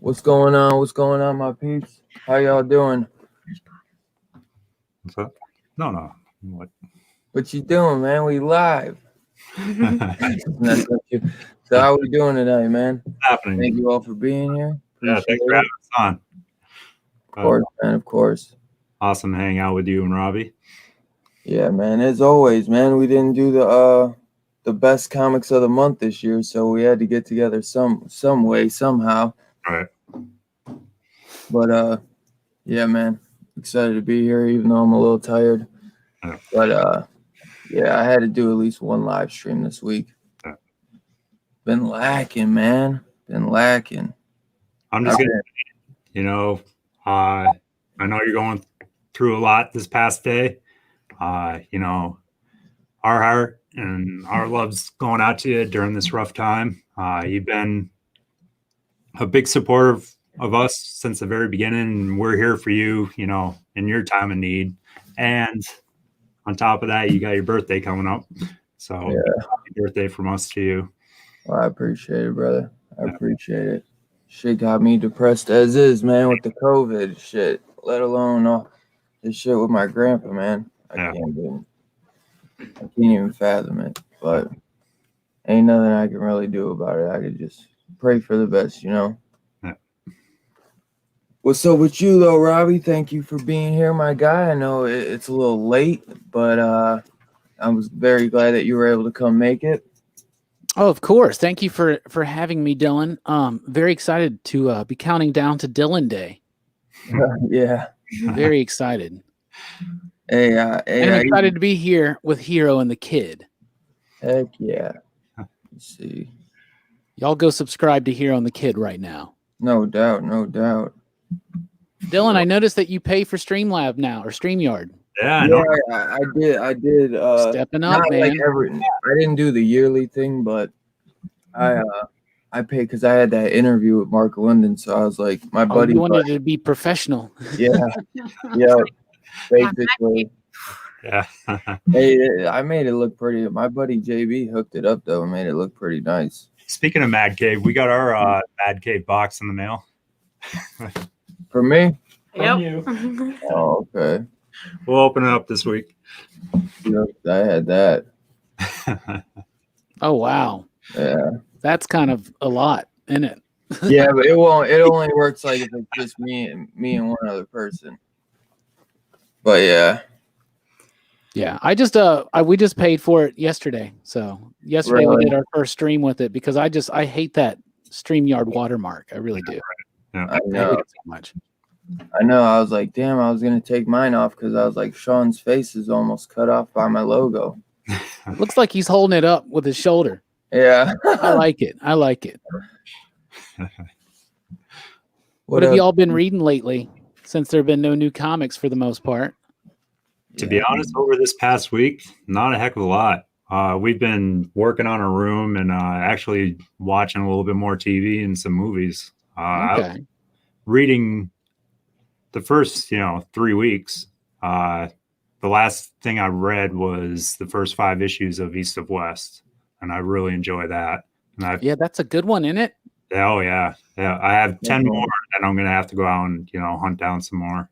What's going on? What's going on, my peeps? How y'all doing? What's up? No. What? What you doing, man? We live. So how we doing tonight, man? Happening. Thank you all for being here. Yeah, thanks for having us on. Of course, man. Of course. Awesome to hang out with you and Robbie. Yeah, man. As always, man. We didn't do the best comics of the month this year, so we had to get together some way, somehow. All right. But yeah, man. Excited to be here, even though I'm a little tired. Yeah. But yeah, I had to do at least one live stream this week. Yeah. Been lacking, man. Been lacking. I'm just gonna, I know you're going through a lot this past day. Our heart and our love's going out to you during this rough time. You've been a big supporter of us since the very beginning, and we're here for you, in your time of need. And on top of that, you got your birthday coming up. So happy birthday from us to you. Well, I appreciate it, brother. I appreciate it. Shit got me depressed as is, man, with the COVID shit, let alone all this shit with my grandpa, man. I can't even fathom it. But ain't nothing I can really do about it. I could just pray for the best, Yeah. What's up with you, though, Robbie? Thank you for being here, my guy. I know it's a little late, but I was very glad that you were able to come make it. Oh, of course. Thank you for having me, Dylan. Very excited to be counting down to Dylan Day. Yeah. Very excited. Hey, I'm excited to be here with Hero and the Kid. Heck yeah. Let's see. Y'all go subscribe to Hero and the Kid right now. No doubt. No doubt. Dylan, I noticed that you pay for Streamlab now, or StreamYard. Yeah, I did. Stepping up, man. Like I didn't do the yearly thing, but I paid because I had that interview with Mark London, so I was like, my buddy. You wanted to be professional. Yeah, yeah, basically. Yeah. Hey, I made it look pretty. My buddy JB hooked it up though and made it look pretty nice. Speaking of Mad Cave, we got our Mad Cave box in the mail. For me? Yep. Oh, okay. We'll open it up this week. Yep, I had that. Oh wow. Yeah. That's kind of a lot, isn't it? Yeah, but it won't. It only works like if it's just me and one other person. But yeah. Yeah, we just paid for it yesterday. So yesterday we did our first stream with it because I hate that StreamYard watermark. I really do. Yeah. I know. I hate it so much. I know. I was like, damn, I was gonna take mine off because I was like, Sean's face is almost cut off by my logo. Looks like he's holding it up with his shoulder. Yeah. I like it. What have else? y'all been reading lately since there have been no new comics for the most part? To be honest, over this past week, not a heck of a lot. We've been working on a room and actually watching a little bit more TV and some movies. Okay. Reading the first, 3 weeks. The last thing I read was the first 5 issues of East of West, and I really enjoy that. And yeah, that's a good one, isn't it? Oh yeah. I have 10 more, and I'm gonna have to go out and hunt down some more.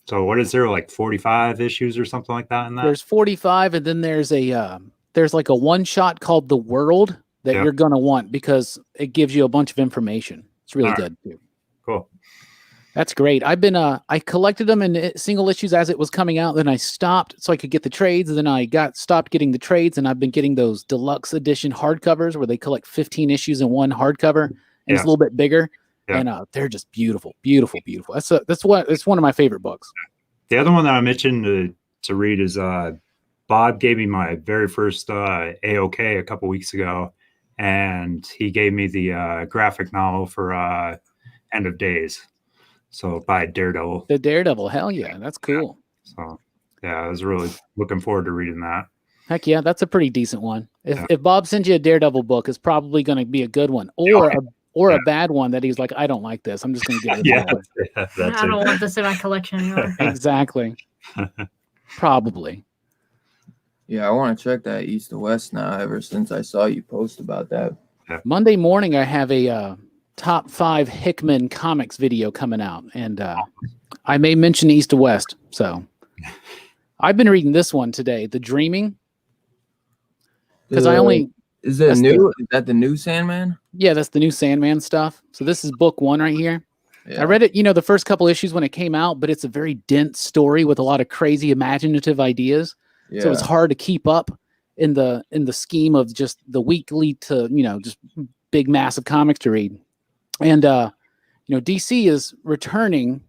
So what is there, like 45 issues or something like that in that? There's 45, and then there's like a one shot called The World that you're gonna want because it gives you a bunch of information. It's really good too. Cool. That's great. I've been I collected them in single issues as it was coming out. Then I stopped so I could get the trades. And then I stopped getting the trades, and I've been getting those deluxe edition hardcovers where they collect 15 issues in one hardcover, and it's a little bit bigger. Yeah. And they're just beautiful, beautiful, beautiful. It's one of my favorite books. The other one that I mentioned to read is Bob gave me my very first AOK a couple weeks ago, and he gave me the graphic novel for End of Days. So by Daredevil. The Daredevil, hell yeah, that's cool. So yeah, I was really looking forward to reading that. Heck yeah, that's a pretty decent one. If Bob sends you a Daredevil book, it's probably going to be a good one, or a bad one that he's like, I don't like this. I'm just going to give it I don't want this in my collection anymore. Exactly. Probably. Yeah, I want to check that East to West now. Ever since I saw you post about that. Monday morning, I have a top 5 Hickman comics video coming out, and I may mention East to West. So I've been reading this one today, The Dreaming, because I only is it new? Is that the new Sandman? Yeah, that's the new Sandman stuff. So this is book 1 right here. Yeah. I read it, the first couple issues when it came out, but it's a very dense story with a lot of crazy imaginative ideas. Yeah. So it's hard to keep up in the scheme of just the weekly to, just big massive comics to read. And DC is returning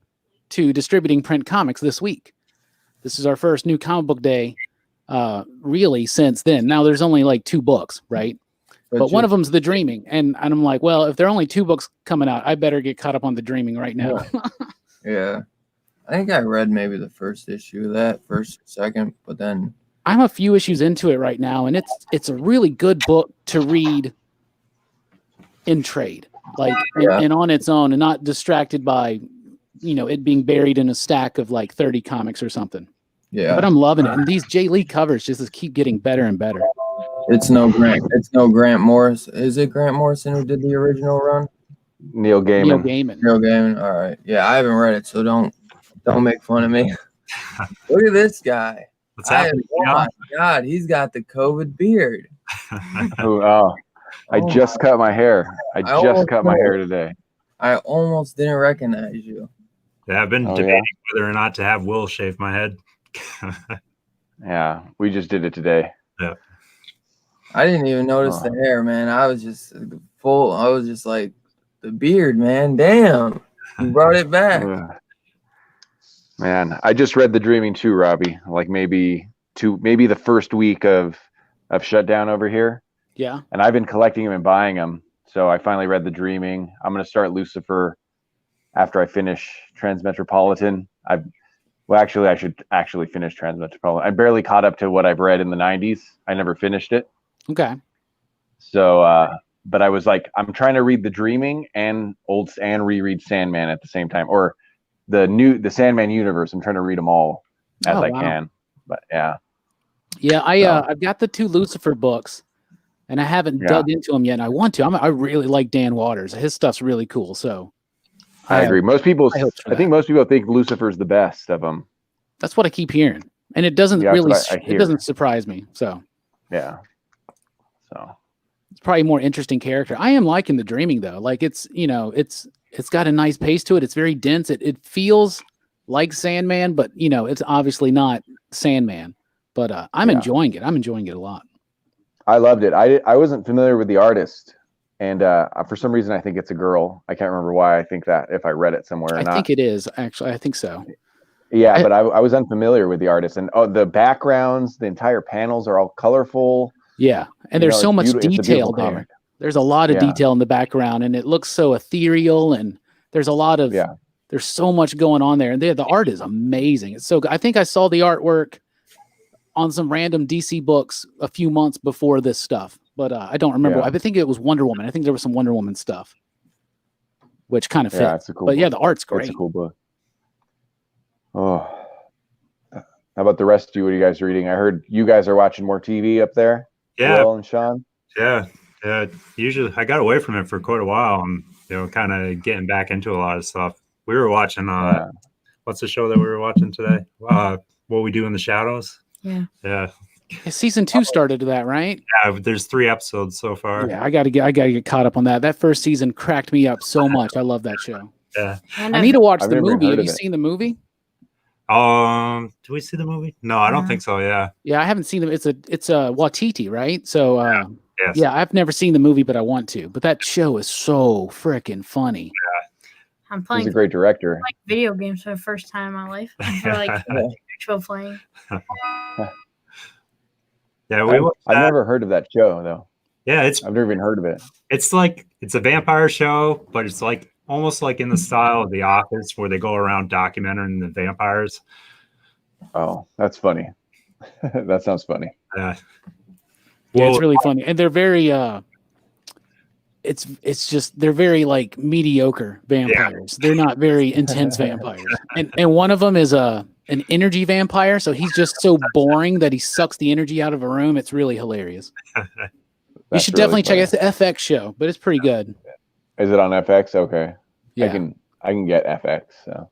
to distributing print comics this week. This is our first new comic book day really since then. Now there's only like 2 books, right? But one of them's The Dreaming. And I'm like, well, if there are only 2 books coming out, I better get caught up on The Dreaming right now. Yeah. I think I read maybe the first issue of that, first, second, but then I'm a few issues into it right now, and it's a really good book to read in trade, and on its own, and not distracted by, it being buried in a stack of like 30 comics or something. Yeah. But I'm loving it, and these J. Lee covers just keep getting better and better. It's no Grant Morris. Is it Grant Morrison who did the original run? Neil Gaiman. Neil Gaiman. All right. Yeah, I haven't read it, so don't make fun of me. Look at this guy. What's happening? Oh my God, he's got the COVID beard. I just cut my hair. I just cut my hair today. I almost didn't recognize you. Yeah, I've been debating whether or not to have Will shave my head. Yeah, we just did it today. Yeah. I didn't even notice the hair, man. I was just like, the beard, man. Damn. You brought it back. Man, I just read The Dreaming too, Robbie. Like maybe the first week of shutdown over here. Yeah. And I've been collecting them and buying them. So I finally read The Dreaming. I'm going to start Lucifer after I finish Transmetropolitan. I should actually finish Transmetropolitan. I barely caught up to what I've read in the 90s. I never finished it. Okay. So, but I was like, I'm trying to read The Dreaming and reread Sandman at the same time, or the Sandman universe. I'm trying to read them all as I can. But yeah. Yeah, I've got the 2 Lucifer books, and I haven't dug into them yet. And I want to. I really like Dan Waters. His stuff's really cool. So I agree. I think most people think Lucifer's the best of them. That's what I keep hearing, and it doesn't it doesn't surprise me. So yeah. So it's probably a more interesting character. I am liking The Dreaming though. Like it's got a nice pace to it. It's very dense. It feels like Sandman, but it's obviously not Sandman. But I'm enjoying it. I'm enjoying it a lot. I loved it. I wasn't familiar with the artist, and for some reason I think it's a girl. I can't remember why I think that, if I read it somewhere or not. I think it is, actually. I think so. Yeah, but I was unfamiliar with the artist, and the backgrounds, the entire panels are all colorful. Yeah, and there's so much detail there. Comic. There's a lot of detail in the background, and it looks so ethereal, and there's a lot of there's so much going on there, and the art is amazing. It's so good. I think I saw the artwork on some random DC books a few months before this stuff, but I don't remember. I think it was Wonder Woman. I think there was some Wonder Woman stuff, which kind of fit. It's a cool but book. The art's great. It's a cool book. Oh, how about the rest of you? What are you guys reading? I heard you guys are watching more TV up there. Yeah. Will and Sean. Yeah. Usually I got away from it for quite a while. And kind of getting back into a lot of stuff. We were watching. What's the show that we were watching today? What We Do in the Shadows. Yeah. Season 2 started to that, right? Yeah. There's 3 episodes so far. Yeah. I gotta get caught up on that. That first season cracked me up so much. I love that show. Yeah. I need to watch the movie. Have you seen the movie? Do we see the movie? No, I don't think so. Yeah. Yeah, I haven't seen them. It's a Waititi, right? So yes. Yeah, I've never seen the movie, but I want to. But that show is so freaking funny. Yeah. I'm playing. He's a great director. Like video games for the first time in my life. For like actual playing. Yeah, I've never heard of that show though. Yeah, I've never even heard of it. It's a vampire show, but it's like almost like in the style of The Office, where they go around documenting the vampires. Oh, that's funny. That sounds funny. Yeah. Yeah, it's really funny, and they're very it's just they're very like mediocre vampires. They're not very intense vampires, and one of them is an energy vampire, so he's just so boring that he sucks the energy out of a room. It's really hilarious. You should definitely check it. It's the FX show, but it's pretty good. Is it on FX? Okay. Yeah. I can get FX. So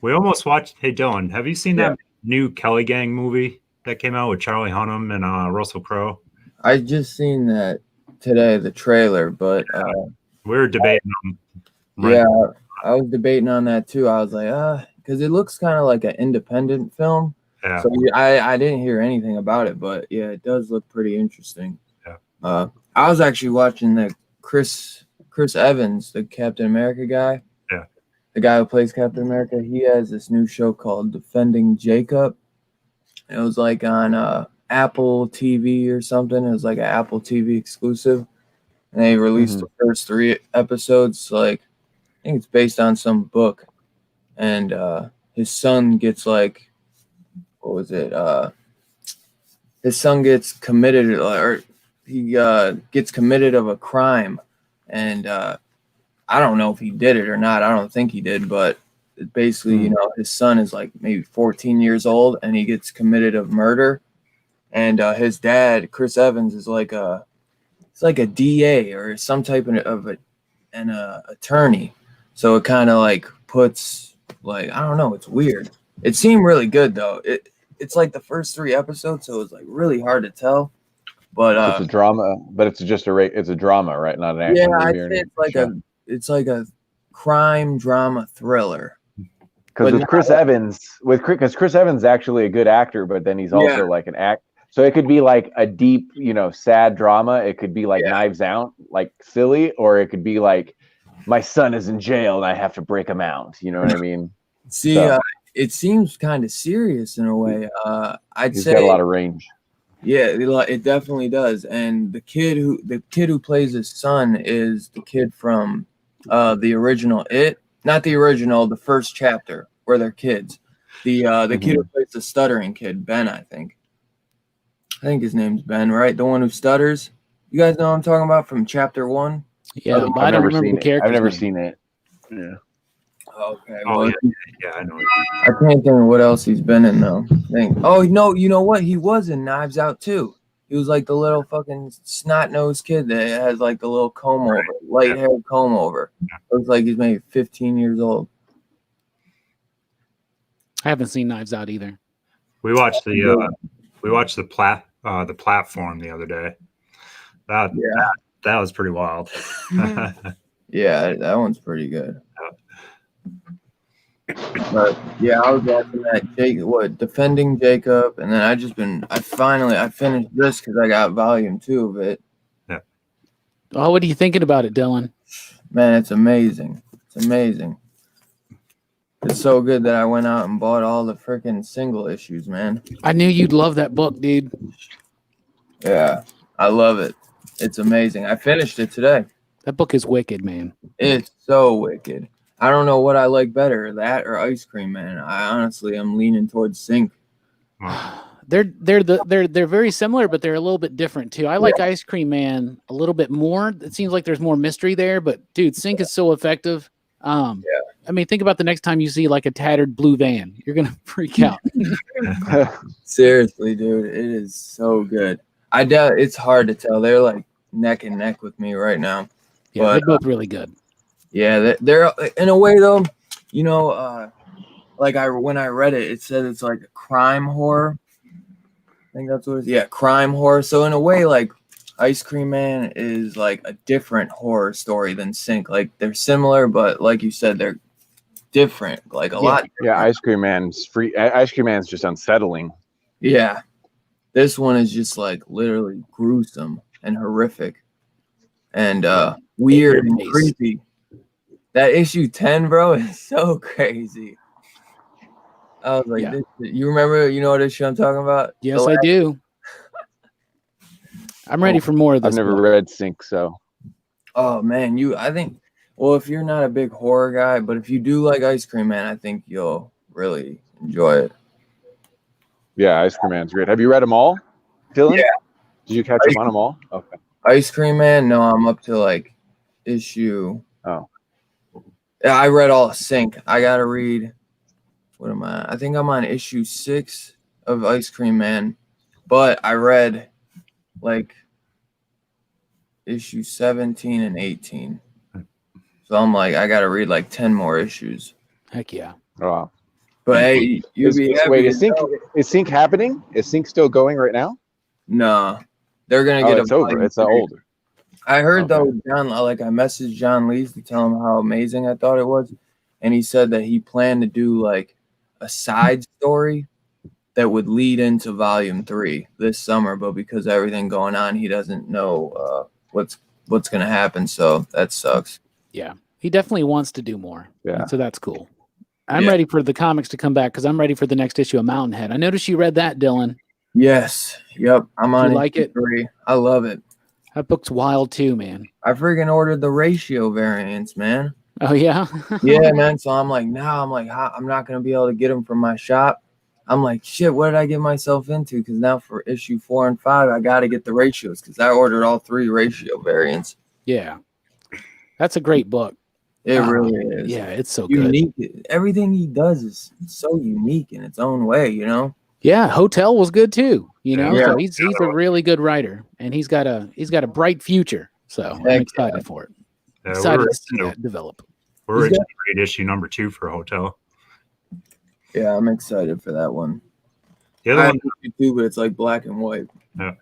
We almost watched. Hey, Dylan, have you seen Yeah. that new Kelly Gang movie that came out with Charlie Hunnam and Russell Crowe? I just seen that today, the trailer, but We were debating them. Right. yeah, I was debating on that too. I was like, because it looks kind of like an independent film. Yeah. So I didn't hear anything about it, but yeah, it does look pretty interesting. Yeah. I was actually watching the Chris Evans, the Captain America guy. Yeah. The guy who plays Captain America. He has this new show called Defending Jacob. It was like on Apple TV or something. It was like an Apple TV exclusive. And they released the first 3 episodes. Like, I think it's based on some book. And his son gets like, what was it? His son gets committed, or he gets committed of a crime. And I don't know if he did it or not. I don't think he did, but basically, you know, his son is like maybe 14 years old and he gets committed of murder. And his dad, Chris Evans, is like it's like a DA or some type of an attorney. So it kind of like puts like, I don't know, it's weird. It seemed really good though. It's like the first 3 episodes, so it's like really hard to tell. But it's a drama, but it's just it's a drama, right? Not an action yeah, movie. I'd say it's like a crime drama thriller. Because with Chris Evans, because Chris Evans is actually a good actor, but then he's also like an act. So it could be like a deep, you know, sad drama. It could be like Knives Out, like silly, or it could be like my son is in jail and I have to break him out. You know what I mean? See, it seems kind of serious in a way. I'd say he's got a lot of range. Yeah, it definitely does. And the kid who plays his son is the kid from the original It, not the original, the first chapter where they're kids. The kid who plays the stuttering kid, Ben, I think his name's Ben, right? The one who stutters. You guys know what I'm talking about from chapter 1? Yeah, but I don't remember the character. I've never seen it. Yeah. Okay. Oh, Well, yeah, I know. I can't think of what else he's been in though. Oh no, you know what? He was in Knives Out too. He was like the little fucking snot-nosed kid that has like the little comb over, light-haired comb over. Looks like he's maybe 15 years old. I haven't seen Knives Out either. We watched the platform the other day. That was pretty wild. Yeah, that one's pretty good. But yeah, I was watching that Defending Jacob, and then I finished this because I got volume 2 of it. Yeah. Oh, what are you thinking about it, Dylan? Man, it's amazing. It's amazing. It's so good that I went out and bought all the freaking single issues, man. I knew you'd love that book, dude. Yeah, I love it. It's amazing. I finished it today. That book is wicked, man. It's so wicked. I don't know what I like better, that or Ice Cream Man. I honestly am leaning towards Sync. They're very similar, but they're a little bit different too. I like Ice Cream Man a little bit more. It seems like there's more mystery there, but dude, Sync is so effective. I mean, think about the next time you see like a tattered blue van, you're gonna freak out. Seriously, dude, it is so good. I doubt it's hard to tell. They're like neck and neck with me right now. Yeah, but, they're both really good. Yeah, they're in a way though. You know, when I read it, it said it's like a crime horror. I think that's what it is. Yeah, crime horror. So in a way, like Ice Cream Man is like a different horror story than Sync. Like they're similar, but like you said, they're different. Like a lot. Different. Yeah, Ice Cream Man's free. Ice Cream Man's just unsettling. Yeah, this one is just like literally gruesome and horrific, and weird and creepy. That issue 10, bro, is so crazy. I was like, you remember, you know what issue I'm talking about? Yes, I do. I'm ready for more of this. I've never read Sync, so. Oh, man, I think, well, if you're not a big horror guy, but if you do like Ice Cream Man, I think you'll really enjoy it. Yeah, Ice Cream Man's great. Have you read them all, Dylan? Yeah. Did you catch up on them all? Okay. Ice Cream Man? No, I'm up to like issue. Oh. Yeah, I read all Sync. I got to read. What am I? I think I'm on issue 6 of Ice Cream Man, but I read like issue 17 and 18. So I'm like, I got to read like 10 more issues. Heck yeah. Wow. But hey, you'd be happy Wait, to is Sync happening? Is Sync still going right now? No, they're gonna get it's over. It's older. I heard though, John, like I messaged John Lees to tell him how amazing I thought it was, and he said that he planned to do like a side story that would lead into volume 3 this summer, but because of everything going on, he doesn't know what's gonna happen. So that sucks. Yeah, he definitely wants to do more. Yeah. So that's cool. I'm ready for the comics to come back because I'm ready for the next issue of Mountainhead. I noticed you read that, Dylan. Yes. Yep. I'm on. You like it? 3. I love it. That book's wild too, man. I freaking ordered the ratio variants, man. Oh yeah. Yeah, man. So I'm like, I'm not gonna be able to get them from my shop. I'm like, shit, what did I get myself into? Because now for issue 4 and 5, I got to get the ratios because I ordered all 3 ratio variants. Yeah, that's a great book. It really is. Yeah, it's so unique. good. Everything he does is so unique in its own way, you know. Yeah, Hotel was good too. You know, Yeah. so he's a really good writer, and he's got a bright future. So I'm excited for it. Excited to see that develop. We're ready to read issue number 2 for Hotel. Yeah, I'm excited for that one. The other one too, but it's like black and white. Yeah.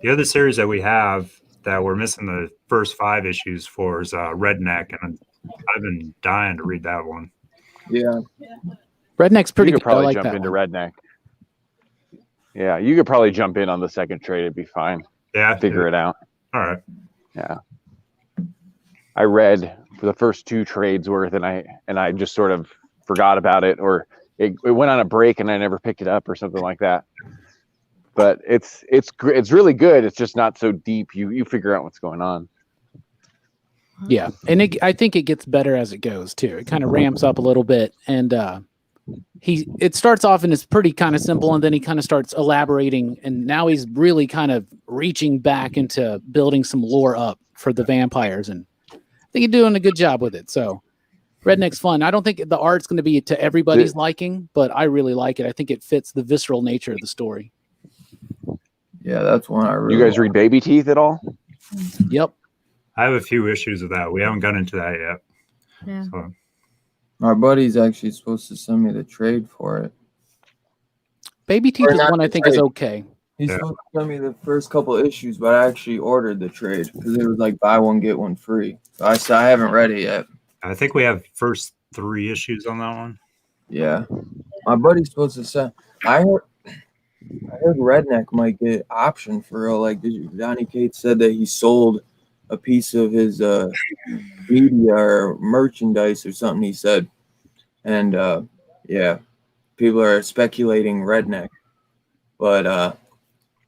The other series that we have that we're missing the first 5 issues for is Redneck, and I've been dying to read that one. Yeah. Redneck's pretty You good. could probably I like jump that into one. Redneck. Yeah, you could probably jump in on the second trade. It'd be fine. Yeah. Figure it out. All right. Yeah. I read for the first 2 trades worth, and I just sort of forgot about it, or it went on a break and I never picked it up or something like that. But it's really good. It's just not so deep. You figure out what's going on. Yeah, and I think it gets better as it goes too. It kind of ramps up a little bit, and it starts off and it's pretty kind of simple, and then he kind of starts elaborating, and now he's really kind of reaching back into building some lore up for the vampires, and I think he's doing a good job with it. So Redneck's fun. I don't think the art's going to be to everybody's liking, but I really like it. I think it fits the visceral nature of the story. Yeah, that's one I really. You guys read Baby Teeth at all? Yep. I have a few issues of that. We haven't gotten into that yet. Yeah. So. My buddy's actually supposed to send me the trade for it. Baby Teeth is one I think is okay. He's supposed to send me the first couple issues, but I actually ordered the trade because it was like buy one get one free. So I haven't read it yet. I think we have first 3 issues on that one. Yeah, my buddy's supposed to send. I heard Redneck might get option for real. Like Donnie Cates said that he sold a piece of his media or merchandise or something. He said, and yeah, people are speculating Redneck, but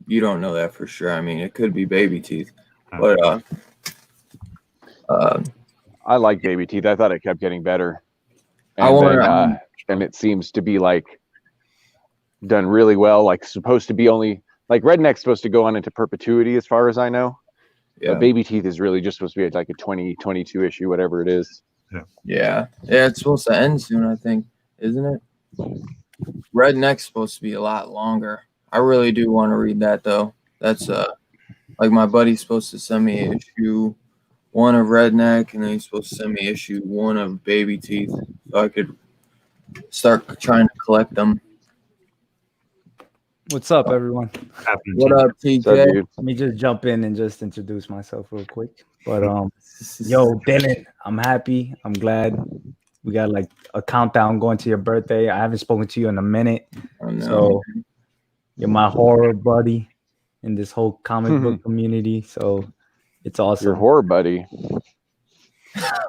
you don't know that for sure. I mean, it could be Baby Teeth, but I like Baby Teeth. I thought it kept getting better, and it seems to be like done really well. Like supposed to be only like Redneck's supposed to go on into perpetuity, as far as I know. Yeah. Baby Teeth is really just supposed to be like a 2022 issue, whatever it is. Yeah. It's supposed to end soon, I think, isn't it? Redneck's supposed to be a lot longer. I really do want to read that though. That's like my buddy's supposed to send me issue 1 of Redneck, and then he's supposed to send me issue 1 of Baby Teeth, so I could start trying to collect them. What's up, everyone? What up, TK? Let me just jump in and just introduce myself real quick. But yo, Dylan, I'm happy. I'm glad we got like a countdown going to your birthday. I haven't spoken to you in a minute, so you're my horror buddy in this whole comic book community. So it's awesome. Your horror buddy.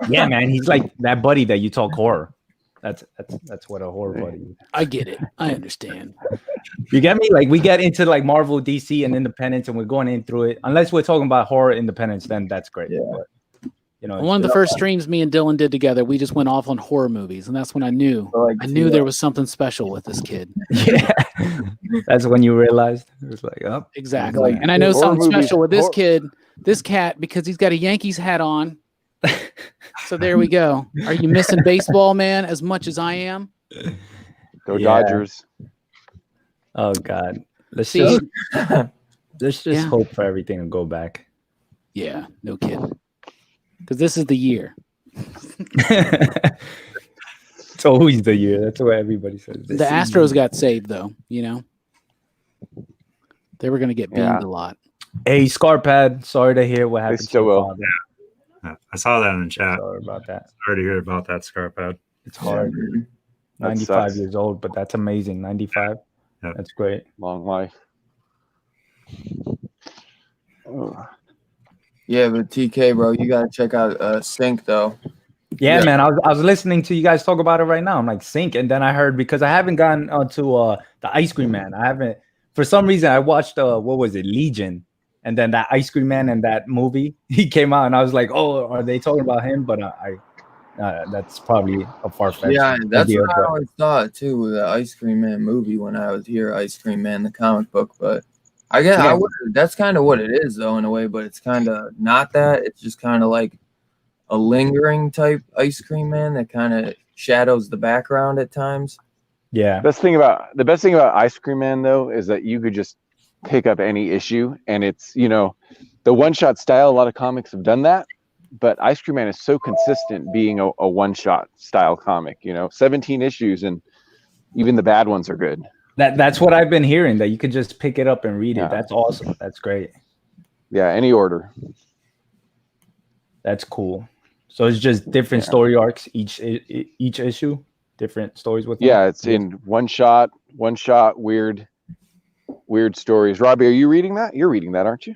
Yeah, man, he's like that buddy that you talk horror. That's what a horror buddy is. I get it. I understand. You get me? Like we get into like Marvel, DC, and Independence, and we're going in through it. Unless we're talking about horror Independence, then that's great. Yeah. But, you know, one of the first streams me and Dylan did together, we just went off on horror movies, and that's when I knew there was something special with this kid. Yeah, that's when you realized it was like, oh, exactly. And I know something special with this kid, this cat, because he's got a Yankees hat on. So there we go. Are you missing baseball, man, as much as I am? Go Dodgers. Oh God. Let's just hope for everything to go back. Yeah, no kidding. Because this is the year. It's always the year. That's what everybody says. The Astros got saved, though. You know, they were going to get beamed a lot. Hey, Scarpad. Sorry to hear what happened. They still to your will. father. Yeah, I saw that in the chat. Sorry about that. Sorry to hear about that, Scarpad. It's hard. That 95 sucks. years old, but that's amazing. 95. Yeah. That's great. Long life. Oh. Yeah, but TK, bro, you gotta check out Sync though. Yeah, Yeah. man. I was listening to you guys talk about it right now. I'm like, Sync, and then I heard, because I haven't gotten onto the Ice Cream Man. I haven't, for some reason. I watched what was it, Legion, and then that Ice Cream Man and that movie, he came out, and I was like, oh, are they talking about him? But that's probably a far-fetched Yeah, that's idea, what I but- always thought too with the Ice Cream Man movie when I was here, Ice Cream Man, the comic book. But I guess Yeah. that's kind of what it is though in a way, but it's kind of not that. It's just kind of like a lingering type Ice Cream Man that kind of shadows the background at times. Yeah. The best thing about Ice Cream Man though is that you could just pick up any issue, and it's the one-shot style. A lot of comics have done that, but Ice Cream Man is so consistent being a one-shot style comic. 17 issues, and even the bad ones are good. That's what I've been hearing, that you could just pick it up and read it. Yeah. That's awesome. That's great. Yeah, any order. That's cool. So it's just different story arcs each issue, different stories with them? Yeah, it's in one shot, weird stories. Robbie, are you reading that? You're reading that, aren't you?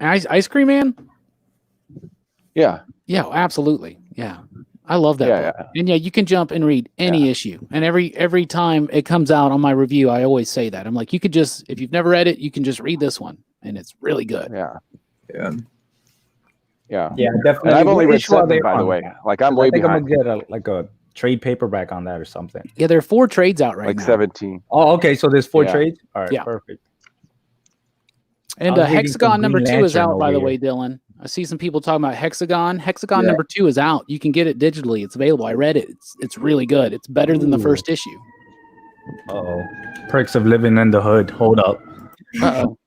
Ice Cream Man? Yeah. Yeah, absolutely. Yeah. I love that Yeah, book. And yeah, you can jump and read any issue. And every time it comes out on my review, I always say that. I'm like, you could just, if you've never read it, you can just read this one. And it's really good. Yeah. Yeah. Yeah. Yeah, definitely. And I've only What read issue are 7, they by the on? way. Like I'm 'Cause way I think behind. I'm gonna get a trade paperback on that or something. Yeah, there are 4 trades out right Like now. 17. Oh, okay. So there's 4 Yeah. trades. All right, Yeah. perfect. And I was reading Hexagon some number Green 2 is Lantern out, by over the here. way, Dylan. I see some people talking about Hexagon. Hexagon Yeah. number 2 is out. You can get it digitally. It's available. I read it. It's really good. It's better than the Ooh. first issue. Uh-oh. Perks of living in the hood. Hold up. Uh-oh.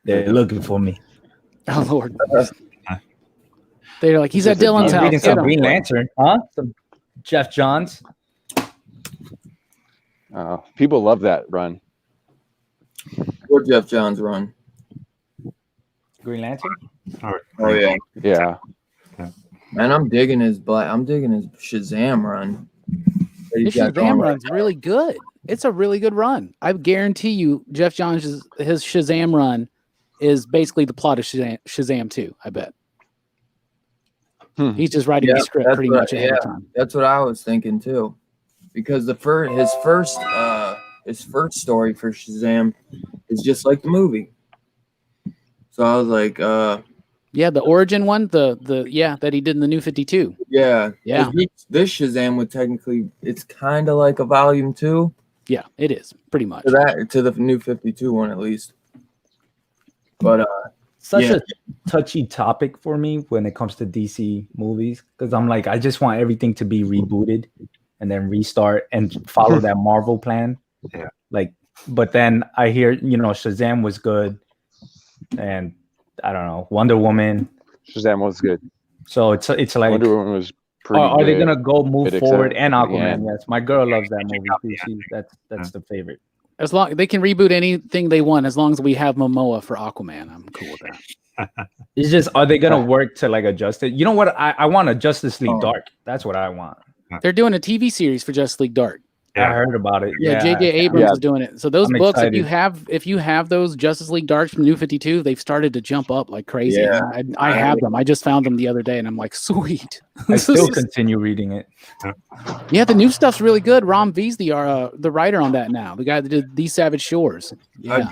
They're looking for me. Oh, Lord. They're like, he's at Just a Dylan's Yeah, I'm house. reading Get some him. Green Lantern. Huh? Some Jeff Johns. People love that run. What Jeff Johns run? Green Lantern? Oh yeah. Yeah. Man, I'm digging his Shazam run. that he's His got going Shazam right run's really good. It's a really good run. I guarantee you, Jeff Johns' his Shazam run is basically the plot of Shazam 2, I bet. He's just writing Yeah, the script that's pretty what- much ahead of yeah. time. That's what I was thinking too, because his first story for Shazam is just like the movie. So I was like, Yeah, the origin one, that he did in the New 52. yeah. Yeah. This Shazam would technically, it's kind of like a volume 2 Yeah, it is pretty much. to the New 52 one at least. But Such Yeah. a touchy topic for me when it comes to DC movies, because I'm like, I just want everything to be rebooted and then restart and follow that Marvel plan. Yeah. Like, but then I hear, Shazam was good, and I don't know, Wonder Woman. Shazam was good. So it's like, Wonder Woman was pretty are they good. gonna move Bit forward? except And for the Aquaman, end. yes, my girl loves that movie too. That's the favorite. As long they can reboot anything they want, as long as we have Momoa for Aquaman, I'm cool with that. It's just, are they gonna work to like adjust it? You know what? I want a Justice League Oh. Dark. That's what I want. They're doing a TV series for Justice League Dark. I heard about it. Yeah, J.J. Abrams Yeah. is doing it. So those I'm books, excited. if you have those Justice League Darks from New 52, they've started to jump up like crazy. Yeah. I have them. I just found them the other day, and I'm like, sweet. I still continue reading it. Yeah, the new stuff's really good. Rom V's the writer on that now. The guy that did These Savage Shores. Yeah.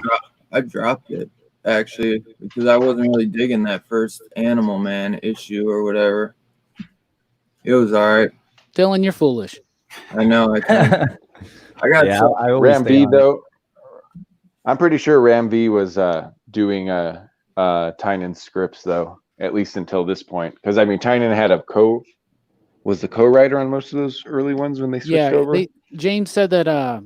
I dropped it actually because I wasn't really digging that first Animal Man issue or whatever. It was all right. Dylan, you're foolish. I know. I got Yeah, some- I always Ram stay V on it. though, I'm pretty sure Ram V was doing Tynan scripts though, at least until this point. Because I mean, Tynan had was the co-writer on most of those early ones when they switched over. James said that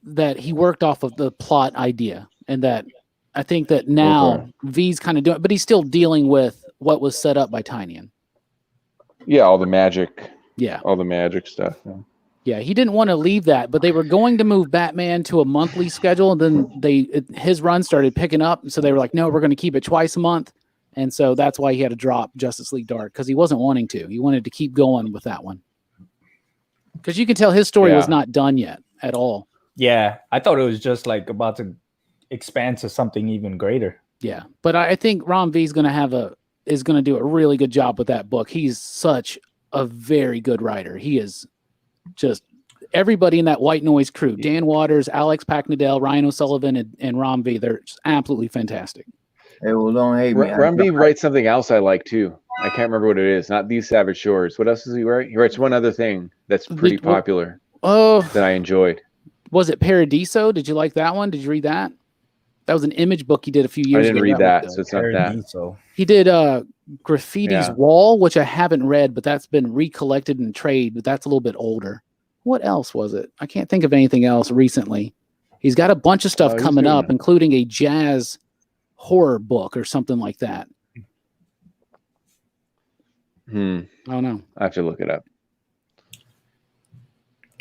that he worked off of the plot idea, and that I think that now V's kind of doing, but he's still dealing with what was set up by Tynion. Yeah, all the magic. Yeah. All the magic stuff. Yeah. Yeah, he didn't want to leave that, but they were going to move Batman to a monthly schedule, and then his run started picking up, and so they were like, no, we're going to keep it twice a month. And so that's why he had to drop Justice League Dark, because he wasn't wanting to. He wanted to keep going with that one. Because you can tell his story was not done yet at all. Yeah, I thought it was just like about to expand to something even greater. Yeah, but I think Ron V is going to do a really good job with that book. He's such a very good writer. He is just everybody in that White Noise crew. Dan Waters, Alex Packnadell, Ryan O'Sullivan, and Ron V. They're just absolutely fantastic. Hey, well, don't hate me. Ron V writes something else I like too. I can't remember what it is. Not These Savage Shores. What else does he write? He writes one other thing that's pretty popular that I enjoyed. Was it Paradiso? Did you like that one? Did you read that? That was an Image book he did a few years ago. I didn't read that, so it's not that. He did Graffiti's Wall, which I haven't read, but that's been recollected in trade, but that's a little bit older. What else was it? I can't think of anything else recently. He's got a bunch of stuff coming up, including a jazz horror book or something like that. I don't know. I have to look it up.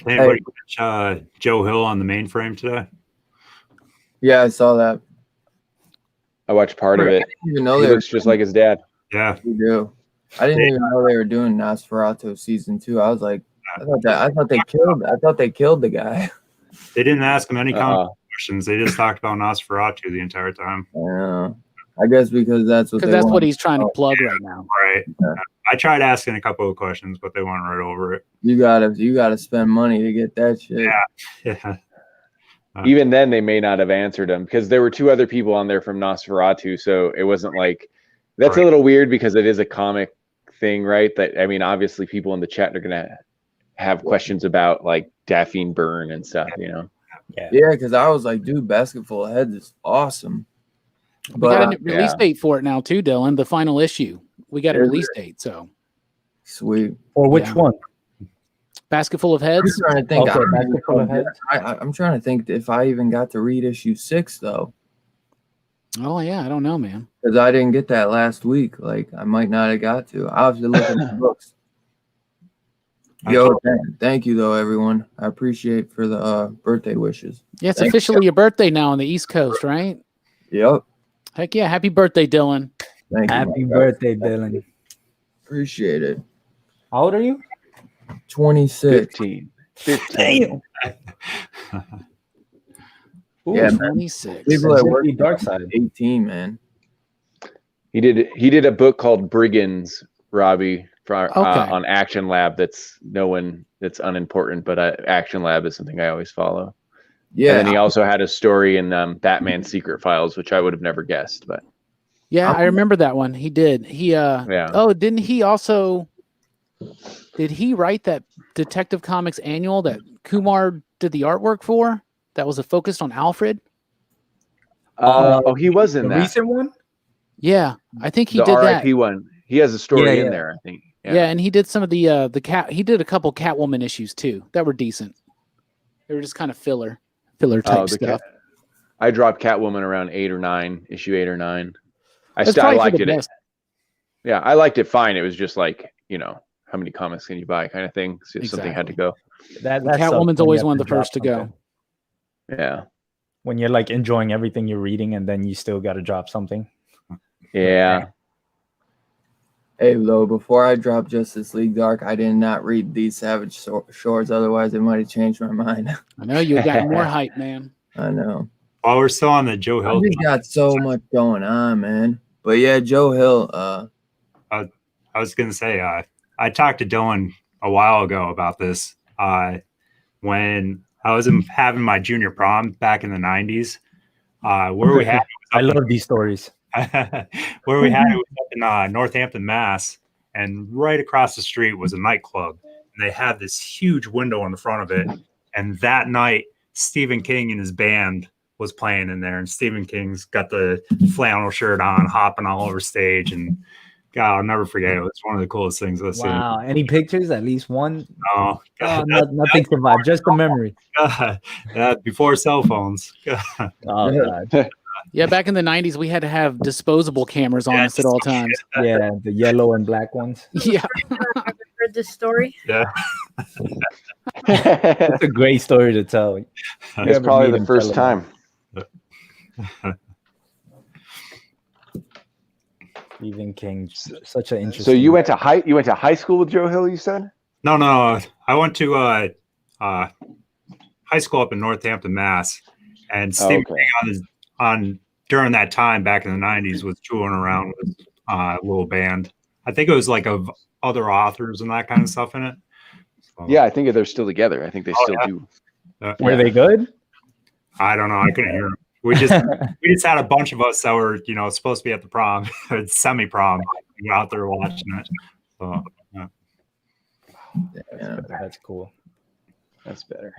Hey, what did you watch, Joe Hill on the mainframe today? Yeah, I saw that. I watched part of it. I didn't even know he looks just like his dad. Yeah, you do. I didn't even know they were doing Nosferatu season 2. I was like, I thought they killed the guy. They didn't ask him any questions. They just talked about Nosferatu the entire time. I guess because that's what he's trying to plug right now. Right. Yeah. I tried asking a couple of questions, but they went right over it. You gotta spend money to get that shit. Yeah. Even then, they may not have answered them because there were 2 other people on there from Nosferatu, so it wasn't like that's a little weird because it is a comic thing, right? That I mean, obviously, people in the chat are gonna have questions about like Daphne Byrne and stuff, you know? Yeah, because I was like, dude, Basketful of Heads is awesome. We got a release date for it now too, Dylan. The final issue. We got a release date, so sweet. For which one? Basketful of Heads. I'm trying to think. I'm trying to think if I even got to read issue 6 though. Oh yeah, I don't know, man. Because I didn't get that last week. Like I might not have got to. I'll have to look at the books. Yo, thank you though, everyone. I appreciate for the birthday wishes. Yeah, it's officially your birthday now on the East Coast, right? Yep. Heck yeah! Happy birthday, Dylan. Thank you. Happy birthday, Dylan. Appreciate it. How old are you? 26. 15. Yeah, 26. People that work Dark Side. 18, man. He did a book called Brigands, Robbie, on Action Lab. That's unimportant, but Action Lab is something I always follow. Yeah. And then he also had a story in Batman Secret Files, which I would have never guessed, but yeah, I remember that one. He did. Oh, didn't he also? Did he write that Detective Comics annual that Kumar did the artwork for? That was focused on Alfred. He was in the that recent one. Yeah, I think he the did RIP that. one. He has a story in there, I think. Yeah, and he did some of the cat. He did a couple Catwoman issues too that were decent. They were just kind of filler type stuff. I dropped Catwoman around issue 8 or 9. I liked it. Yeah, I liked it fine. It was just like, how many comics can you buy kind of thing. So something had to go. That Catwoman's always one of the first to go. Yeah. When you're like enjoying everything you're reading and then you still got to drop something. Yeah. Hey, though, before I drop Justice League Dark, I did not read These Savage Shores. Otherwise, it might have changed my mind. I know you got more hype, man. I know. While we're still on the Joe Hill, we got so much going on, man. But yeah, Joe Hill. I was gonna say, I talked to Dylan a while ago about this. When I was having my junior prom back in the '90s, where we had. I love these stories. Where we had it was up in Northampton, Mass, and right across the street was a nightclub. And they had this huge window in the front of it. And that night, Stephen King and his band was playing in there. And Stephen King's got the flannel shirt on, hopping all over stage. And God, I'll never forget it. It's one of the coolest things I've seen. Wow. Any pictures? At least one? No. Nothing survived. Just a memory. Before cell phones. Oh, God. Yeah, back in the 90s, we had to have disposable cameras on us at all times. Yeah, the yellow and black ones. Yeah. Heard this story? Yeah. It's a great story to tell. You It's ever probably meet the him, first tell him. time. Stephen King, such an interesting. So you went to high school with Joe Hill, you said? No. I went to high school up in Northampton, Mass. And Stephen King on during that time back in the 90s was touring around with a little band. I think it was like of other authors and that kind of stuff in it. So, Yeah, I think they're still together. I think they still do. Were they good? I don't know. I couldn't hear them. We just had a bunch of us that were, supposed to be at the prom, semi-prom. We were out there watching it. So, Yeah. That's cool. That's better.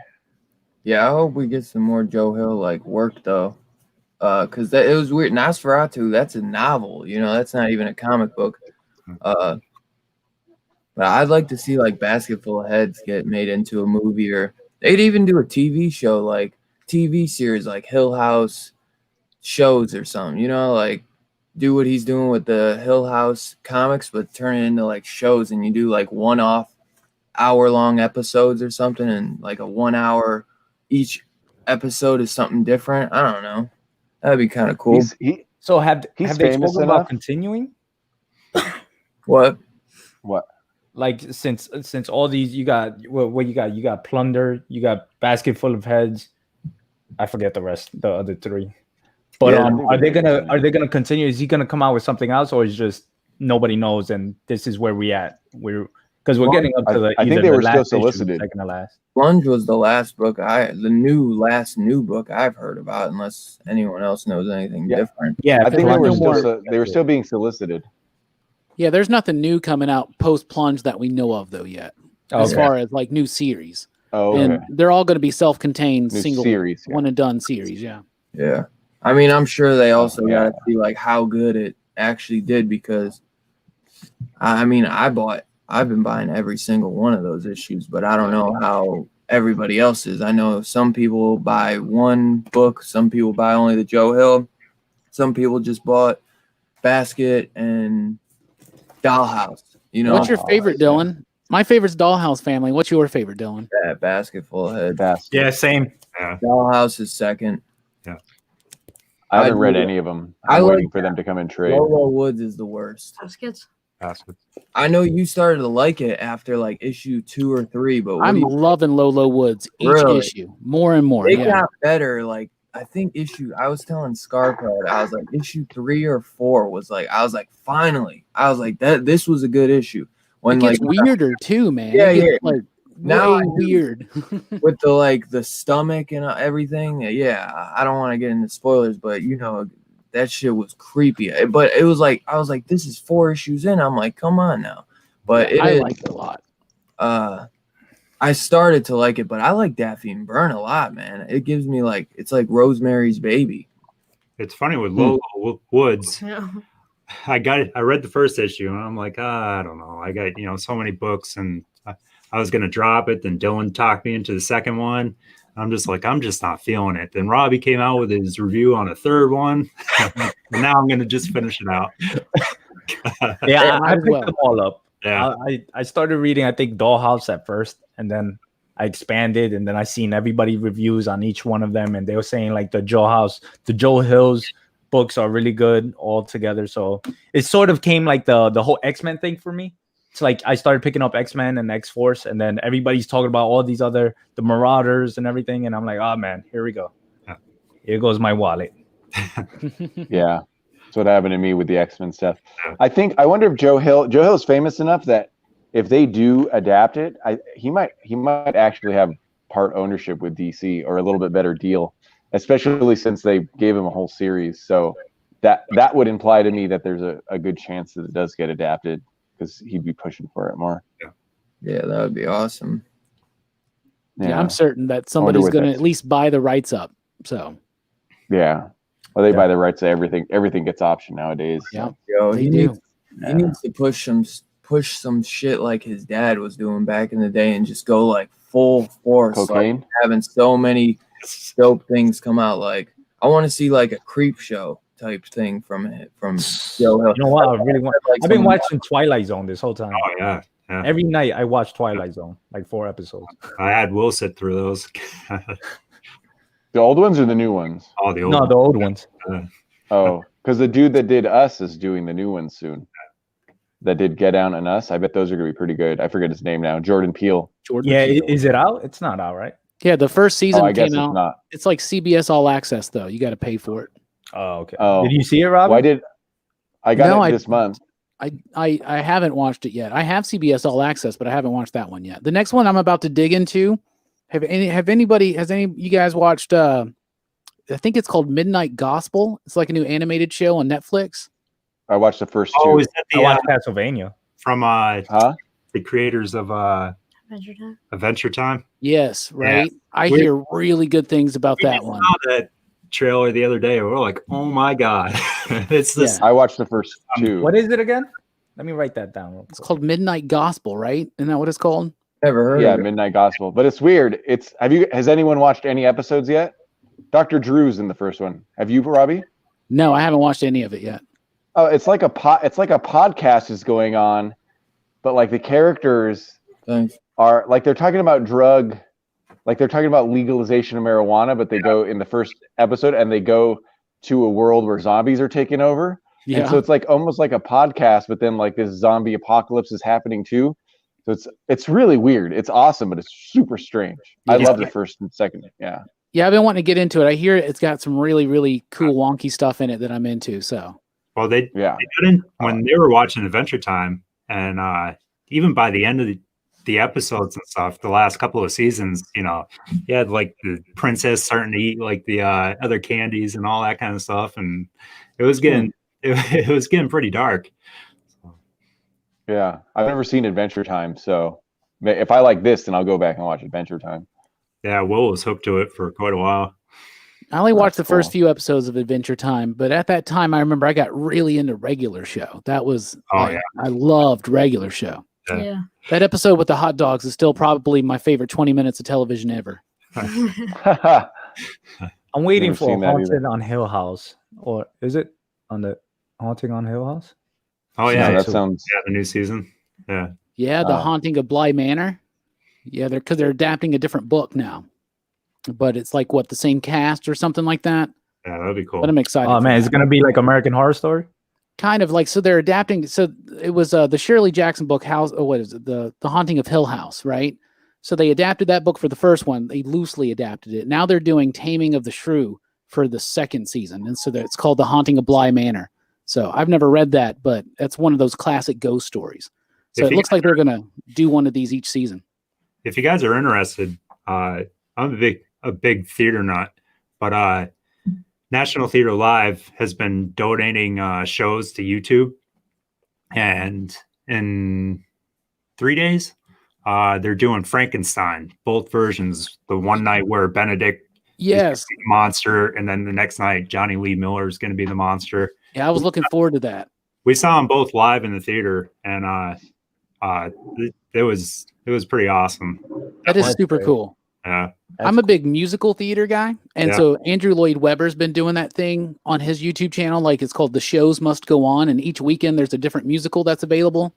Yeah, I hope we get some more Joe Hill like work though, because it was weird. Nosferatu, that's a novel. That's not even a comic book. But I'd like to see like Basket Full of Heads get made into a movie, or they'd even do a TV show, like TV series, like Hill House shows or something. Like do what he's doing with the Hill House comics, but turn it into like shows, and you do like one-off hour-long episodes or something, and like a 1 hour. Each episode is something different. I don't know. That'd be kind of cool. So have they famous spoken enough? about continuing? What? Like since all these you got what you got Plunder, you got Basket Full of Heads. I forget the rest, the other three. But Yeah, are they gonna continue? Is he gonna come out with something else, or is just nobody knows and this is where we at? We're getting up to the I think either they the were still last issue, solicited. second to last. Plunge was the last book last new book I've heard about, unless anyone else knows anything different. Yeah, I think Plunge they were still being solicited. Yeah, there's nothing new coming out post Plunge that we know of though yet, as far as like new series. Oh, and okay. they're all going to be self-contained, New single series, one and done series. Yeah. Yeah. I mean, I'm sure they also yeah. got to see like how good it actually did, because I mean, I've been buying every single one of those issues, but I don't know how everybody else is. I know some people buy one book, some people buy only the Joe Hill, some people just bought Basket and Dollhouse. What's your favorite, Dylan? My favorite's Dollhouse Family. What's your favorite, Dylan? Yeah, Basket Full of Heads. Basket. Yeah, same. yeah. Dollhouse is second. I haven't read do- any of them. I I'm like waiting for them to come in trade. Lolo Woods is the worst. Baskets. I know you started to like it after like issue 2 or 3, but I'm loving Lolo Woods each Really? issue more and more. it Yeah. got better. Like I think I was telling Scarpad, I was like issue 3 or 4 was like, I was like, finally, I was like this was a good issue. When It gets like weirder too, man. Yeah, It gets, yeah. like Now way I do. weird. with the like the stomach and everything. Yeah, I don't want to get into spoilers, but that shit was creepy. But it was like I was like, this is 4 issues in. I'm like, come on now. But I like it a lot. I started to like it, but I like Daffy and Byrne a lot, man. It gives me like it's like Rosemary's Baby. It's funny with Lolo Woods. Yeah. I read the first issue and I'm like, I don't know. I got, so many books and I was going to drop it. Then Dylan talked me into the second one. I'm just like, I'm just not feeling it. Then Robbie came out with his review on a third one. And now I'm going to just finish it out. Yeah, I might as picked well. them all up. Yeah. I started reading, I think, Dollhouse at first, and then I expanded, and then I seen everybody reviews on each one of them, and they were saying like the Joe Hill's books are really good all together. So it sort of came like the whole X-Men thing for me. It's like I started picking up X-Men and X-Force, and then everybody's talking about all these the Marauders and everything, and I'm like, oh man, here we go. Yeah. Here goes my wallet. Yeah, that's what happened to me with the X-Men stuff. I wonder if Joe Hill's famous enough that if they do adapt it, he might actually have part ownership with DC or a little bit better deal, especially since they gave him a whole series. So that would imply to me that there's a good chance that it does get adapted, because he'd be pushing for it more. Yeah, that would be awesome. Yeah, I'm certain that somebody's what going to that's- at least buy the rights up. So Yeah. Well, they buy the rights to everything. Everything gets optioned nowadays. yeah, Yo, they he do. needs to push some shit like his dad was doing back in the day, and just go like full force, Cocaine? like having so many dope things come out. Like I want to see like a creep show type thing from it. From Joe Hill. You know what? I really want. Like I've been some- watching Twilight Zone this whole time. Oh yeah, yeah. Every night I watch Twilight Zone, like 4 episodes. I had Will sit through those. The old ones or the new ones? All the old. No, the old ones. Oh, because the dude that did Us is doing the new ones soon. That did Get Down and Us. I bet those are gonna be pretty good. I forget his name now. Jordan Peele. Jordan. Yeah, Peele. is it out? It's not out, right? Yeah, the first season Oh, I guess came it's out. not. It's like CBS All Access though. You got to pay for it. Oh, okay. Oh. Did you see it, Rob? Why did I got No, it I- this month? I haven't watched it yet. I have CBS All Access, but I haven't watched that one yet. The next one I'm about to dig into. Has any of you guys watched I think it's called Midnight Gospel. It's like a new animated show on Netflix. I watched the first two. Oh, is that I the watched Castlevania. from Huh? the creators of Adventure Time. Adventure Time? Yes, right. I We- hear really good things about We that saw one. that trailer the other day. And we're like, oh my god, it's this. Yeah. I watched the first two. What is it again? Let me write that down. Real It's quick. called Midnight Gospel, right? Isn't that what it's called? Never heard Yeah, of it. Midnight Gospel. But it's weird. Has anyone watched any episodes yet? Dr. Drew's in the first one. Have you, Robbie? No, I haven't watched any of it yet. Oh, it's like a podcast is going on, but like the characters Thanks. are like they're talking about legalization of marijuana, but they go in the first episode and they go to a world where zombies are taking over. Yeah. And so it's like almost like a podcast, but then like this zombie apocalypse is happening too. So it's really weird. It's awesome, but it's super strange. I Yeah. love the first and second. Yeah. Yeah, I've been wanting to get into it. I hear it's got some really, really cool, wonky stuff in it that I'm into. So Well, they Yeah. didn't when they were watching Adventure Time, and even by the end of the episodes and stuff, the last couple of seasons, you had like the princess starting to eat like the other candies and all that kind of stuff, and it was getting it was getting pretty dark. Yeah. I've never seen Adventure Time, so if I like this, then I'll go back and watch Adventure Time. Yeah, Will was hooked to it for quite a while. I only watched the That's first cool. few episodes of Adventure Time, but at that time, I remember I got really into Regular Show. That was, I loved Regular Show. Yeah. Yeah. That episode with the hot dogs is still probably my favorite 20 minutes of television ever. I'm waiting Never for seen that Haunted on Hill House, or is it on the Haunting on Hill House? Oh Yeah, yeah, that so- sounds. yeah, the new season. Yeah, Yeah, The Oh. Haunting of Bly Manor. Yeah, because they're adapting a different book now, but it's like the same cast or something like that. yeah, that'd be cool. But I'm excited. Oh for man, that. it's gonna be like American Horror Story. Kind of like, so they're adapting. So it was the Shirley Jackson book, House. Oh, what is it? The Haunting of Hill House, right? So they adapted that book for the first one. They loosely adapted it. Now they're doing Taming of the Shrew for the second season, and so it's called The Haunting of Bly Manor. So I've never read that, but that's one of those classic ghost stories. So If it you- looks like they're gonna do one of these each season. If you guys are interested, I'm a big theater nut, but National Theater Live has been donating shows to YouTube, and in 3 days, they're doing Frankenstein, both versions. The one night where Benedict Yes, is the monster, and then the next night Johnny Lee Miller is going to be the monster. yeah, I was looking forward to that. We saw them both live in the theater, and it was pretty awesome. That is That's super great. cool. Yeah, I'm a big musical theater guy. And Yeah. so Andrew Lloyd Webber's been doing that thing on his YouTube channel. Like it's called The Shows Must Go On. And each weekend there's a different musical that's available.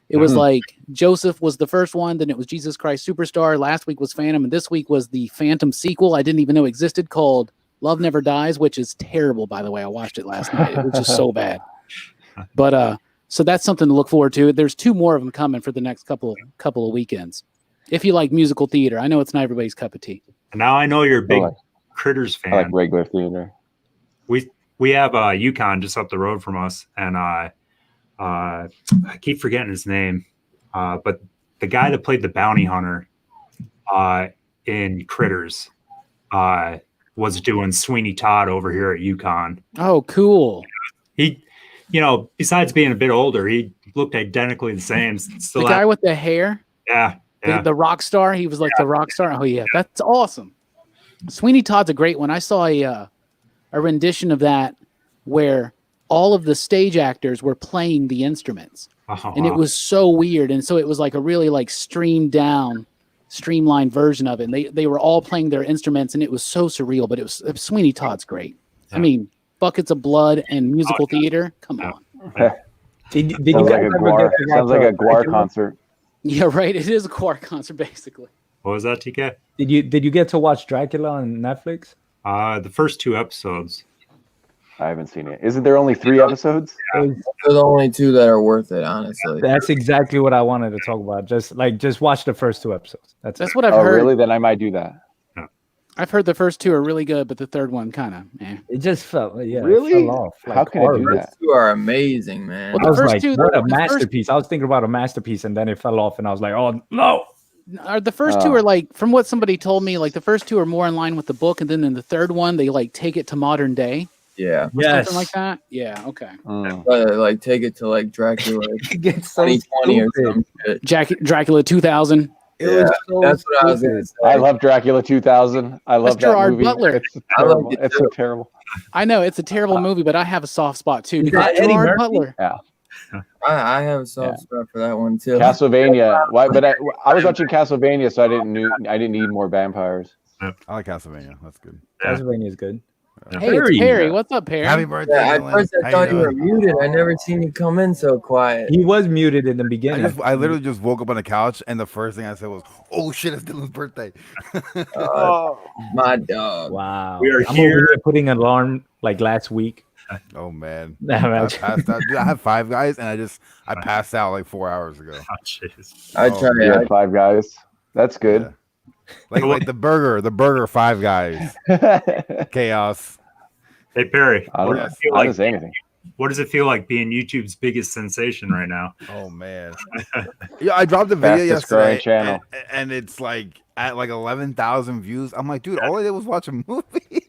It was Mhm. like Joseph was the first one. Then it was Jesus Christ Superstar. Last week was Phantom. And this week was the Phantom sequel I didn't even know existed called Love Never Dies, which is terrible, by the way. I watched it last night. It was just so bad. But so that's something to look forward to. There's 2 more of them coming for the next couple of weekends. If you like musical theater, I know it's not everybody's cup of tea. and now I know you're a big like- Critters fan. I like regular theater. We have Yukon just up the road from us, and I keep forgetting his name, but the guy that played the bounty hunter in Critters was doing Sweeney Todd over here at Yukon. Oh, cool. He, besides being a bit older, he looked identically the same. Still The guy with the hair, yeah. the rock star. He was like the rock star. Oh yeah, that's awesome. Sweeney Todd's a great one. I saw a rendition of that where all of the stage actors were playing the instruments, Oh, and it wow. was so weird. And so it was like a really like streamed down streamlined version of it. And they were all playing their instruments, and it was so surreal. But it was Sweeney Todd's great. Yeah. I mean, buckets of blood and musical theater. Come on. Did you Sounds guys like a ever Guar, get to sounds watch like a Guar Dracula? concert. Yeah, right. It is a choir concert, basically. What was that, TK? Did you get to watch Dracula on Netflix? The first 2 episodes. I haven't seen it. Isn't there only 3 episodes? They're the only 2 that are worth it, honestly. That's exactly what I wanted to talk about. Just watch the first 2 episodes. That's what I've Oh, heard. really? Then I might do that. I've heard the first 2 are really good, but the third one kind of. It just felt Really? It fell off. How can it do Those that? 2 are amazing, man. Well, I was first like, two- what a the first- masterpiece. I was thinking about a masterpiece, and then it fell off, and I was like, oh no. The first 2 are like, from what somebody told me, like the first 2 are more in line with the book, and then in the third one they like take it to modern day, Yeah. or something like that. Yeah, okay. Like take it to like Dracula It gets so 2020 or stupid. some shit. Dracula 2000. It was so That's what I was gonna stupid. say. I love Dracula 2000. I love That's that Gerard movie. Butler. It's I love terrible. it It's so terrible. I know it's a terrible movie, but I have a soft spot too Is because that Eddie Gerard Murphy? Butler. I have a soft spot for that one too. Castlevania. Why? But I was watching Castlevania, so I didn't need more vampires. I like Castlevania. That's good. Castlevania is good. Hey, it's Perry. What's up, Perry? Happy birthday, Yeah, at Dylan. first I How thought you were doing? muted. I never seen you come in so quiet. He was muted in the beginning. I literally just woke up on the couch, and the first thing I said was, "Oh shit, it's Dylan's birthday." My dog. Wow. We are I'm here. over here putting an alarm like last week. Oh man, Nah, man. I passed out. Dude, I had 5 guys, and I passed out like 4 hours ago. Oh, jeez. I Oh, try. You I, had 5 guys. That's good. Yeah. Like the burger 5 guys. Chaos. Hey, Perry. I What don't, does, it feel I like, didn't say anything. what does it feel like being YouTube's biggest sensation right now? Oh man. Yeah, I dropped a video Fastest growing yesterday, channel. and it's like at like 11,000 views. I'm like, dude, all I did was watch a movie.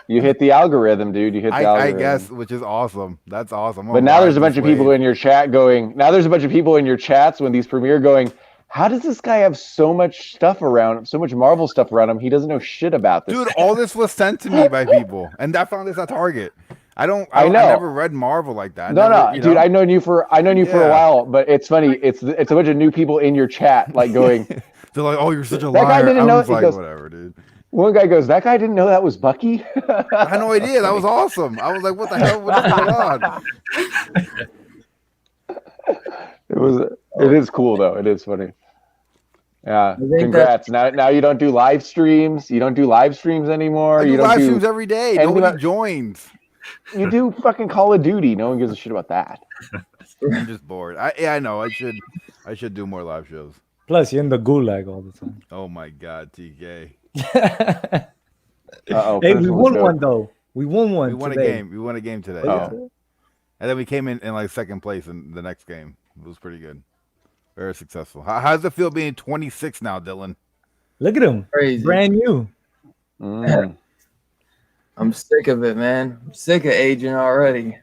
You hit the algorithm, dude. You hit the I algorithm. guess, which is awesome. That's awesome. But now there's a bunch of people in your chat going. Now there's a bunch of people in your chats when these premiere going. How does this guy have so much stuff around him, so much Marvel stuff around him? He doesn't know shit about this. Dude, all this was sent to me by people, and I found this at Target. I know. never read Marvel like that. Dude, I've known you for a while, but it's funny. It's a bunch of new people in your chat, like going. They're like, "Oh, you're such a That guy liar." didn't I know was it like, because- "Whatever, dude." One guy goes, "That guy didn't know that was Bucky." I had no idea. That was awesome. I was like, "What the hell? What's going on?" It is cool though. It is funny. Yeah, think congrats. Now you don't do live streams. You don't do live streams anymore. I You do don't live do. streams every day. anything Nobody about- joins. You do fucking Call of Duty. No one gives a shit about that. I'm just bored. I know. I should do more live shows. Plus, you're in the gulag all the time. Oh my god, TK. Uh-oh, Hey, we Chris won was one dope. though. We won one. We won today. a game. We won a game today. Oh. And then we came in like second place in the next game. It was pretty good. Very successful. How does it feel being 26 now, Dylan? Look at him. Crazy. Brand new. Mm. I'm sick of it, man. I'm sick of aging already.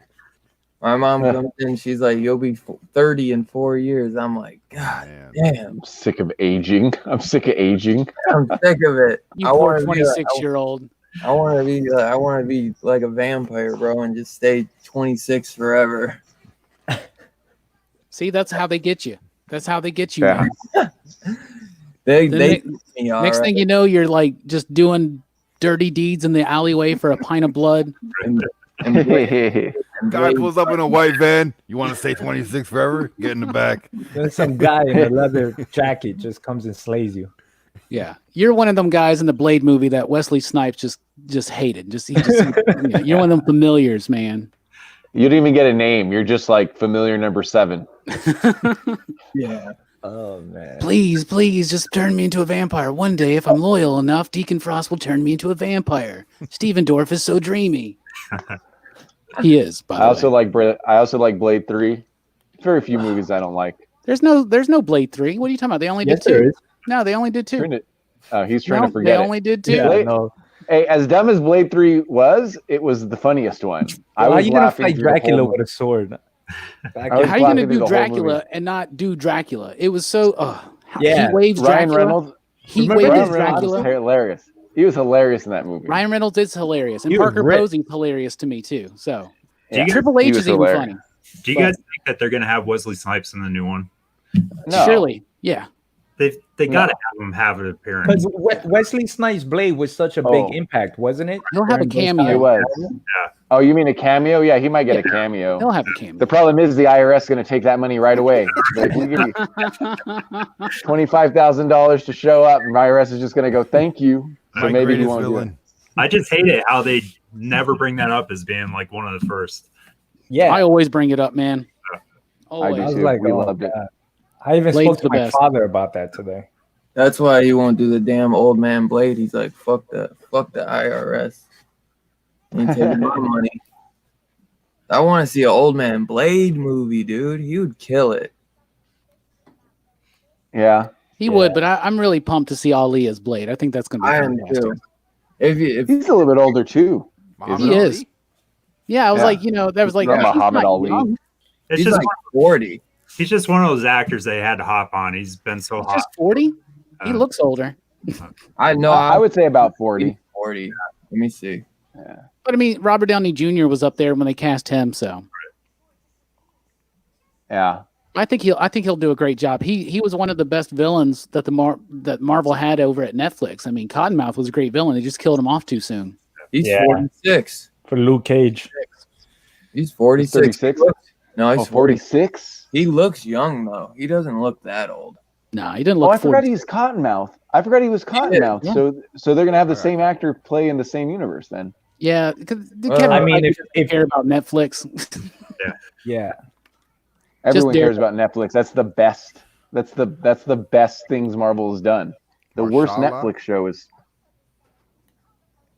My mom comes in, she's like, "You'll be 30 in 4 years." I'm like, God Man. damn, I'm sick of aging. I'm sick of aging. I'm sick of it. You I poor wanna be like- 26-year-old. I want to be like a vampire, bro, and just stay 26 forever. See, that's how they get you. That's how they get you. Yeah. man. They The get me all Next right. thing you know, you're like just doing dirty deeds in the alleyway for a pint of blood. And Blade- and Guy Blade- pulls up in a white van. You want to stay 26 forever? Get in the back. Then some guy in a leather jacket just comes and slays you. Yeah, you're one of them guys in the Blade movie that Wesley Snipes just hated. Yeah, you're one of them familiars, man. You didn't even get a name. You're just like familiar number 7. Yeah. Oh man. Please, just turn me into a vampire. One day, if I'm loyal enough, Deacon Frost will turn me into a vampire. Steven Dorff is so dreamy. He is, by the I also way. like Blade 3. Very few movies I don't like. There's no Blade 3. What are you talking about? They only Yes, did there 2. is. No, they only did 2. He's trying No, to forget they it. only did 2. Yeah, Blade- no. Hey, as dumb as Blade 3 was, it was the funniest one. I Why are was you gonna laughing fight through the Dracula whole with a sword? I was How are you laughing gonna through do the whole Dracula movie. and not do Dracula? It was so. Yeah. He waves Ryan Dracula. Reynolds. He Remember waves Ryan Reynolds was Dracula. hilarious. He was hilarious in that movie. Ryan Reynolds is hilarious, and He was Parker ripped. Posey's hilarious to me too. So Yeah. Triple He H was is even hilarious. funny. Do you guys think that they're going to have Wesley Snipes in the new one? No. Surely, yeah. They gotta have him have an appearance. Because Wesley Snipes' Blade was such a big Oh. impact, wasn't it? He'll have a During those cameo. It was. Yeah. Oh, you mean a cameo? Yeah, he might get a cameo. He'll have a cameo. The problem is the IRS going to take that money right away. Like, we give you $25,000 to show up, and the IRS is just going to go, "Thank you." So My maybe he greatest won't do it. villain. I just hate it how they never bring that up as being like one of the first. Yeah, I always bring it up, man. I Always. do I was too. like, We oh, loved it. God. I even Blade's spoke to the my best. father about that today. That's why he won't do the damn old man Blade. He's like, fuck the IRS. Ain't taking my money. I want to see an old man Blade movie, dude. He would kill it. Yeah. He would, but I'm really pumped to see Ali as Blade. I think that's going to be I am fantastic. too. If He's a little bit older too. Muhammad He Ali? is. Yeah, I was Yeah. like, that was like Not he's Muhammad not Ali. young. It's he's just like 40. he's just one of those actors they had to hop on. He's been so He's hot. just 40. He Uh, looks older. I know. I would say about 40. 40. Let me see. But I mean, Robert Downey Jr. was up there when they cast him, so Yeah. I think he'll do a great job. He was one of the best villains that that Marvel had over at Netflix. I mean, Cottonmouth was a great villain. They just killed him off too soon. He's Yeah. 46. For Luke Cage. He's 46. 36? No, he's Oh, 46? He looks young though. He doesn't look that old. No, he didn't Oh, look. I forgot 40. he's Cottonmouth. I forgot he was Cottonmouth. Yeah. So they're gonna have the same actor play in the same universe then. Yeah, because Well, I mean, if care about Netflix, Yeah. Everyone dare- cares about Netflix. That's the best. That's the best things Marvel has done. The worst Marshala? Netflix show is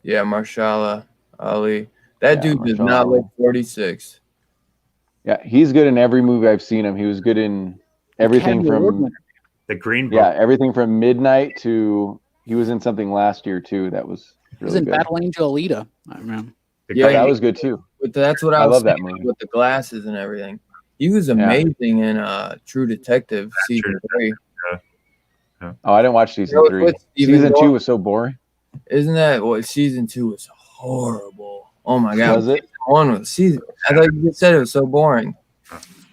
Yeah, Marshala Ali. That Yeah, dude does Marshala not Ali. look 46. yeah. He's good in every movie I've seen him. He was good in everything Academy Award from winner. The Green Book. yeah everything from Midnight to he was in something last year too. That was He was really in good. Battle Angel Alita. I remember. The Yeah, Oh, Green that Book. was good too. But that's what I I was love that saying movie. with the glasses and everything. He was amazing in True Detective season True 3. Oh, I didn't watch season You know, 3. with Steven Season 2 Dorff- was so boring. Isn't that what season 2 was horrible? Oh my god. Was it? Season 1 was season. I thought you just said it was so boring.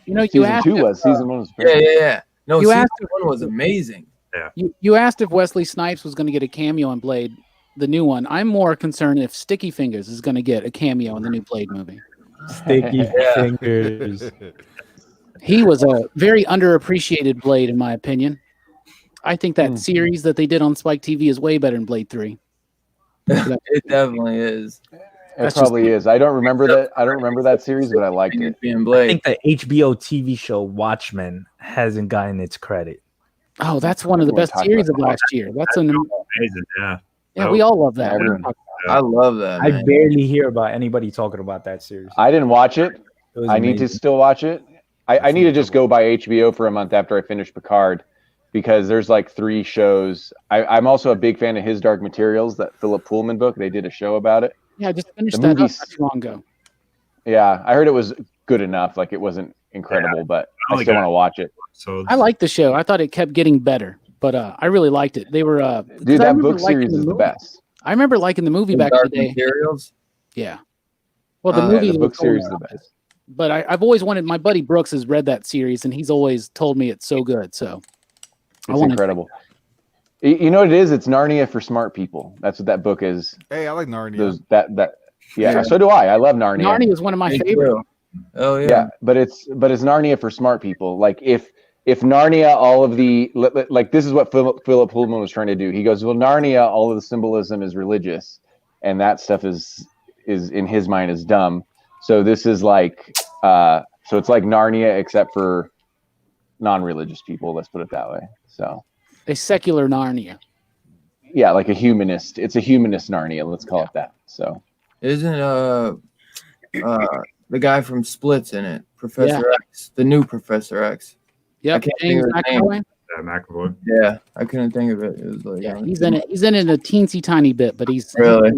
You know, you Season asked 2 if, was. Season 1 was Yeah, great. yeah. No, You season asked 1 was amazing. you asked if Wesley Snipes was going to get a cameo in Blade, the new one. I'm more concerned if Sticky Fingers is going to get a cameo in the new Blade movie. Sticky Yeah. fingers. He was a very underappreciated Blade, in my opinion. I think that series that they did on Spike TV is way better than Blade 3. It definitely is. It That's probably is. I don't remember that series, but I liked it. Being I Blade. think the HBO TV show Watchmen hasn't gotten its credit. Oh, that's one of the Everyone best talked series of about last year. That's an Amazing, yeah. yeah. We all love that. Everyone- I love that. I Man. barely hear about anybody talking about that series. I didn't watch it. It was I need to amazing. still watch it. I need to just go by HBO for a month after I finish Picard because there's like 3 shows. I'm also a big fan of His Dark Materials, that Philip Pullman book. They did a show about it. Yeah, I just finished The that up movies- not too long ago. Yeah, I heard it was good enough. Like it wasn't incredible, but I only still got- want to watch it. So I liked the show. I thought it kept getting better, but I really liked it. They were Dude, 'cause I that remember book liking series is the movie. best. I remember liking the movie back in the Dark day. Materials. Yeah. Well, the Yeah, movie The book was series is going the on. best. But I've always wanted. My buddy Brooks has read that series, and he's always told me it's so good. So I It's wanna- incredible. You know what it is? It's Narnia for smart people. That's what that book is. Hey, I like Narnia. Yeah, Yeah. so do I. I love Narnia. Narnia was one of my Me favorites. too. Oh yeah. Yeah, but it's Narnia for smart people. Like if Narnia, all of the like this is what Philip Pullman was trying to do. He goes, well, Narnia, all of the symbolism is religious, and that stuff is in his mind is dumb. So this is like so it's like Narnia except for non-religious people. Let's put it that way. So A secular Narnia. yeah, like a humanist. It's a humanist Narnia. Let's call it that. So Isn't the guy from Splits in it? Professor X, the new Professor X. Yep, can't James think of his name. McAvoy. McAvoy. Yeah, I couldn't think of it. It was like Yeah, he's in it. He's in it a teensy tiny bit, but he's Really?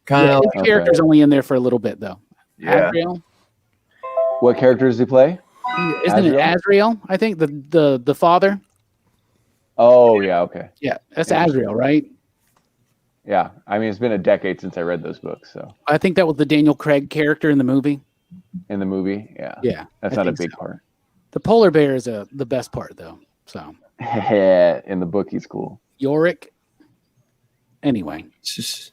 Kind Yeah, of. his character's only in there for a little bit though. Yeah. Azrael. what character does he play? Isn't it Azrael? Azrael? I think the father. Oh yeah, okay. Yeah, that's Yeah. Azrael, right? Yeah, I mean it's been a decade since I read those books. So I think that was the Daniel Craig character in the movie. in the movie, yeah, Yeah, that's I not a think big so. part. The polar bear is the best part, though. So In the book, he's cool. Yorick. Anyway, It's just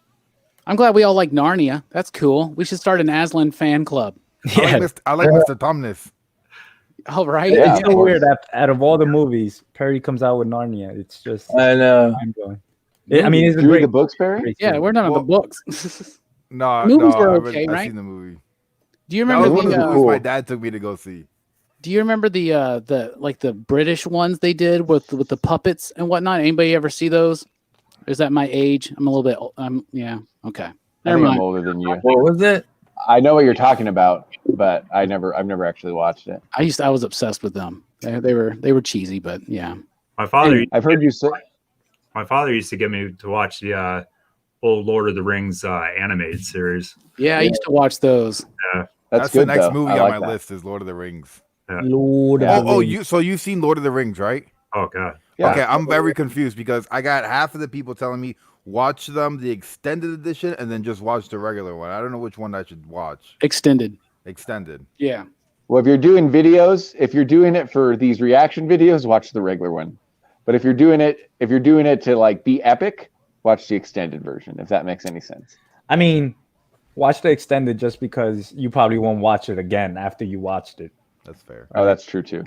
I'm glad we all like Narnia. That's cool. We should start an Aslan fan club. I like Mr. Tumnus. All right. Yeah. It's so weird that out of all the movies, Perry comes out with Narnia. It's just I know. mind-blowing. I mean, it's a Did you read great the books, Barry? great Yeah, series. we're done on the Well- books. No, Movies no, were I've okay, I've right? seen the movie. Do you That remember was one of the the? movies my dad took me to go see. Do you remember the British ones they did with the puppets and whatnot? Anybody ever see those? Is that my age? I'm a little bit. Yeah. Okay. I Never think I'm mind. older than you. What was it? I know what you're talking about, but I've never actually watched it. I was obsessed with them. They were cheesy, but yeah. My father, I've heard you say. my father used to get me to watch the old Lord of the Rings animated series. Yeah, I used to watch those. That's the good. next though. movie I on like my that. list is Lord of the Rings. Lord of the Rings. So you've seen Lord of the Rings, right? Oh god. Yeah. Okay, I'm very confused because I got half of the people telling me watch the extended edition and then just watch the regular one. I don't know which one I should watch. Extended. Extended. Yeah. Well, if you're doing videos, if you're doing it for these reaction videos, watch the regular one. But if you're doing it to like be epic, watch the extended version. If that makes any sense. I mean, watch the extended just because you probably won't watch it again after you watched it. That's fair. Oh, that's true too.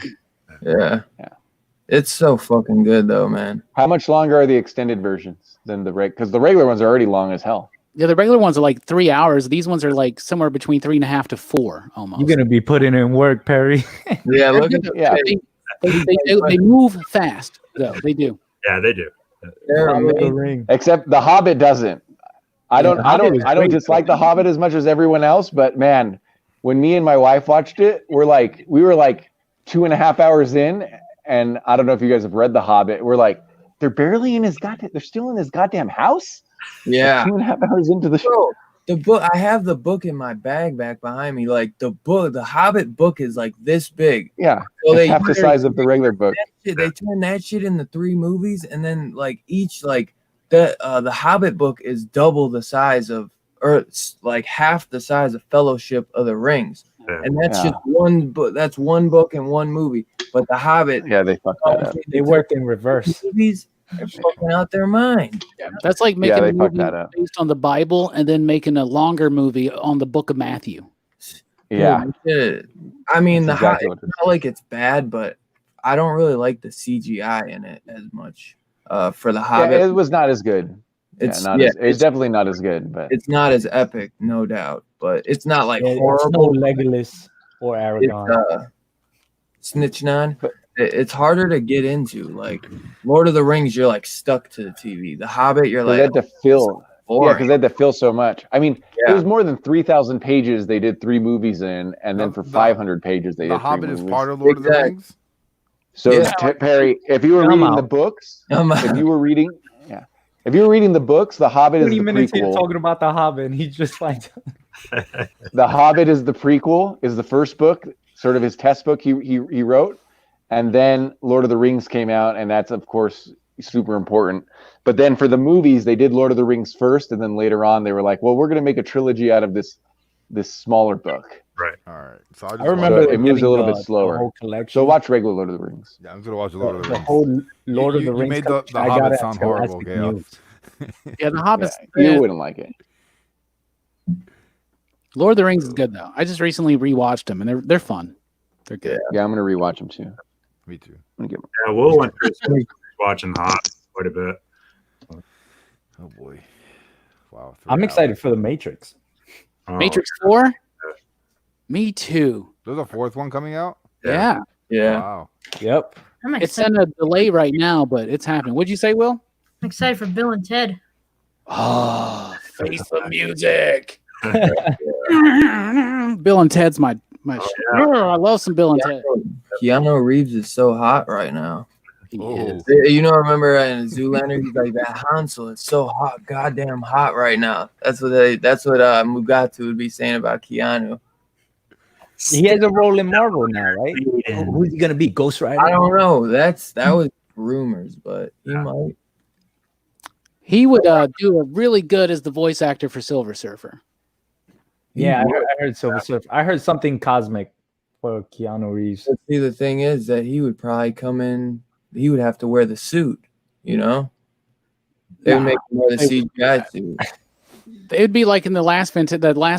Yeah. Yeah. It's so fucking good though, man. How much longer are the extended versions than the because the regular ones are already long as hell. Yeah, the regular ones are like 3 hours. These ones are like somewhere between 3.5 to 4 almost. You're gonna be putting in work, Perry. Yeah, look at Yeah. They move fast though. They do. Yeah, they do. they're Lord of the amazing. Ring. Except the Hobbit doesn't. I don't was great. dislike the Hobbit as much as everyone else, but man, when me and my wife watched it, we were like 2.5 hours in, and I don't know if you guys have read the Hobbit. We're like, they're barely in his they're still in his goddamn house. Yeah. 2.5 hours into the show. Bro, the book, I have the book in my bag back behind me. Like the Hobbit book is like this big. Yeah, So it's half the size of the regular book. They turned that shit into 3 movies, and then like each like the Hobbit book is double the size of, or it's like half the size of Fellowship of the Rings, Yeah. and that's Yeah. just one book. That's one book and one movie. But the Hobbit, Yeah, they fucked that up. They worked in reverse. movies, they're fucking out their mind. That's like Yeah, making they a fucked movie that up. based on the Bible and then making a longer movie on the Book of Matthew. Yeah, Shit. I mean, That's the exactly Hobbit, what it's not like it's bad, but I don't really like the CGI in it as much. For the yeah, Hobbit, it was not as good. it's It's definitely not as good, but it's not as epic, no doubt, but it's not like Yeah, it's no horrible. Legolas or It's Aragon. Snitchnon. It's harder to get into. Like Lord of the Rings, you're like stuck to the TV. The Hobbit, you're they like had to fill. Yeah, boring. because they had to fill so much. I mean, Yeah. it was more than 3,000 pages. They did 3 movies in, and then for 500 pages they The did 3 Hobbit is movies. part of Lord of the Exactly. Rings. So Yeah. Perry, if you were I'm reading out. the books, I'm- if you were reading the books, The Hobbit is 20 the minutes here prequel. talking about the Hobbit, and he just like The Hobbit is the prequel, is the first book, sort of his test book he wrote, and then Lord of the Rings came out, and that's of course super important. But then for the movies, they did Lord of the Rings first, and then later on they were like, well, we're going to make a trilogy out of this smaller book. All right. So I remember So it moves a getting little bit the slower. whole collection. So watch regular Lord of the Rings. Yeah, I'm gonna watch Lord of the the Rings. whole Lord of You- the you Rings. made the collection, I Hobbit got it sound at horrible, Scholastic Gail. News. Yeah, the Hobbit's You wouldn't like it. Lord of the Rings is good though. I just recently rewatched them and they're fun. They're good. Yeah, I'm going to rewatch them too. Me too. I'm gonna get Yeah, Will went through some watching Hot quite a bit. Oh boy. Wow. 3 I'm hours. excited for the Matrix. Oh, Matrix 4? Me too. There's a 4th one coming out. Yeah. yeah. Wow. Yep. I'm It's excited. in a delay right now, but it's happening. What'd you say, Will? I'm excited for Bill and Ted. Oh, face the music. Bill and Ted's my I love some Bill and Ted. Keanu Reeves is so hot right now. He Oh. is. You know, remember in Zoolander, he's like that Hansel. It's so hot, goddamn hot right now. That's what Mugatu would be saying about Keanu. He has a role in Marvel now, right? Who's he gonna be? Ghost Rider? I don't know. That was rumors, but he might. He would do a really good as the voice actor for Silver Surfer. Yeah, I heard Silver Surfer. I heard something cosmic for Keanu Reeves. But see, the thing is that he would probably come in. He would have to wear the suit. You know, they would Nah, make him wear the they wouldn't CGI suit. It'd be like in the last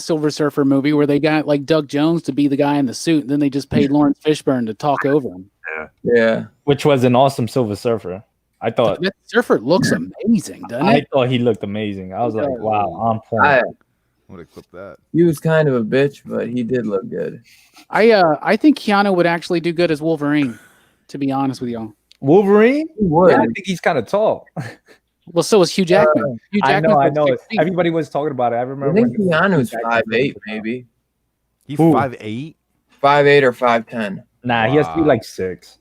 Silver Surfer movie where they got like Doug Jones to be the guy in the suit, and then they just paid Lawrence Fishburne to talk over him. Yeah. Which was an awesome Silver Surfer. I thought That Surfer looks amazing, doesn't I it? thought he looked amazing. I was like, wow, on point. I, Would have clipped that. he was kind of a bitch, but he did look good. I think Keanu would actually do good as Wolverine, to be honest with y'all. Wolverine? He would. Yeah, I think he's kind of tall. Well, so is Hugh Jackman. Hugh I Jackman's know. like 6 feet. Everybody was talking about it. I I remember think when Keanu's 5'8", maybe He's Who? 5'8". 5'8" or 5'10". Nah, he has to be Wow. like 6.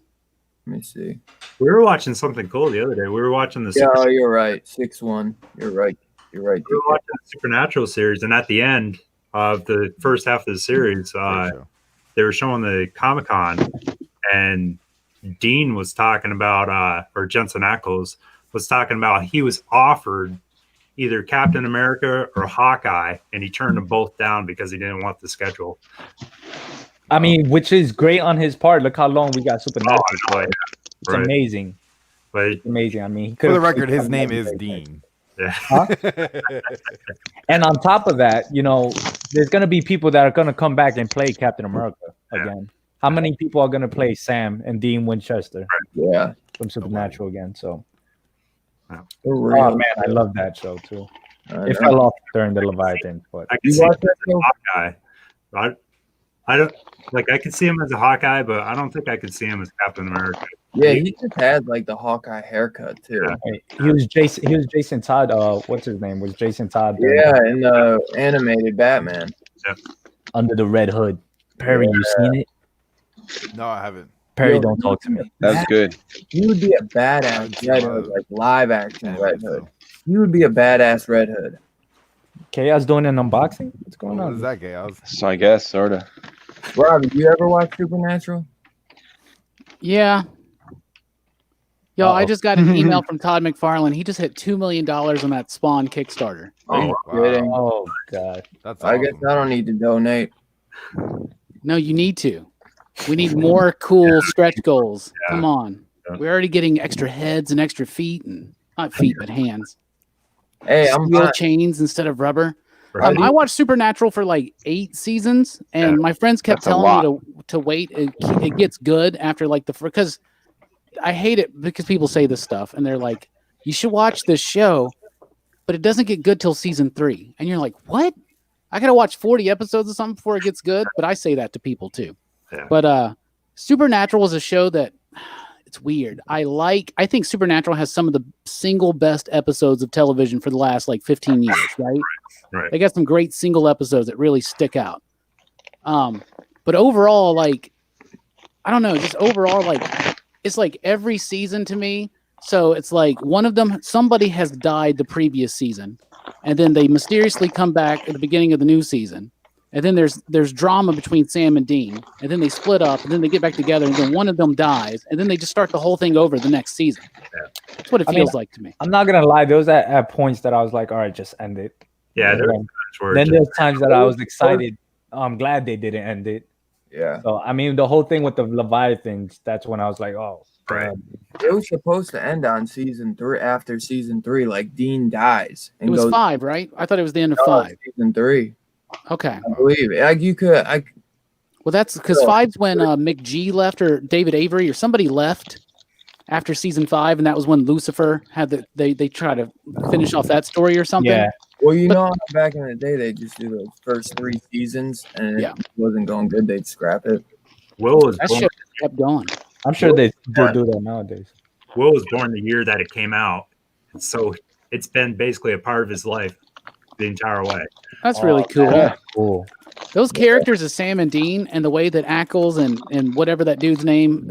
Let me see. We were watching something cool the other day. We were watching the Yeah, oh, you're right. 6'1". You're right. You're right. we were watching the Supernatural series, and at the end of the first half of the series, Great show. they were showing the Comic-Con, and Dean was talking about, or Jensen Ackles was talking about he was offered either Captain America or Hawkeye, and he turned them both down because he didn't want the schedule. I mean, which is great on his part. Look how long we got Supernatural. Oh, yeah. It's Right. amazing. But It's amazing. I mean, he For the could've- record, his name is Dean. yeah, Huh? And on top of that, you know, there's gonna be people that are gonna come back and play Captain America again. How many people are gonna play Sam and Dean Winchester Yeah. from Supernatural again? So, For oh real. man, I love that show too. I It know. fell off during the Leviathan, but I can You see him watch that as show? a Hawkeye. I don't like. I could see him as a Hawkeye, but I don't think I could see him as Captain America. Yeah, he just had like the Hawkeye haircut too. he was Jason Todd. What's his name? Was Jason Todd? Yeah, in the animated Batman. Under the Red Hood. Perry, you seen it? No, I haven't. Perry, Yo, don't talk to me. That's good. He would be a badass Red Hood, like live action Red Hood. He would be a badass Red Hood. Chaos doing an unboxing? What's going What on? is that, gay? I was So I guess, sorta. Rob, did you ever watch Supernatural? Yeah. Yo, I Uh-oh. just got an email from Todd McFarlane. He just hit $2 million on that Spawn Kickstarter. Oh, wow. kidding. Oh god. That's I guess awesome. I don't need to donate. No, you need to. We need more cool stretch goals. Yeah. Come on. Yeah. We're already getting extra heads and extra feet, and not feet, but hands. Hey, I'm Steel fine. chains instead of rubber. Right. I watched Supernatural for like 8 seasons, and my friends kept That's a telling me to wait. It gets good after like because I hate it because people say this stuff, and they're like, "You should watch this show," but it doesn't get good till season 3, and you're like, "What? I gotta watch 40 episodes of something before it gets good." But I say that to people too. Yeah. But Supernatural is a show that it's weird. I think Supernatural has some of the single best episodes of television for the last like 15 years, right? Right. They got some great single episodes that really stick out. But overall, like, I don't know, just overall, like, it's like every season to me. So it's like one of them, somebody has died the previous season, and then they mysteriously come back at the beginning of the new season. And then there's drama between Sam and Dean, and then they split up, and then they get back together, and then one of them dies, and then they just start the whole thing over the next season. That's what it feels like to me. I'm not gonna lie, there was at points that I was like, all right, just end it. Yeah, there's Then- times where Then it there's times that I was excited. I'm glad they didn't end it. Yeah. So I mean, the whole thing with the Leviathans, that's when I was like, oh, Right. God. It was supposed to end on season 3. After season 3, like Dean dies It was 5, right? I thought it was the end of No, 5. Season 3, Okay. I believe. Like you could, Well, that's because So- 5's when McG left, or David Avery, or somebody left after season 5, and that was when Lucifer had they try to finish off that story or something. Yeah, Well, you know, back in the day, they just do those first 3 seasons, and Yeah. if it wasn't going good, they'd scrap it. Will was That born, shit kept going. I'm sure they do that nowadays. Will was born the year that it came out, and so it's been basically a part of his life the entire way. That's really cool. That's cool. Those characters of Sam and Dean, and the way that Ackles and whatever that dude's name,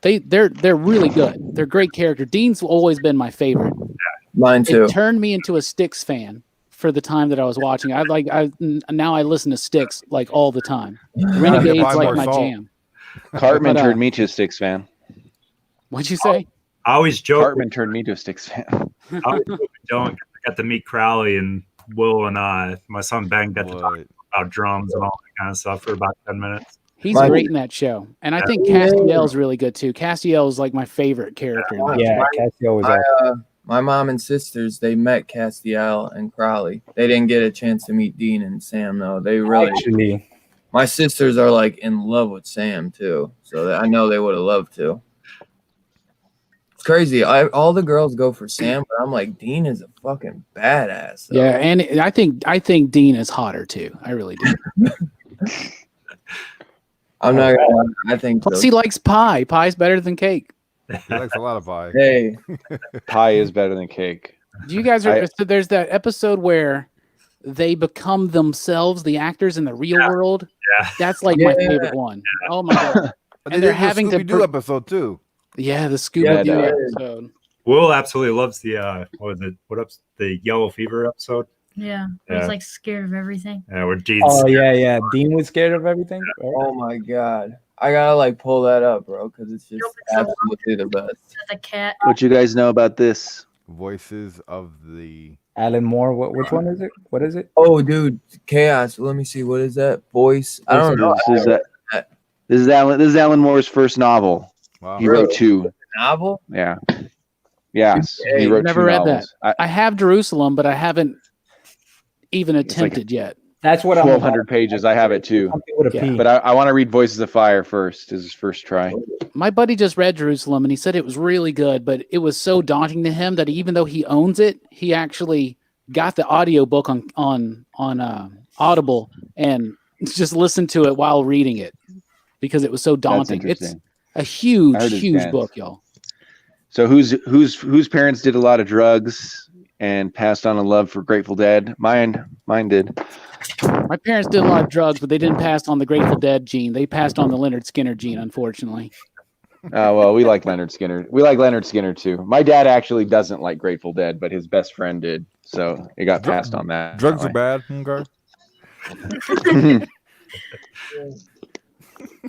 they're really good. They're great characters. Dean's always been my favorite. Mine too. It turned me into a Styx fan for the time that I was watching. Now I listen to Styx like all the time. Renegade's buy like more my salt. jam. Cartman But, turned me to a Styx fan. What'd you say? I always joke. Cartman turned me to a Styx fan. I always joke with Dylan 'cause I got to meet Crowley and Will and my son Ben got to talk What? about drums and all that kind of stuff for about 10 minutes. He's My- great in that show, and I think Castiel's really good too. Castiel is like my favorite character. In that Yeah, show. Cassio was My, awesome. my mom and sisters, they met Castiel and Crowley. They didn't get a chance to meet Dean and Sam though. They really. Actually, My sisters are like in love with Sam too, so I know they would have loved to. It's crazy. All the girls go for Sam, but I'm like, Dean is a fucking badass. Though. Yeah, and I think Dean is hotter too. I really do. I'm not gonna lie, I think Plus, so. he likes pie. Pie's better than cake. He likes a lot of pie. Hey, Pie is better than cake. Do you guys so there's that episode where they become themselves, the actors in the real world. Yeah. That's like my favorite one. Oh my god! But And they they're did the having to Scooby-Doo episode too. Yeah, the Scooby Doo Yeah, episode. Will absolutely loves the the yellow fever episode. Yeah. Yeah. He's like scared of everything. Where Dean's oh yeah. Dean was scared of everything. Right? oh my god, I gotta like pull that up, bro, because it's just absolutely the best. The cat. What you guys know about this? Voices of the. Alan Moore. Which one is it? What is it? Oh, dude, Chaos. Let me see. What is that? Voice. I don't know. This is Alan Moore's first novel. Wow. He wrote 2. Novel. Yeah. Yes. He wrote Never 2 read novels. I have Jerusalem, but I haven't even attempted yet. That's what I'm 1,200 pages. I have it too. Something with a Yeah. P. But I want to read Voices of Fire first as his first try. My buddy just read Jerusalem and he said it was really good, but it was so daunting to him that even though he owns it, he actually got the audiobook on Audible and just listened to it while reading it because it was so That's daunting. It's interesting. a I huge, heard it's huge dense. book, y'all. So whose parents did a lot of drugs and passed on a love for Grateful Dead? Mine did. My parents did a lot of drugs, but they didn't pass on the Grateful Dead gene. They passed on the Leonard Skinner gene, unfortunately. Well, we like Leonard Skinner. We like Leonard Skinner too. My dad actually doesn't like Grateful Dead, but his best friend did. So it got passed on that. Drugs are bad. Okay.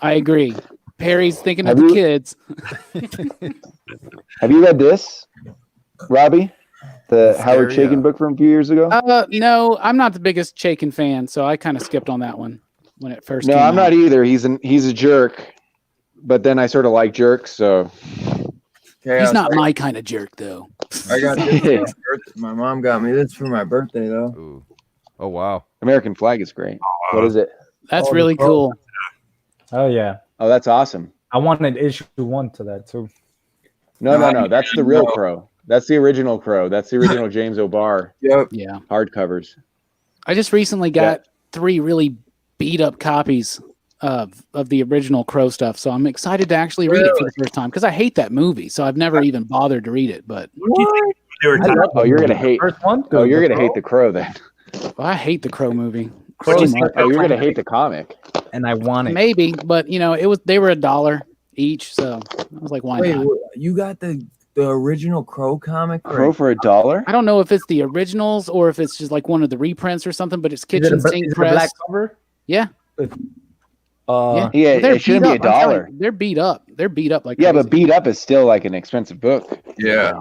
I agree. Perry's thinking Have of the you- kids. Have you read this, Robbie? The Howard Hysteria. Chaykin book from a few years ago? No, I'm not the biggest Chaykin fan, so I kind of skipped on that one when it first No, came I'm out. not either. He's a jerk, but then I sort of like jerks. So Chaos. He's not my kind of jerk, though. I got this for my birthday. My mom got me this for my birthday though. Ooh. Oh wow. American Flag is great. What is it? That's Oh, really the cool. Oh yeah. Oh, that's awesome. I wanted issue 1 to that too. No. That's the real Crow. That's the original Crow. That's the original James O'Barr Yep. Yeah. hardcovers. I just recently got 3 really beat up copies of the original Crow stuff, so I'm excited to actually read it for the first time because I hate that movie, so I've never even bothered to read it. But they were talking Oh, you're gonna hate. First one. Oh, you're gonna hate the Crow then. well, I hate the Crow movie. Crow So is much. Oh, you're gonna hate the comic. and I want it. Maybe, but they were $1 each, so I was like, why Wait, not? you got the original Crow comic? Crow for $1? I don't know if it's the originals or if it's just like one of the reprints or something, but it's Is it Kitchen a Sink black Press. cover? Yeah. Uh, Yeah, They're it shouldn't beat be up. I'm telling $1. you, They're beat up. They're beat up like Yeah, crazy. but beat up is still like an expensive book. Yeah.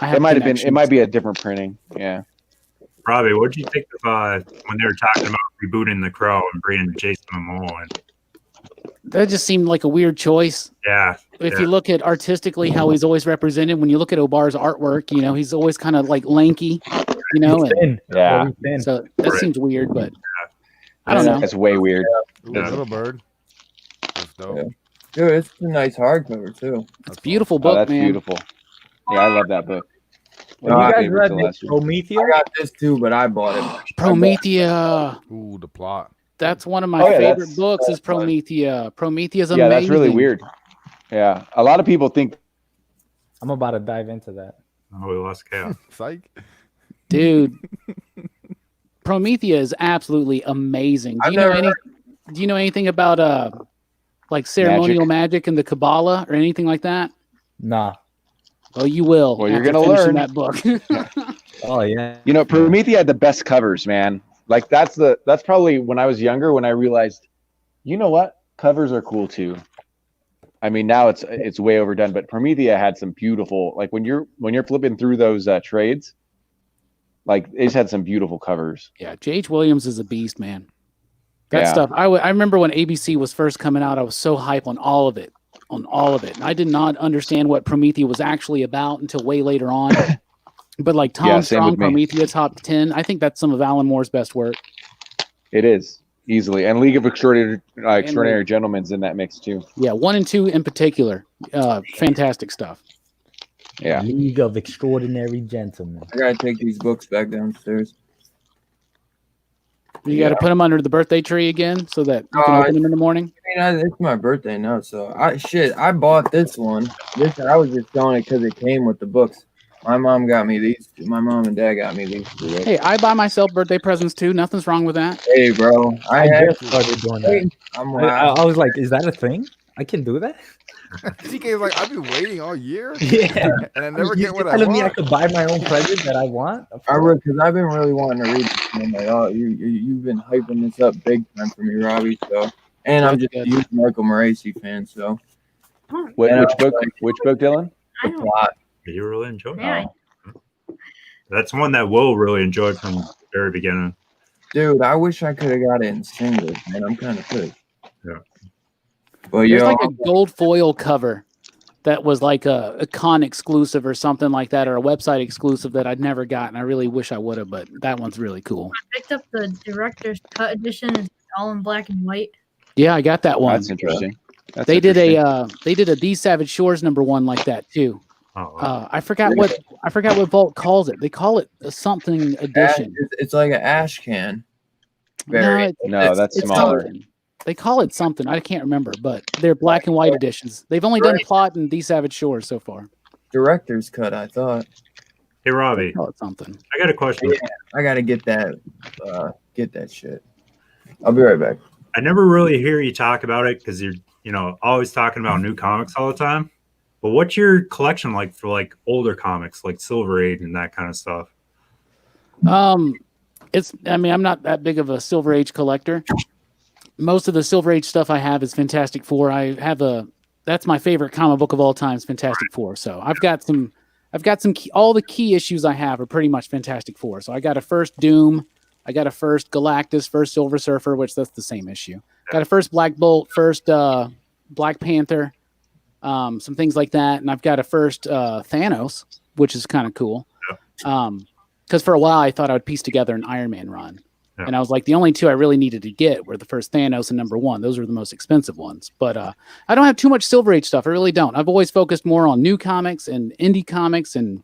I have It might have been. It connections. might be a different printing. Yeah. Robbie, what did you think of when they were talking about rebooting the Crow and bringing Jason Momoa in? That just seemed like a weird choice. Yeah, If you look at artistically how he's always represented, when you look at O'Barr's artwork, he's always kind of like lanky, and thin. Yeah. Very thin. so that Right. seems weird, but I don't know. That's way weird. Ooh, Yeah. Little bird. That's dope. Yeah. Dude, it's a nice hardcover too. That's Beautiful Oh, book, that's man. beautiful. Yeah, I love that book. Have No, you I guys gave it read to this last year. Promethea? I got this too, but I bought it. Promethea. awesome. Ooh, the plot. That's one of my Oh, yeah, favorite that's- books. Is that's fun. Promethea. Promethea's amazing. Yeah, that's really weird. Yeah, a lot of people think. I'm about to dive into that. oh, we lost chaos. Psych. Dude. Promethea is absolutely amazing. Do I've you know never Do you know anything about like ceremonial magic and the Kabbalah or anything like that? Nah. Oh, you will. Well, you're after gonna finishing learn. that book. Oh yeah. You know, Promethea had the best covers, man. Like that's probably when I was younger when I realized, you know what, covers are cool too. I mean, now it's way overdone, but Promethea had some beautiful, like when you're flipping through those trades, like it just had some beautiful covers. Yeah, J.H. Williams is a beast, man. That stuff. I remember when ABC was first coming out, I was so hype on all of it. And I did not understand what Promethea was actually about until way later on. But like Tom Strong, Promethea top 10, I think that's some of Alan Moore's best work. It is easily, and League of Extraordinary Gentlemen's in that mix too. Yeah, 1 and 2 in particular, fantastic stuff. Yeah, League of Extraordinary Gentlemen. I gotta take these books back downstairs. You got to put them under the birthday tree again so that you can open them in the morning. I mean, it's my birthday now, so I bought this one. I was just showing it because it came with the books. My mom got me these. My mom and dad got me these. Hey, I buy myself birthday presents too. Nothing's wrong with that. Hey, bro, I just started doing that. I was like, is that a thing? I can do that? TK was like, I've been waiting all year. Yeah. And I never get what I telling want. me I could buy my own present that I want? Because I've been really wanting to read this. And I'm like, oh, you've been hyping this up big time for me, Robbie. So, and I'm just a huge Michael Moreci fan. So, which book, Dylan? The Plot. You really enjoyed Yeah. That's one that Will really enjoyed from the very beginning. Dude, I wish I could have got it in singles, man. I'm kind of pissed. Yeah. Well, there's like a gold foil cover that was like a con exclusive or something like that, or a website exclusive that I'd never gotten. I really wish I would have, but that one's really cool. I picked up the director's cut edition. It's all in black and white. Yeah, I got that one. That's interesting. They did a These Savage Shores #1 like that too. Oh, wow. I forgot what Vault calls it. They call it a something edition. It's like an ash can. No, that's smaller. Something. They call it something. I can't remember, but they're black and white editions. They've only done Plot and These Savage Shores so far. Director's cut, I thought. Hey, Robbie. They call it something. I got a question. Yeah, I gotta get that shit. I'll be right back. I never really hear you talk about it because you're, always talking about new comics all the time. But what's your collection like for like older comics, like Silver Age and that kind of stuff? I'm not that big of a Silver Age collector. Most of the Silver Age stuff I have is Fantastic Four. That's my favorite comic book of all time, is Fantastic Four. So I've got some all the key issues I have are pretty much Fantastic Four. So I got a first Doom, I got a first Galactus, first Silver Surfer, which that's the same issue. Got a first Black Bolt, first Black Panther, some things like that, and I've got a first Thanos, which is kind of cool. Because for a while I thought I would piece together an Iron Man run. Yeah. And I was like, the only two I really needed to get were the first Thanos and #1. Those were the most expensive ones. But I don't have too much Silver Age stuff. I really don't. I've always focused more on new comics and indie comics and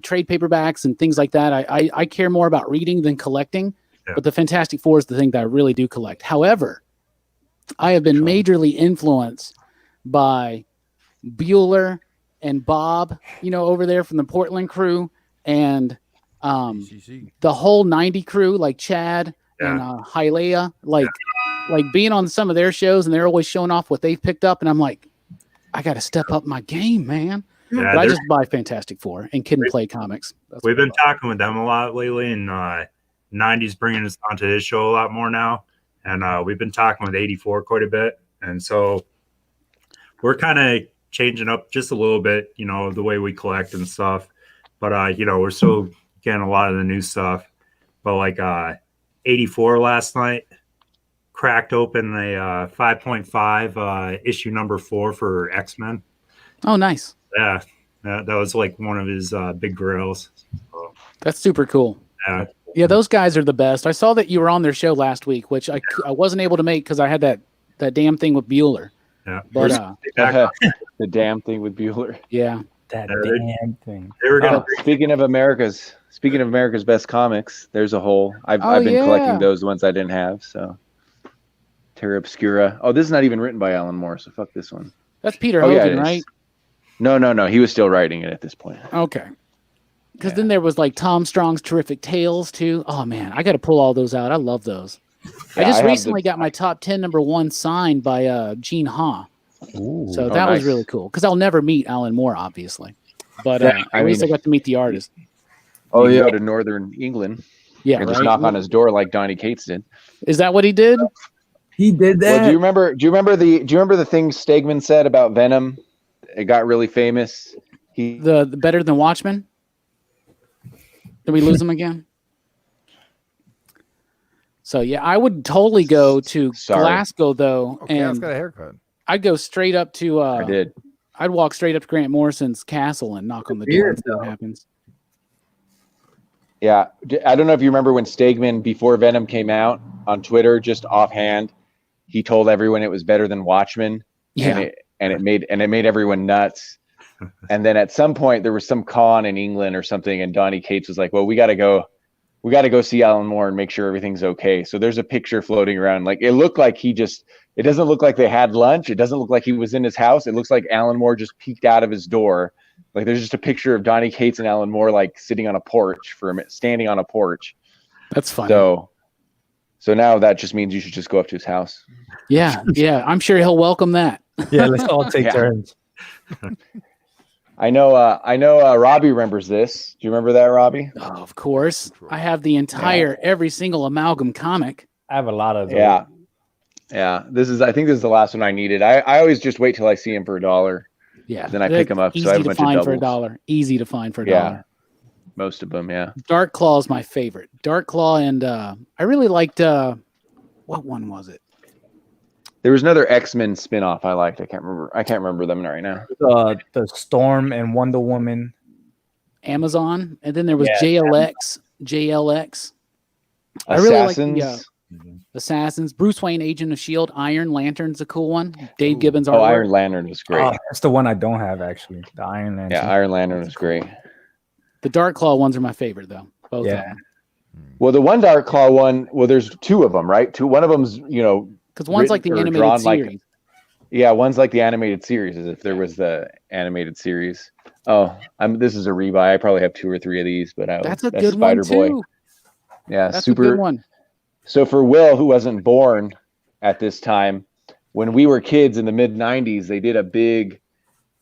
trade paperbacks and things like that. I care more about reading than collecting. Yeah. But the Fantastic Four is the thing that I really do collect. However, I have been majorly influenced by Bueller and Bob, over there from the Portland crew, and the whole 90 crew, like Chad and Hialeah, like being on some of their shows, and they're always showing off what they've picked up, and I'm like, I got to step up my game, man. Yeah, but I just buy Fantastic Four and Kid and Play comics. We've been talking with them a lot lately, and 90's bringing us onto his show a lot more now, and we've been talking with 84 quite a bit, and so we're kind of changing up just a little bit, the way we collect and stuff, but we're still getting a lot of the new stuff. But like 84 last night cracked open a 5.5 issue #4 for X-Men. Oh, nice. Yeah, that was like one of his big grails. So, that's super cool. Yeah, those guys are the best. I saw that you were on their show last week, which I wasn't able to make because I had that damn thing with Bueller. Yeah, but the damn thing with Bueller. Yeah, that damn thing. They were gonna Speaking of America's best comics, there's a whole. I've been collecting those ones I didn't have. So Terra Obscura. Oh, this is not even written by Alan Moore, so fuck this one. That's Peter Hogan, right? No. He was still writing it at this point. Okay. Because then there was like Tom Strong's Terrific Tales too. Oh man, I got to pull all those out. I love those. I just recently got my top 10 #1 signed by Gene Ha. So that was really cool because I'll never meet Alan Moore, obviously. But at least I got to meet the artist. Oh, you go to Northern England. Yeah, and just knock on his door like Donny Cates did. Is that what he did? He did that. Well, do you remember the things Stegman said about Venom? It got really famous. The better than Watchmen. Did we lose him again? So yeah, I would totally go to Sorry. Glasgow though, Okay, I and got a haircut. I'd go straight up to. I did. I'd walk straight up to Grant Morrison's castle and knock on the door and see what happens. Yeah, I don't know if you remember when Stegman, before Venom came out on Twitter, just offhand, he told everyone it was better than Watchmen, Yeah, and it made everyone nuts. And then at some point there was some con in England or something, and Donnie Cates was like, "Well, we got to go see Alan Moore and make sure everything's okay." So there's a picture floating around. Like it looked like it doesn't look like they had lunch. It doesn't look like he was in his house. It looks like Alan Moore just peeked out of his door. Like there's just a picture of Donnie Cates and Alan Moore like sitting on a porch standing on a porch. that's fine. So now that just means you should just go up to his house. Yeah, I'm sure he'll welcome that. Yeah, let's all take turns. I know Robbie remembers this. Do you remember that, Robbie? Oh, of course, I have the entire every single Amalgam comic. I have a lot of those. Yeah. I think this is the last one I needed. I always just wait till I see him for $1. Yeah, Then I pick them up. Easy So I have a to bunch find of for doubles. $1. Easy to find for $1. Yeah. Most of them, yeah. Dark Claw is my favorite. Dark Claw, and I really liked what one was it? There was another X-Men spin-off I liked. I can't remember them right now. The Storm and Wonder Woman. Amazon, and then there was Yeah. JLX. I Assassins. really like the Assassins. Bruce Wayne, Agent of S.H.I.E.L.D. Iron Lantern's a cool one. Dave Gibbons artwork. Iron Lantern was great. Oh, that's the one I don't have actually. The Iron Lantern. Yeah, Iron Lantern was great. The Dark Claw ones are my favorite though. Both of Yeah. them. Well, the one Dark Claw one, well, there's two of them, right? One of them's, Because one's like the written or animated drawn like- series. yeah, one's like the animated series, as if there was the animated series. Oh, this is a rebuy. I probably have 2 or 3 of these, but That's a good one Spider-Boy. too. Yeah, That's super. a good one. So for Will, who wasn't born at this time, when we were kids in the mid '90s, they did a big.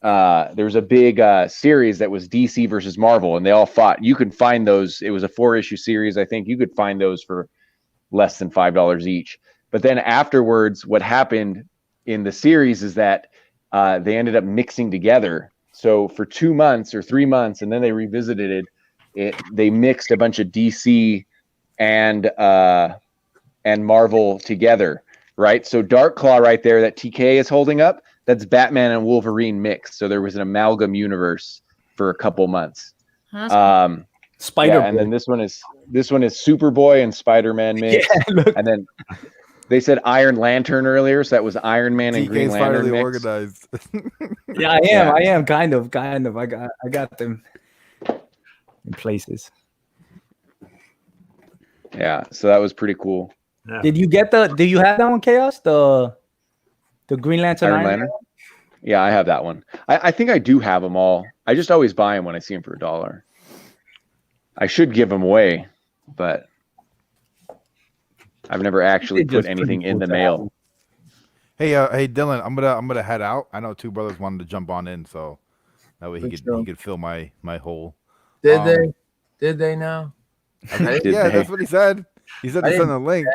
There was a big series that was DC versus Marvel, and they all fought. You could find those. It was a 4-issue series, I think. You could find those for less than $5 each. But then afterwards, what happened in the series is that they ended up mixing together. So for 2 months or 3 months, and then they revisited it. They mixed a bunch of DC and Marvel together, right? So Dark Claw right there that TK is holding up, that's Batman and Wolverine mixed. So there was an amalgam universe for a couple months. That's cool. Spider. And then this one is Superboy and Spider-Man mixed. Yeah, look. And then they said Iron Lantern earlier, so that was Iron Man and Green TK's Lantern finally mixed. organized. Yeah, I am kind of. I got them in places. Yeah, so that was pretty cool. Yeah. Did you have that one, Chaos? The Green Lantern Iron Iron Lantern? Yeah, I have that one. I think I do have them all. I just always buy them when I see them for $1. I should give them away, but I've never actually They're put just anything pretty in cool the to mail. Hey, Dylan, I'm gonna head out. I know 2 brothers wanted to jump on in, so that way he could fill my hole. Did they now? Did Yeah, they? that's what he said. He said I to send didn't a link.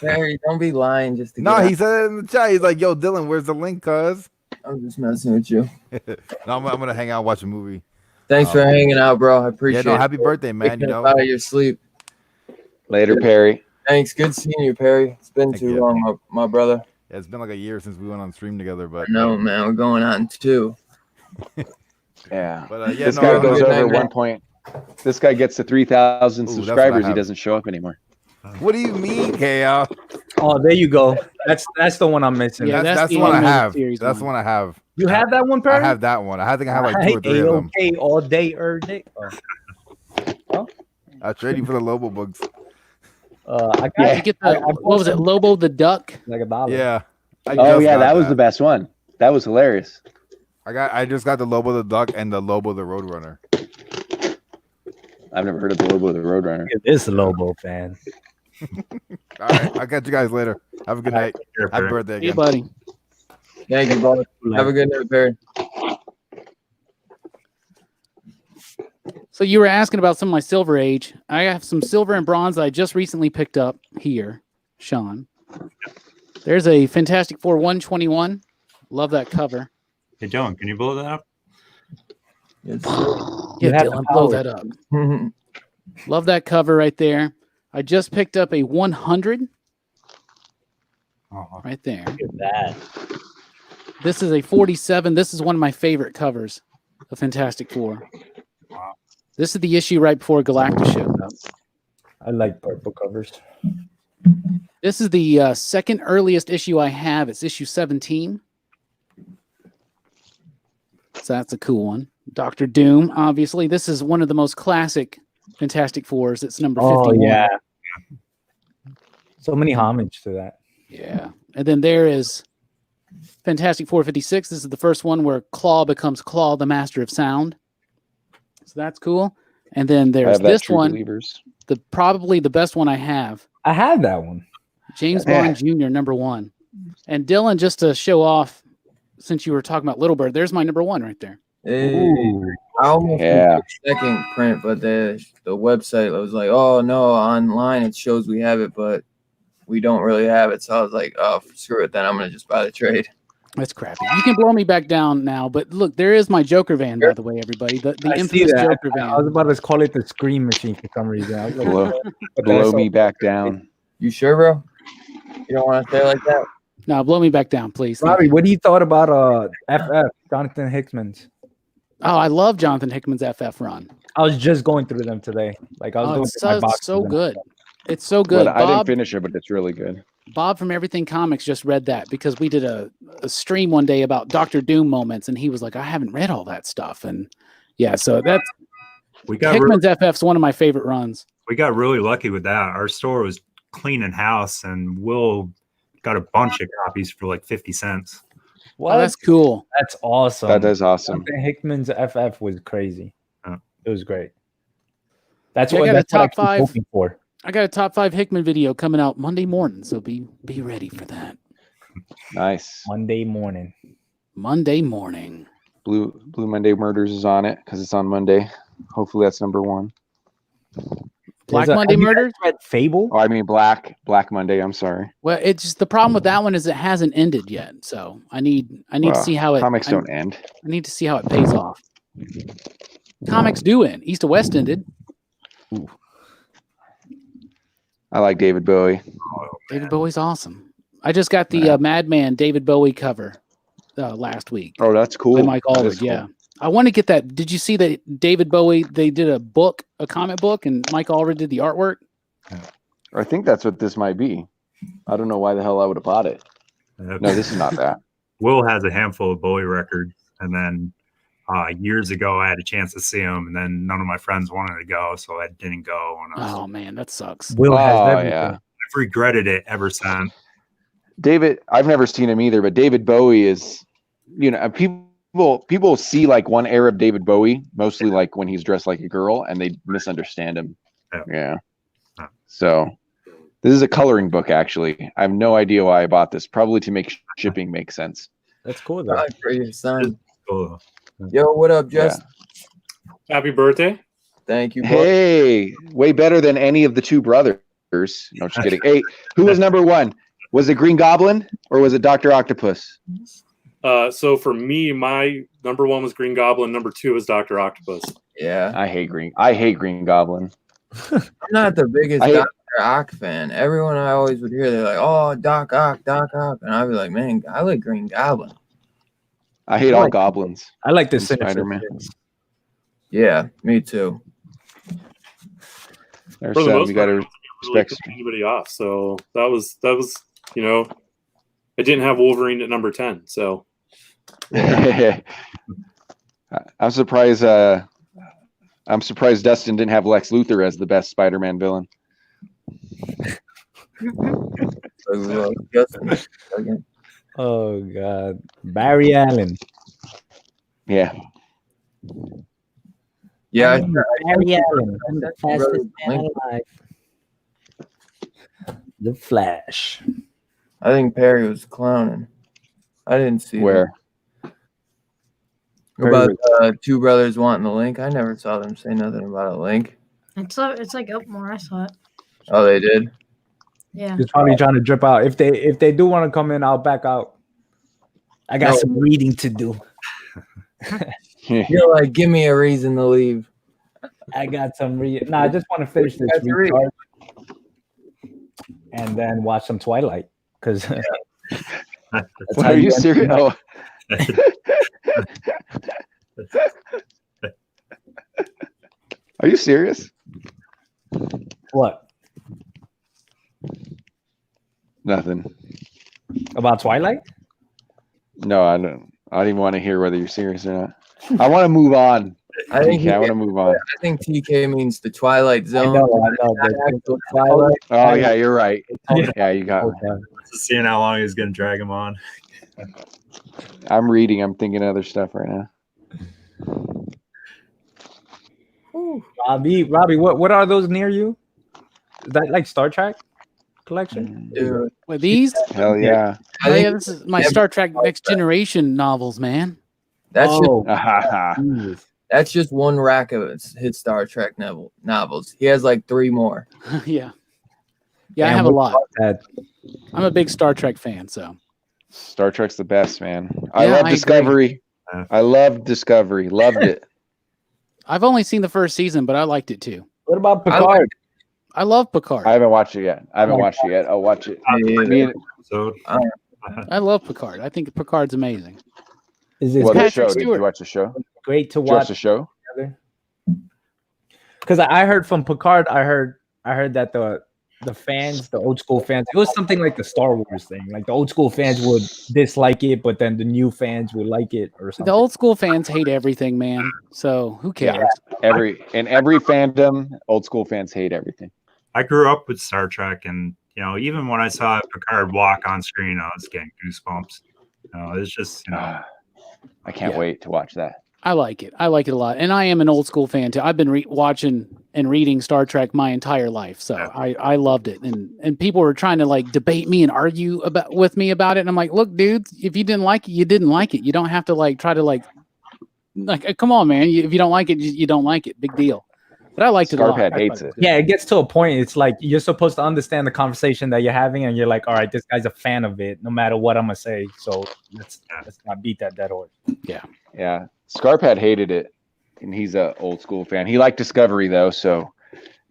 Barry, don't be lying just to No, get he said it in the chat. He's like, "Yo, Dylan, where's the link, cuz?" I'm just messing with you. No, I'm gonna hang out, watch a movie. Thanks for hanging out, bro. I appreciate it. Happy birthday, man. Waking up out of your sleep. Later, Perry. Thanks. Good seeing you, Perry. It's been Thank too you. long, my brother. Yeah, it's been like a year since we went on stream together, but No, man. We're going on 2. Yeah. But This no, guy no, goes good over night, man. 1 point. This guy gets to 3,000 Ooh, that's what I subscribers. He have. doesn't show up anymore. What do you mean, KL? Oh, there you go. That's the one I'm missing. Yeah, That's that's the the one I animated have. series That's the one. one I have. You have that one, Perry? I have that one. I think I have like 2 or 3 of them. Okay, all day, every day. I trade you for the Lobo books. I got You get the what was it, Lobo the Duck? like $1. Yeah. I Oh just yeah, got that was the best one. That was hilarious. I just got the Lobo the Duck and the Lobo the Roadrunner. I've never heard of the Lobo the Roadrunner. This Lobo fan. All right, I'll catch you guys later. Have a good night. Happy birthday Hey, again. buddy. Thank you, brother. Have a good night, Barry. So you were asking about some of my Silver Age. I have some silver and bronze that I just recently picked up here, Sean. There's a Fantastic Four 121. Love that cover. Hey, Dylan, can you blow that up? Yes, Yeah, have Dylan, the blow power. that up. sir. Love that cover right there. I just picked up a 100 Uh-huh. right there. Look at that. This is a 47. This is one of my favorite covers of Fantastic Four. Wow. This is the issue right before Galactus shows up. I like purple covers. This is the second earliest issue I have. It's issue 17. So that's a cool one. Dr. Doom, obviously. This is one of the most classic Fantastic Fours. It's number 51. Oh, yeah. So many homage to that. Yeah. And then there is Fantastic Four 56. This is the first one where Claw becomes Claw, the Master of Sound. So that's cool. And then there's this one, probably the best one I have. I had that one. James Bond Jr., number 1. And Dylan, just to show off, since you were talking about Little Bird, there's my number 1 right there. Hey, I almost did the second print, but the website was like, oh no, online it shows we have it, but we don't really have it. So I was like, oh, screw it, then I'm gonna just buy the trade. That's crappy. You can blow me back down now, but look, there is my Joker van, by the way, everybody. The infamous Joker van. I was about to call it the Scream Machine for some reason. I was like, blow me back down. You sure, bro? You don't want to say it like that? No, blow me back down, please. Robbie, what do you thought about FF, Jonathan Hickman's? Oh, I love Jonathan Hickman's FF run. I was just going through them today. Like I was going through my boxes. So good. It's so good. But I didn't finish it, but it's really good. Bob from Everything Comics just read that because we did a stream one day about Dr. Doom moments, and he was like, I haven't read all that stuff. And yeah, so that's Hickman's FF's one of my favorite runs. We got really lucky with that. Our store was cleaning house, and Will got a bunch of copies for like 50 cents. Well, that's cool. That's awesome. That is awesome. Jonathan Hickman's FF was crazy. Oh. It was great. That's I what got a top I keep 5 hoping for. I got a top 5 Hickman video coming out Monday morning, so be ready for that. Nice. Monday morning. Blue Monday Murders is on it because it's on Monday. Hopefully that's number 1. Black Monday Murders? Read Fable? Oh, I mean Black Monday. I'm sorry. Well, it's just the problem with that one is it hasn't ended yet. So I need to see how it. Comics don't end. I need to see how it pays off. Comics do end. East to West ended. Ooh. I like David Bowie. David Bowie's awesome. I just got the Madman David Bowie cover last week. Oh, that's cool. By Mike Allred, cool. Yeah. I want to get that. Did you see that David Bowie, they did a comic book, and Mike Allred did the artwork? I think that's what this might be. I don't know why the hell I would have bought it. No, this is not that. Will has a handful of Bowie records, and then years ago I had a chance to see him, and then none of my friends wanted to go, so I didn't go. Oh man, that sucks. Will has everything. Yeah. I've regretted it ever since. David, I've never seen him either, but David Bowie is, people see like one era of David Bowie, mostly like when he's dressed like a girl, and they misunderstand him. Yeah. So this is a coloring book, actually. I have no idea why I bought this. Probably to make shipping make sense. That's cool, though. For your son. Cool. Yo, what up, Justin? Yeah. Happy birthday. Thank you, bro. Hey, way better than any of the two brothers. No, just kidding. Hey, who was number 1? Was it Green Goblin or was it Dr. Octopus? So for me, my number 1 was Green Goblin. Number 2 was Dr. Octopus. Yeah. I hate Green Goblin. I'm not the biggest Dr. Ock fan. Everyone I always would hear, they're like, oh, Doc Ock. And I'd be like, man, I like Green Goblin. I hate all goblins. I like this Spider-Man. Yeah, me too. For the most part, I don't really piss anybody off. So that was I didn't have Wolverine at number 10. So I'm surprised. I'm surprised Dustin didn't have Lex Luthor as the best Spider-Man villain. Oh God, Barry Allen. Yeah. Yeah. Barry Allen, the fastest man alive. The Flash. I think Perry was clowning. I didn't see where. About two brothers wanting the link. I never saw them say nothing about a link. It's like up more. I saw it. Oh, they did. Yeah. He's probably trying to drip out. If they do want to come in, I'll back out. I got some reading to do. You're like, give me a reason to leave. I got some reading. Nah, I just want to finish this. and then watch some Twilight because. What, are you serious? Oh. Are you serious? What? Nothing. About Twilight? No, I don't even want to hear whether you're serious or not. I want to move on. I want to move on. I think TK means the Twilight Zone. I know. Twilight. Oh yeah, you're right. Yeah, you got me. Just seeing how long he's gonna drag him on. I'm reading. I'm thinking other stuff right now. Robbie, what are those near you? Is that like Star Trek collection? Dude. What, these? Hell yeah. This is my Star Trek Next Generation novels, man. That's just one rack of his Star Trek novels. He has like 3 more. Yeah, I have a lot. I'm a big Star Trek fan, so. Star Trek's the best, man. I love Discovery. I love Discovery. Loved it. I've only seen the first season, but I liked it too. What about Picard? I love Picard. I haven't watched it yet. I'll watch it. I love Picard. I think Picard's amazing. Is it the show? Did you watch the show? Great to Did you watch the show. Because I heard from Picard, I heard that the fans, the old school fans, it was something like the Star Wars thing. Like the old school fans would dislike it, but then the new fans would like it or something. The old school fans hate everything, man. So who cares? Yeah. In every fandom, old school fans hate everything. I grew up with Star Trek, and even when I saw Picard walk on screen, I was getting goosebumps. It's just I can't wait to watch that. I like it. I like it a lot, and I am an old school fan too. I've been watching and reading Star Trek my entire life, so I loved it. And people were trying to like debate me and argue with me about it, and I'm like, look, dude, if you didn't like it, you didn't like it. You don't have to like try to like come on, man. If you don't like it, you don't like it. Big deal. But I liked it a lot. Scarphead hates it. Yeah, it gets to a point. It's like you're supposed to understand the conversation that you're having, and you're like, all right, this guy's a fan of it, no matter what I'm gonna say. So let's not beat that dead horse. Yeah. Scarphead hated it, and he's a old school fan. He liked Discovery though, so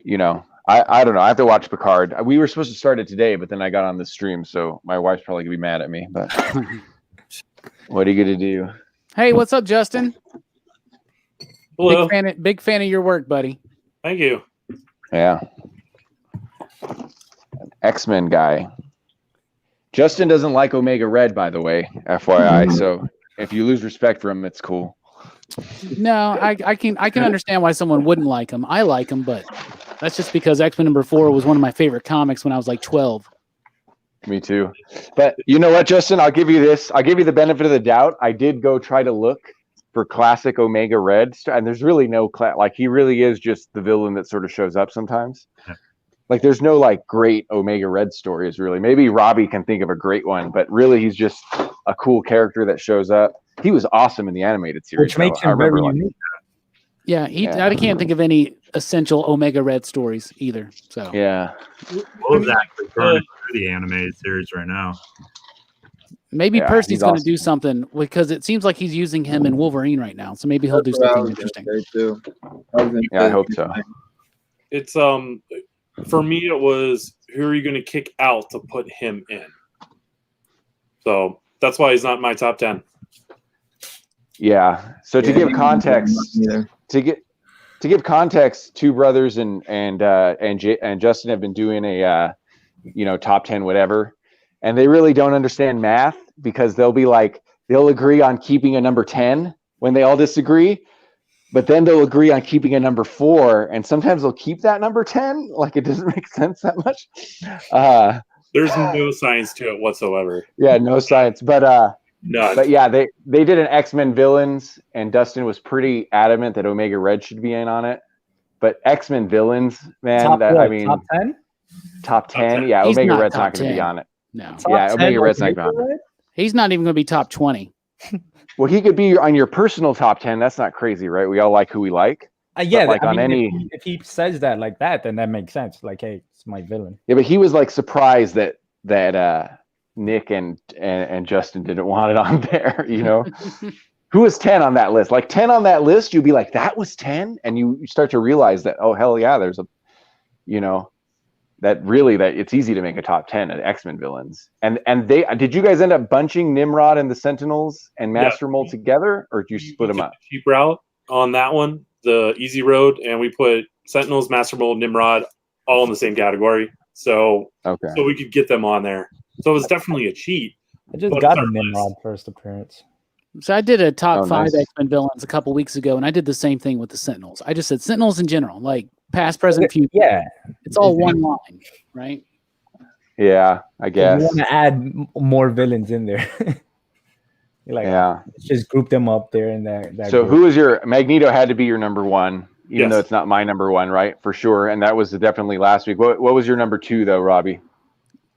I don't know. I have to watch Picard. We were supposed to start it today, but then I got on the stream, so my wife's probably gonna be mad at me. But what are you gonna do? Hey, what's up, Justin? Hello. Big fan of your work, buddy. Thank you. Yeah. X-Men guy. Justin doesn't like Omega Red, by the way, FYI. So if you lose respect for him, it's cool. No, I can understand why someone wouldn't like him. I like him, but that's just because X-Men #4 was one of my favorite comics when I was like 12. Me too. But you know what, Justin? I'll give you this. I'll give you the benefit of the doubt. I did go try to look for classic Omega Red, and there's really no like he really is just the villain that sort of shows up sometimes. Like there's no like great Omega Red stories really. Maybe Robbie can think of a great one, but really he's just a cool character that shows up. He was awesome in the animated series, which makes him very unique. Yeah, I can't think of any essential Omega Red stories either. So yeah, what was actually going through the animated series right now? Maybe Percy's going to do something because it seems like he's using him in Wolverine right now. So maybe he'll do something interesting. I hope so. It's for me, it was who are you going to kick out to put him in? So that's why he's not in my top 10. Yeah. So to give context, to give context, two brothers and Justin have been doing a top 10 whatever, and they really don't understand math because they'll agree on keeping a number 10 when they all disagree, but then they'll agree on keeping a number 4, and sometimes they'll keep that number 10. Like it doesn't make sense that much. There's no science to it whatsoever. Yeah, no science, but none. But yeah, they did an X-Men villains, and Dustin was pretty adamant that Omega Red should be in on it. But X-Men villains, man, top 10? Top 10? Yeah, He's Omega not Red's top not going to 10. be on it. No. Yeah, Omega Red's not going to be on it. He's not even going to be top 20. Well, he could be on your personal top 10. That's not crazy, right? We all like who we like. Yeah, like on any. If he says that like that, then that makes sense. Like, hey, it's my villain. Yeah, but he was like surprised that Nick and Justin didn't want it on there. You know, who was 10 on that list? Like 10 on that list, you'd be like, that was 10, and you start to realize that, oh hell yeah, there's that it's easy to make a top 10 of X-Men villains. And they did you guys end up bunching Nimrod and the Sentinels and Master Mold together, or did you split them up? Cheap route on that one, the easy road, and we put Sentinels, Master Mold, Nimrod all in the same category. So we could get them on there. So it was definitely a cheat. I just got a Nimrod first appearance. So I did a top 5 X-Men villains a couple weeks ago, and I did the same thing with the Sentinels. I just said Sentinels in general, like past, present, future. Yeah. It's all one line, right? Yeah, I guess. You want to add more villains in there. Like, let's just group them up there in that so group. who is your Magneto? Had to be your number 1, even though it's not my number 1, right? For sure. And that was definitely last week. What was your number 2 though, Robbie?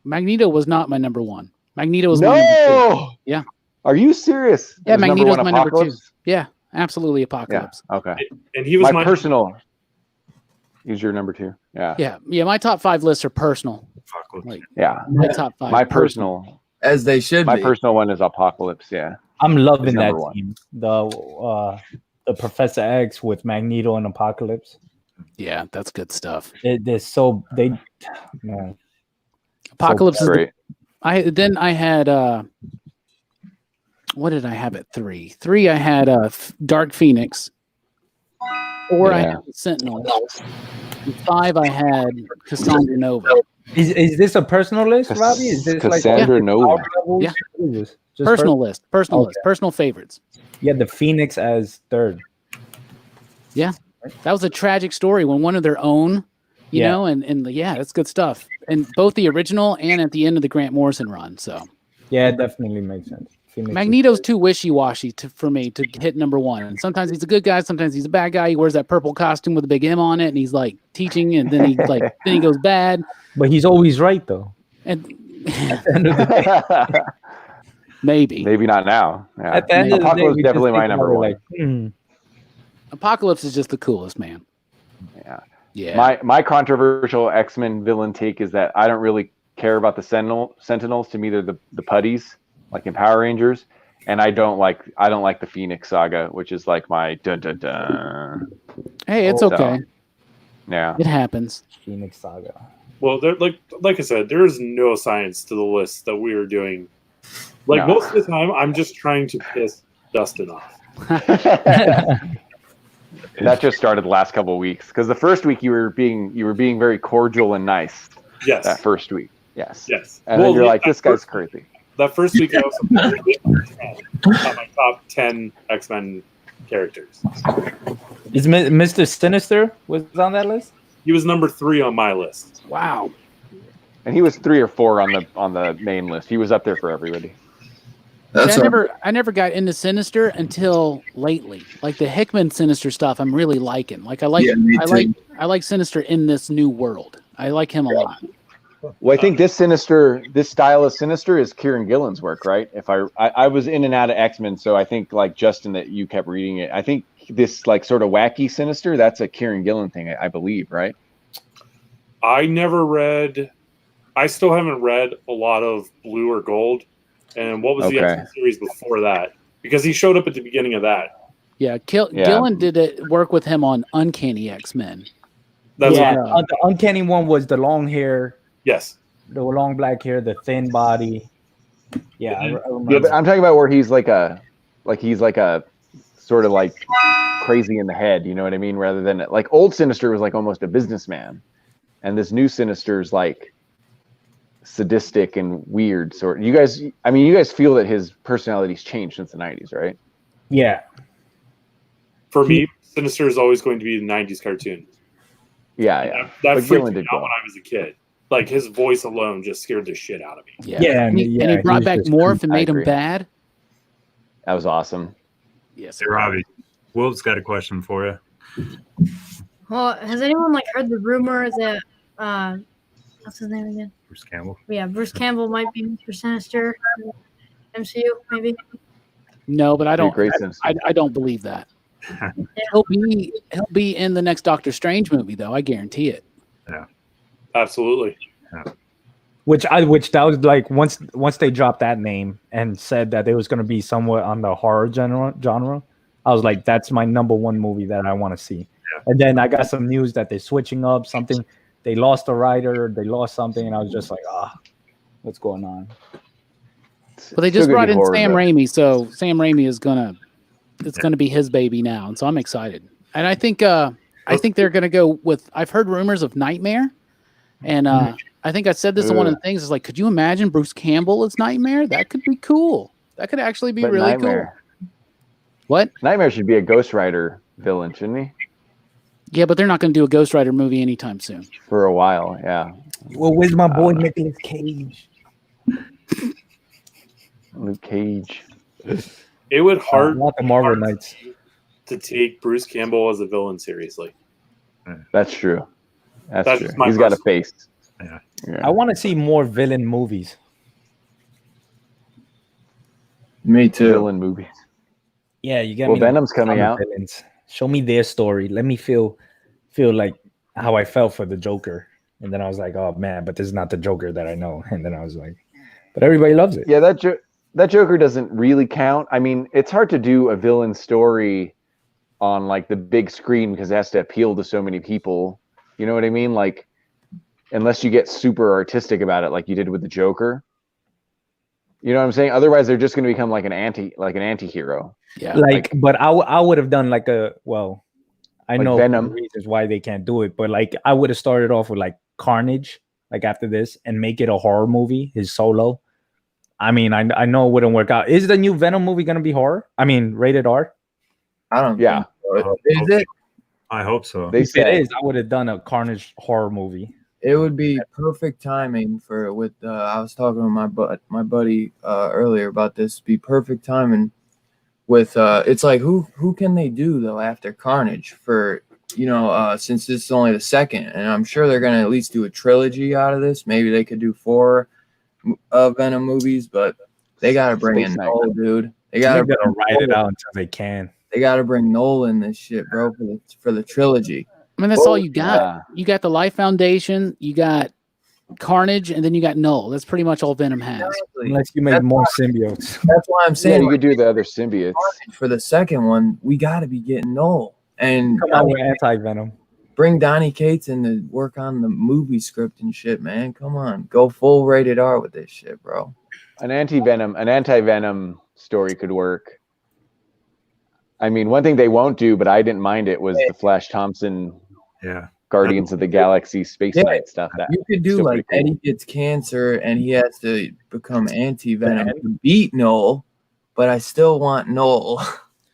Magneto was not my number 1. Magneto was my number 2. Yeah. Are you serious? Yeah, Magneto's my number 2. Yeah, absolutely, Apocalypse. Yeah. Okay. And he was my personal. He's your number 2. Yeah. Yeah. My top 5 lists are personal. Like, my top 5. My personal, as they should be. My personal one is Apocalypse. Yeah. I'm loving that team. The Professor X with Magneto and Apocalypse. Yeah, that's good stuff. Man. Apocalypse is great. I had what did I have at 3? 3 I had Dark Phoenix. 4 I had Sentinel. And 5 I had Cassandra Nova. Is this a personal list, Robbie? Is this Cassandra Nova? Yeah. Personal list. Personal favorites. Yeah, the Phoenix as 3rd. Yeah. That was a tragic story when one of their own, you know, and that's good stuff. And both the original and at the end of the Grant Morrison run. So yeah, it definitely makes sense. Phoenix Magneto's too wishy-washy for me to hit number 1. And sometimes he's a good guy, sometimes he's a bad guy. He wears that purple costume with a big M on it, and he's like teaching, and then he goes bad. But he's always right though. And at the end of the day. Maybe not now. Yeah. At the end of the day, Apocalypse is definitely my number 1. Apocalypse is just the coolest, man. Yeah. My controversial X-Men villain take is that I don't really care about the Sentinels. To me, they're the putties, like in Power Rangers, and I don't like the Phoenix Saga, which is like my dun dun dun. Hey, it's okay. Yeah, it happens. Phoenix Saga. Well, like I said, there is no science to the list that we are doing. Most of the time, I'm just trying to piss Dustin off. That just started the last couple of weeks, because the first week you were being very cordial and nice. Yes. That first week. Yes. And then you're like, this guy's crazy. That first week I was on my top 10 X-Men characters. Is Mr. Sinister was on that list? He was number 3 on my list. Wow. And he was 3 or 4 on the main list. He was up there for everybody. I never got into Sinister until lately. Like the Hickman Sinister stuff, I'm really liking. Like I like Sinister in this new world. I like him a lot. Well, I think this style of Sinister is Kieran Gillen's work, right? If I was in and out of X-Men, so I think like Justin, that you kept reading it. I think this like sort of wacky Sinister, that's a Kieran Gillen thing, I believe, right? I still haven't read a lot of Blue or Gold. And what was the X-Men series before that? Because he showed up at the beginning of that. Yeah, Gillen did work with him on Uncanny X-Men. The Uncanny one was the long hair. Yes. The long black hair, the thin body. Yeah, I but I'm talking about where he's like a sort of like crazy in the head, you know what I mean? Rather than like old Sinister was like almost a businessman, and this new Sinister's like sadistic and weird sort. You guys feel that his personality's changed since the 90s, right? Yeah. For me, Sinister is always going to be the 90s cartoon. Yeah. That freaked me out when I was a kid. Like his voice alone just scared the shit out of me. Yeah. And he brought back Morph and made him bad. That was awesome. Yes. Hey, Robbie, Will's got a question for you. Well, has anyone heard the rumor that what's his name again? Bruce Campbell. Yeah, Bruce Campbell might be Mr. Sinister. MCU, maybe. No, but I don't. I don't believe that. He'll be in the next Doctor Strange movie, though. I guarantee it. Yeah, absolutely. Yeah. Which that was like once they dropped that name and said that it was going to be somewhat on the horror genre, I was like, that's my number one movie that I want to see. Yeah. And then I got some news that they're switching up something. they lost a writer, they lost something, and I was just like, what's going on? Well, they just brought in Sam Raimi, so Sam Raimi is it's gonna be his baby now, and so I'm excited. And I think they're gonna go with. I've heard rumors of Nightmare, and I think I said this in one of the things. Is like, could you imagine Bruce Campbell as Nightmare? That could be cool. That could actually be really cool. What? Nightmare should be a Ghost Rider villain, shouldn't he? Yeah, but they're not going to do a Ghost Rider movie anytime soon. For a while, yeah. Well, where's my boy Nicolas Cage? Luke Cage. It would hard not the Marvel Knights to take Bruce Campbell as a villain seriously. That's true. That's true. Just my He's got a face. Yeah. I want to see more villain movies. Me too. Villain movies. Yeah, you get well, me. Venom's coming out. Villains. Show me their story. Let me feel like how I felt for the Joker. And then I was like, oh man, but this is not the Joker that I know. And then I was like, but everybody loves it. Yeah, that Joker doesn't really count. I mean, it's hard to do a villain story on like the big screen because it has to appeal to so many people. You know what I mean? Like, unless you get super artistic about it, like you did with the Joker. You know what I'm saying? Otherwise, they're just going to become like an anti-hero. Yeah. But I would have done like I like know Venom. reasons why they can't do it, but like I would have started off with like Carnage, like after this, and make it a horror movie, his solo. I mean, I know it wouldn't work out. Is the new Venom movie going to be horror? I mean, rated R? I don't. Yeah. Is it? I hope so. They If it is, I would have done a Carnage horror movie. It would be perfect timing I was talking to my buddy earlier about this. Be perfect timing with it's like who can they do though after Carnage for since this is only the second, and I'm sure they're gonna at least do a trilogy out of this. Maybe they could do 4 Venom movies, but they gotta bring in Noel, dude. They gotta ride it out until they can. They gotta bring Noel in this shit, bro, for the trilogy. I mean, that's all you got. Yeah. You got the Life Foundation, you got Carnage, and then you got Null. That's pretty much all Venom has. Exactly. Unless you make more symbiotes. That's why I'm saying you could do the other symbiotes. For the second one, we got to be getting Null. And come on with anti-Venom. Bring Donnie Cates in to work on the movie script and shit, man. Come on. Go full rated R with this shit, bro. An anti-Venom story could work. I mean, one thing they won't do, but I didn't mind it, was the Flash Thompson Guardians of the Galaxy Space Knight stuff. That you could do like cool. Eddie gets cancer and he has to become anti-Venom to beat Noel, but I still want Noel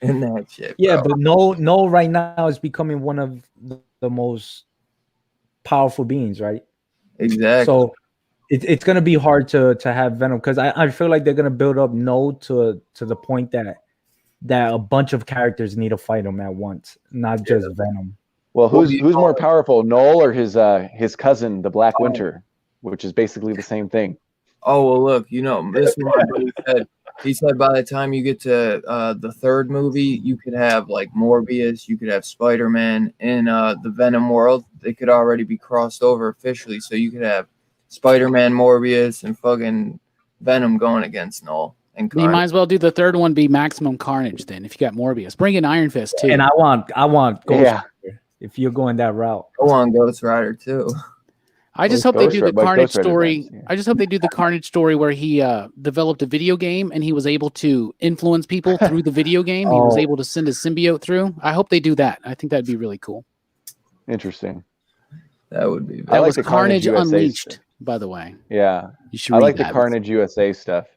in that shit. Yeah, but Noel right now is becoming one of the most powerful beings, right? Exactly. So it's gonna be hard to have Venom, because I feel like they're gonna build up Noel to the point that a bunch of characters need to fight him at once, not just Venom. Well, who's more powerful, Noel or his cousin, the Black Winter, which is basically the same thing? Oh well, look, this is what he said. He said by the time you get to the third movie, you could have like Morbius, you could have Spider-Man in the Venom world. They could already be crossed over officially, so you could have Spider-Man, Morbius, and fucking Venom going against Noel. And you might as well do the third one be Maximum Carnage then. If you got Morbius, bring in Iron Fist too. And I want Ghost Rider, if you're going that route. I want Ghost Rider too. I just hope they do the Carnage story. I just hope they do the Carnage story where he developed a video game and he was able to influence people through the video game. He was able to send his symbiote through. I hope they do that. I think that'd be really cool. Interesting. That would be. That was Carnage Unleashed, by the way. Yeah, you should. I like the Carnage USA stuff.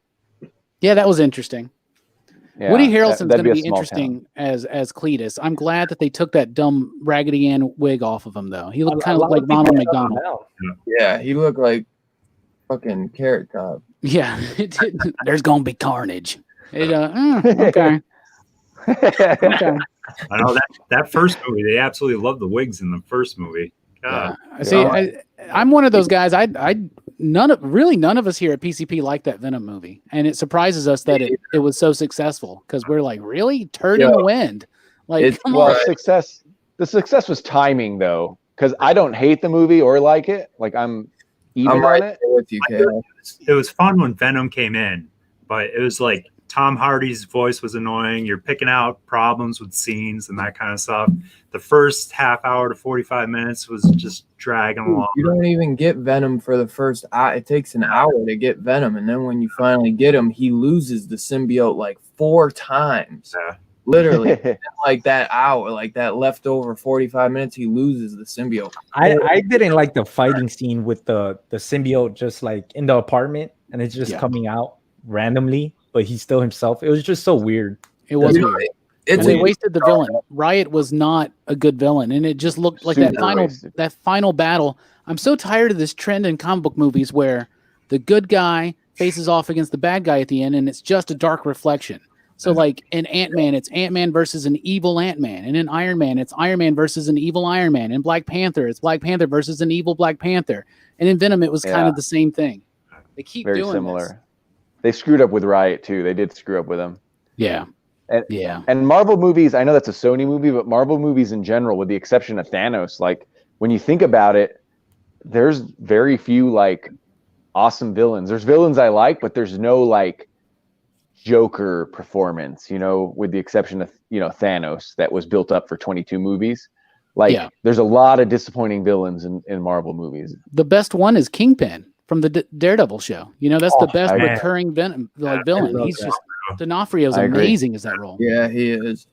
Yeah, that was interesting. Yeah, Woody Harrelson's going to be interesting town. as Cletus. I'm glad that they took that dumb Raggedy Ann wig off of him, though. He looked kind of like Ronald McDonald. Yeah, he looked like fucking Carrot Top. Yeah, there's going to be carnage. Okay. Okay. I know that first movie, they absolutely loved the wigs in the first movie. God. Yeah. See, I'm one of those guys. None of us here at PCP like that Venom movie, and it surprises us that it was so successful, because we're like, really, turd in the wind. Like, success. The success was timing, though, because I don't hate the movie or like it. Like I'm even on it. With you, it was fun when Venom came in, but it was like Tom Hardy's voice was annoying. You're picking out problems with scenes and that kind of stuff. The first half hour to 45 minutes was just dragging along. You don't even get Venom for the first hour. It takes an hour to get Venom, and then when you finally get him, he loses the symbiote like 4 times. Yeah. Literally, like that hour, like that leftover 45 minutes, he loses the symbiote. I didn't like the fighting scene with the symbiote just like in the apartment, and it's just coming out randomly, but he's still himself. It was just so weird. It was weird. And they wasted the villain. Riot was not a good villain, and it just looked like that final battle. I'm so tired of this trend in comic book movies where the good guy faces off against the bad guy at the end, and it's just a dark reflection. So like in Ant-Man, it's Ant-Man versus an evil Ant-Man. And in Iron Man, it's Iron Man versus an evil Iron Man. In Black Panther, it's Black Panther versus an evil Black Panther. And in Venom, it was kind of the same thing. They keep very doing similar. This. They screwed up with Riot too. They did screw up with him. Yeah. And Marvel movies, I know that's a Sony movie, but Marvel movies in general, with the exception of Thanos, like when you think about it, there's very few like awesome villains. There's villains I like, but there's no like Joker performance, you know, with the exception of, you know, Thanos that was built up for 22 movies. Like there's a lot of disappointing villains in Marvel movies. The best one is Kingpin from the Daredevil show. You know, that's the best recurring villain. He's just D'Onofrio's amazing as that role. Yeah, he is.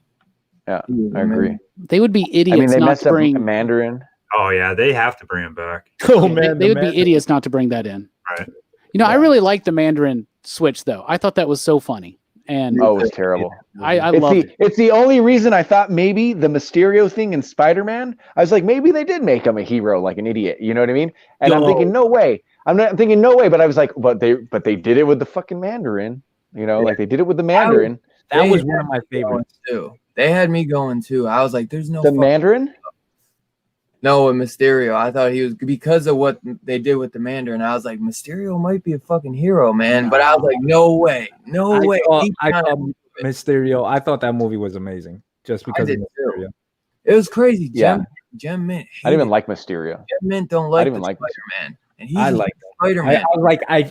Yeah, I agree. They would be idiots. I mean, they not messed to bring up Mandarin. Oh yeah, they have to bring him back. Oh man, they would be idiots not to bring that in. Right. You know, I really like the Mandarin switch though. I thought that was so funny. And it was terrible. I loved it. It's the only reason I thought maybe the Mysterio thing in Spider-Man, I was like, maybe they did make him a hero like an idiot. You know what I mean? And I'm thinking, no way. I'm thinking, no way. But I was like, but they did it with the fucking Mandarin. You know, like they did it with the Mandarin. That was one of my favorites too. They had me going too. I was like, there's no Mandarin. No, with Mysterio. I thought he was, because of what they did with the Mandarin. I was like, Mysterio might be a fucking hero, man. But I was like, no way. I thought Mysterio. I thought that movie was amazing just because of Mysterio. It was crazy. Gem Mint. I didn't even like Mysterio. Gem Mint don't like. I didn't even like Spider-Man. And I like Spider-Man.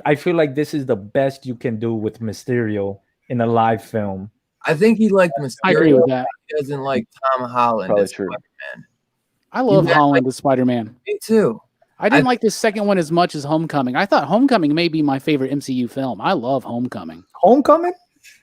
I feel like this is the best you can do with Mysterio in a live film. I think he liked Mysterio. I agree with that. He doesn't like Tom Holland. Probably true. Spider-Man. I love Holland as Spider-Man. Me too. I didn't like the second one as much as Homecoming. I thought Homecoming may be my favorite MCU film. I love Homecoming. Homecoming?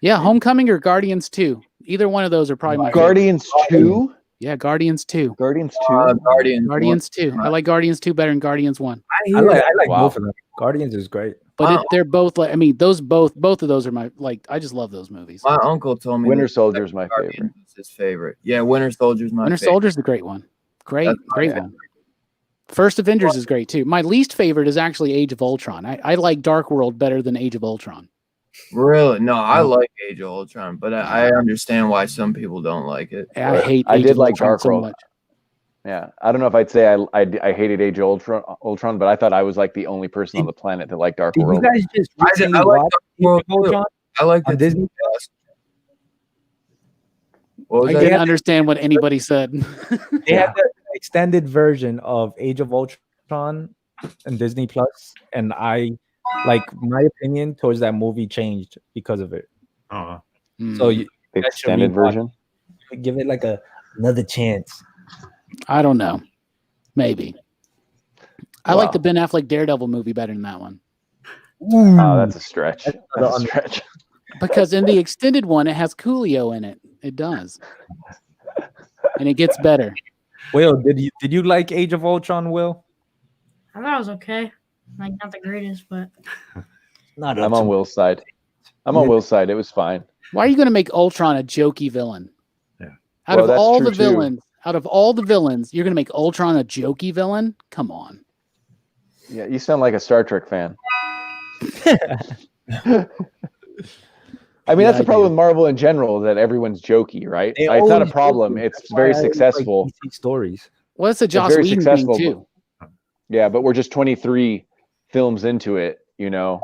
Yeah, Homecoming or Guardians 2. Either one of those are probably my Guardians favorite. 2? Yeah, Guardians 2. Guardians 2? Guardians 2. I like Guardians 2 better than Guardians 1. I like both of them. Guardians is great. But they're both like, I mean, both of those are my, like, I just love those movies. My uncle told me Winter Soldier is my favorite. Is his favorite. Yeah, Winter Soldier's my favorite. Winter Soldier's the great one. Great one. First Avengers is great too. My least favorite is actually Age of Ultron. I like Dark World better than Age of Ultron. Really? No, I like Age of Ultron, but I understand why some people don't like it. I did like Dark World. So much. Yeah, I don't know if I'd say I hated Age of Ultron, but I thought I was like the only person on the planet that liked Dark World. You guys just recently watched Age of Ultron? I like the Disney. I didn't understand what anybody said. They had the extended version of Age of Ultron and Disney Plus, and I like my opinion towards that movie changed because of it. So the extended version, give it like another chance. I don't know, maybe. I like the Ben Affleck Daredevil movie better than that one. Oh, that's a stretch. That's a stretch. Because in the extended one, it has Coolio in it. It does, and it gets better. Will, did you like Age of Ultron, Will? I thought it was okay. Like, not the greatest, but I'm on Will's side. I'm on Will's side. It was fine. Why are you going to make Ultron a jokey villain? Yeah. Out of all the villains, you're going to make Ultron a jokey villain? Come on. Yeah, you sound like a Star Trek fan. I mean, that's the problem with Marvel in general, that everyone's jokey, right? It's not a problem. It's very successful. Like stories. Well, it's a Joss Whedon thing too. Yeah, but we're just 23 films into it, you know.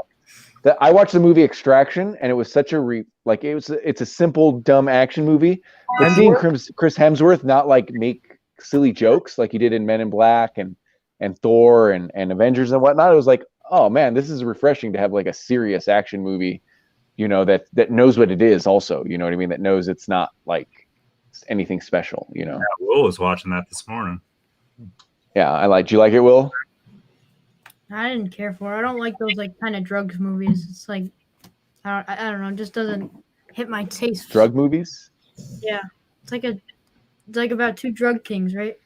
I watched the movie Extraction, and it was such it's a simple, dumb action movie. But seeing Chris Hemsworth not like make silly jokes like he did in Men in Black and Thor and Avengers and whatnot, it was like, oh man, this is refreshing to have like a serious action movie you know, that knows what it is also, you know what I mean? That knows it's not like anything special, you know? Yeah, Will was watching that this morning. Yeah, do you like it, Will? I didn't care for it. I don't like those like kind of drugs movies. It's like I don't know. It just doesn't hit my taste. Drug movies? Yeah, it's like about two drug kings, right?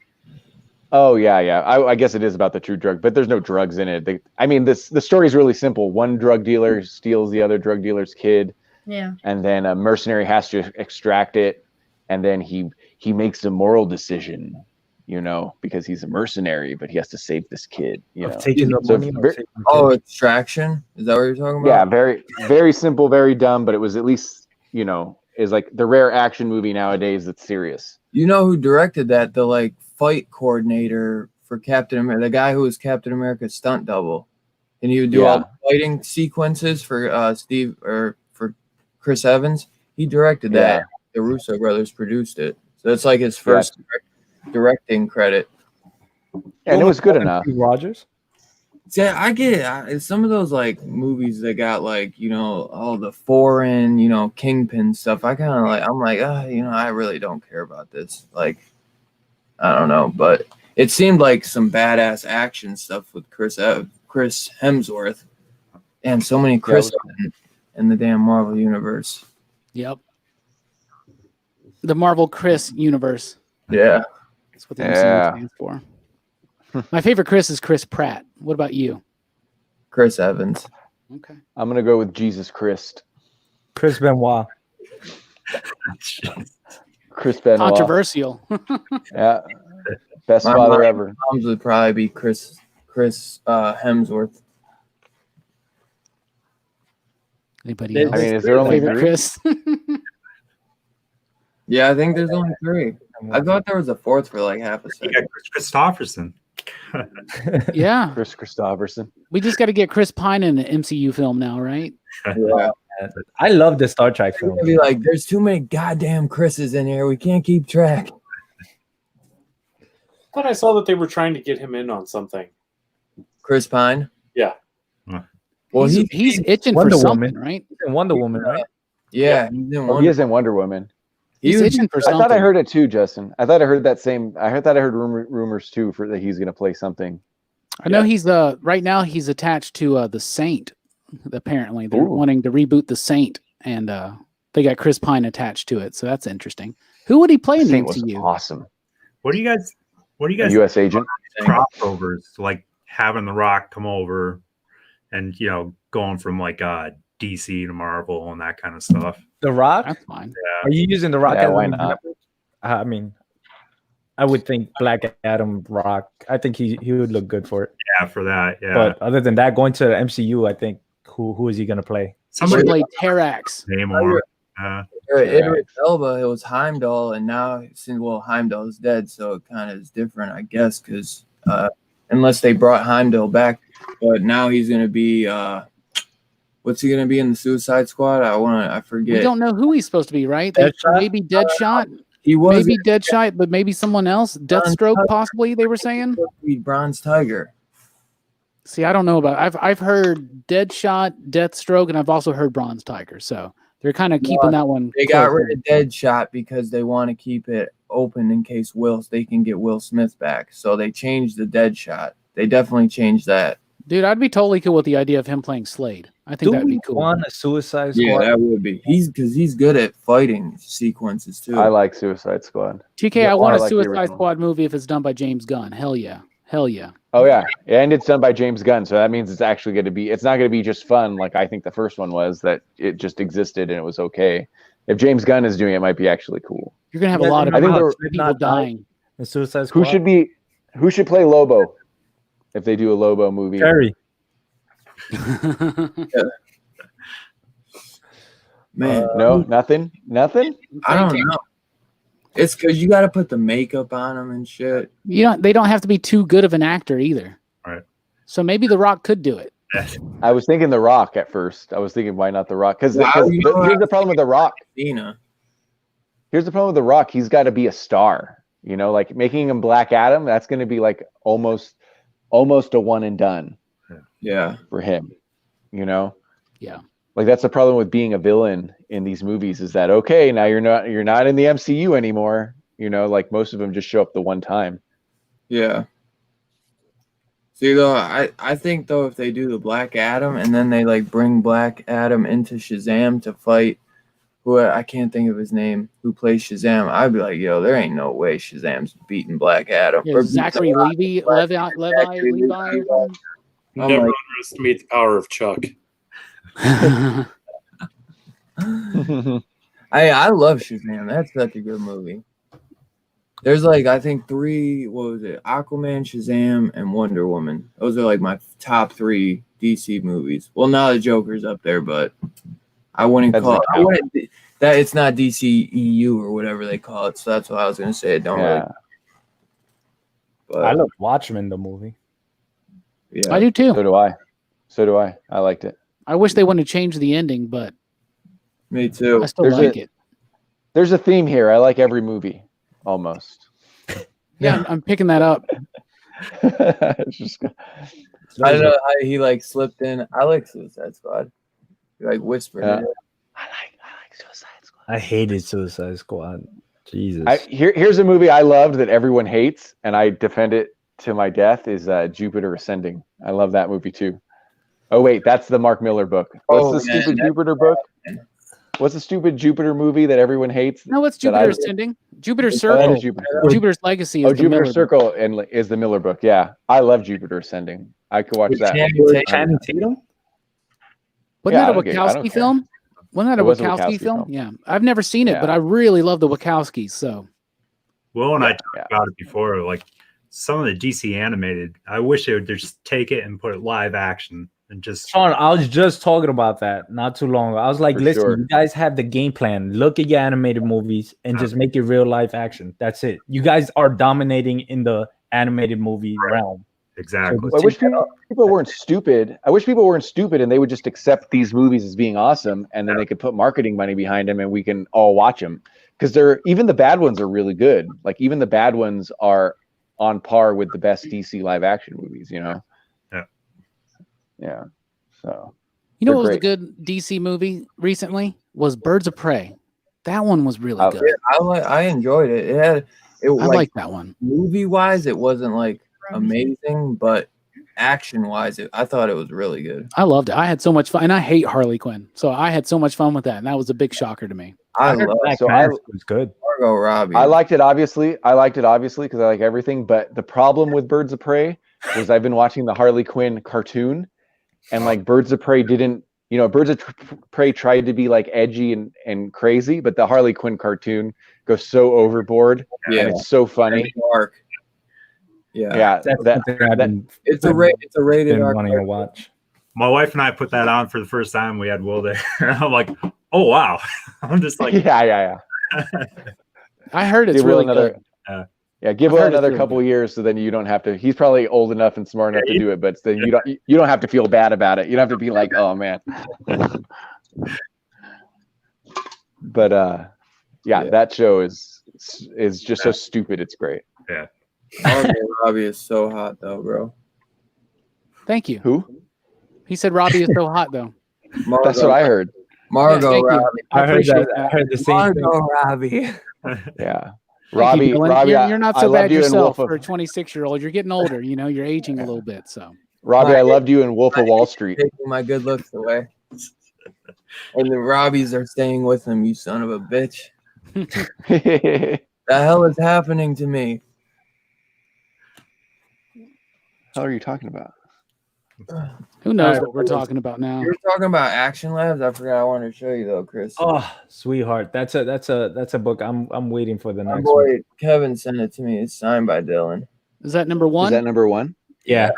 Oh yeah. I guess it is about the true drug, but there's no drugs in it. The story is really simple. One drug dealer steals the other drug dealer's kid. Yeah. And then a mercenary has to extract it, and then he makes a moral decision, you know, because he's a mercenary, but he has to save this kid. You know, taking the money. Extraction. Is that what you're talking about? Yeah, very very simple, very dumb, but it was at least, you know, is like the rare action movie nowadays that's serious. You know who directed that? The like fight coordinator for Captain America, the guy who was Captain America's stunt double, and he would do all the fighting sequences for Steve or for Chris Evans. He directed that. The Russo brothers produced it, so it's like his first directing credit. And it was good enough. Rogers. Yeah, I get it. It's some of those like movies that got like, you know, all the foreign, you know, Kingpin stuff. I kind of like, I'm like, you know, I really don't care about this. Like, I don't know, but it seemed like some badass action stuff with Chris Hemsworth, and so many Chris in the damn Marvel universe. Yep. The Marvel Chris universe. Yeah. That's what the MCU stands for. My favorite Chris is Chris Pratt. What about you? Chris Evans. Okay. I'm gonna go with Jesus Christ. Chris Benoit. Chris Benoit. Controversial. Yeah. Best father ever. Mom's would probably be Chris Hemsworth. Anybody else? I mean, is there only favorite three? Chris? Yeah, I think there's only 3. I thought there was a 4th for like half a second. Yeah, Chris Christopherson. Yeah. Chris Christopherson. We just got to get Chris Pine in an MCU film now, right? Yeah. I love the Star Trek film. Be like, there's too many goddamn Chris's in here. We can't keep track. I thought I saw that they were trying to get him in on something. Chris Pine. Yeah. Well, he's itching Wonder for something, Woman. right? He's in Wonder Woman, right? Yeah, He is in Wonder Woman. He's itching for I something. thought I heard it too, Justin. I thought I heard that same. I heard rumors too for that he's going to play something. I know he's right now he's attached to the Saint. Apparently, they're wanting to reboot the Saint, and they got Chris Pine attached to it. So that's interesting. Who would he play in the Saint MCU? was awesome. What do you guys? A U.S. agent. Crossovers, like having The Rock come over, and you know, going from like DC to Marvel and that kind of stuff. The Rock? That's fine. Yeah. Are you using The Rock? Yeah, as why an not? example? I mean, I would think Black Adam Rock. I think he would look good for it. Yeah, for that. Yeah. But other than that, going to the MCU, I think who is he going to play? Somebody played Terrax. Namor. Idris Elba, it was Heimdall, and now Heimdall is dead, so it kind of is different, I guess, because unless they brought Heimdall back, but now he's gonna be what's he gonna be in the Suicide Squad? I forget. We don't know who he's supposed to be, right? Maybe Deadshot. He was maybe Deadshot, but maybe someone else. Deathstroke, possibly. They were saying. Bronze Tiger. See, I don't know about. I've heard Deadshot, Deathstroke, and I've also heard Bronze Tiger. So they're kind of keeping that one. They got rid of Deadshot because they want to keep it open in case they can get Will Smith back. So they changed the Deadshot. They definitely changed that. Dude, I'd be totally cool with the idea of him playing Slade. I think that'd be cool. Want a Suicide Squad? Yeah, that would be. He's good at fighting sequences too. I like Suicide Squad. TK, I want a Suicide Squad movie if it's done by James Gunn. Hell yeah. Hell yeah. Oh yeah, and it's done by James Gunn, so that means it's actually going to be. It's not going to be just fun like I think the first one was. That it just existed and it was okay. If James Gunn is doing it, it might be actually cool. You're gonna have a lot of people dying. The Suicide Squad. Who should play Lobo? If they do a Lobo movie, Perry. Man, no, nothing. I don't know. It's because you got to put the makeup on them and shit. They don't have to be too good of an actor either. Right. So maybe The Rock could do it. I was thinking The Rock at first. I was thinking, why not The Rock? Because here's the problem with The Rock. Here's the problem with The Rock. He's got to be a star. You know, like making him Black Adam. That's going to be like almost a one and done. Yeah, for him. You know. Yeah. like that's the problem with being a villain in these movies is that okay, now you're not in the MCU anymore. Like most of them just show up the one time. Yeah. See, though, I think though if they do the Black Adam and then they like bring Black Adam into Shazam to fight who I can't think of his name, who plays Shazam, I'd be like, yo, there ain't no way Shazam's beating Black Adam. Yeah, Zachary Levi. Never underestimate the power of Chuck. I love Shazam. That's such a good movie. There's like I think 3. What was it? Aquaman, Shazam, and Wonder Woman. Those are like my top 3 DC movies. Well, now the Joker's up there, but I wouldn't call it that. It's not DC EU or whatever they call it. So that's what I was gonna say. Really. But I love Watchmen, the movie. Yeah, I do too. So do I. I liked it. I wish they wouldn't have changed the ending, but me too. I still like it. There's a theme here. I like every movie. Almost. Yeah, I'm picking that up. It's just, I don't know how he like slipped in. I like Suicide Squad. He like whispered. Yeah. It. I like Suicide Squad. I hated Suicide Squad. Jesus. Here's a movie I loved that everyone hates, and I defend it to my death. Is Jupiter Ascending. I love that movie too. Oh wait, that's the Mark Miller book. What's the stupid Jupiter book? What's the stupid Jupiter movie that everyone hates? No, it's Jupiter Ascending. Jupiter Circle. Jupiter's Legacy is the Jupiter Miller Circle and is the Miller book. Yeah, I love Jupiter Ascending. I could watch that. Channing Tatum? Wasn't that a Wachowski film? Wasn't that a Wachowski film? Yeah, I've never seen it, but I really love the Wachowskis. So, Will and I talked about it before. Like some of the DC animated, I wish they would just take it and put it live action. And just Sean, I was just talking about that not too long ago. I was like, listen, you guys have the game plan. Look at your animated movies and just make it real life action. That's it. You guys are dominating in the animated movie realm. Exactly. So I wish people weren't stupid. I wish people weren't stupid and they would just accept these movies as being awesome, and then they could put marketing money behind them and we can all watch them. Because even the bad ones are really good. Like even the bad ones are on par with the best DC live action movies, Yeah. So what was a good DC movie recently? Was Birds of Prey. That one was really good. I enjoyed it. I like that one. Movie wise, it wasn't like amazing, but action wise, I thought it was really good. I loved it. I had so much fun, and I hate Harley Quinn, so I had so much fun with that, and that was a big shocker to me. I love it. So it was good. Margot Robbie. I liked it obviously because I like everything. But the problem with Birds of Prey was I've been watching the Harley Quinn cartoon. And like Birds of Prey didn't, Birds of Prey tried to be like edgy and crazy, but the Harley Quinn cartoon goes so overboard and it's so funny. Yeah, it's a rated R. Wanting to watch. My wife and I put that on for the first time. We had Will there. I'm like, oh wow! I'm just like, yeah. I heard it's really good. Give it another couple of years, so then you don't have to. He's probably old enough and smart enough to do it, but then you don't have to feel bad about it. You don't have to be like, oh man. But that show is just so stupid. It's great. Yeah. Margot Robbie is so hot though, bro. Thank you. Who? He said Robbie is so hot though. That's what I heard. Margot Robbie. I heard that. I heard the same Margot Robbie. Yeah. Robbie, you're not so bad yourself for a 26-year-old. You're getting older, you're aging a little bit. So, Robbie, I loved you in Wolf of Wall Street. Taking my good looks away, and the Robbies are staying with him. You son of a bitch! The hell is happening to me? How are you talking about? Who knows what we're talking about now? You're talking about Action Labs. I forgot I wanted to show you though, Chris. Oh, sweetheart, that's a book. I'm waiting for the next boy one. Kevin sent it to me. It's signed by Dylan. Is that number one? Is that number one? Yeah.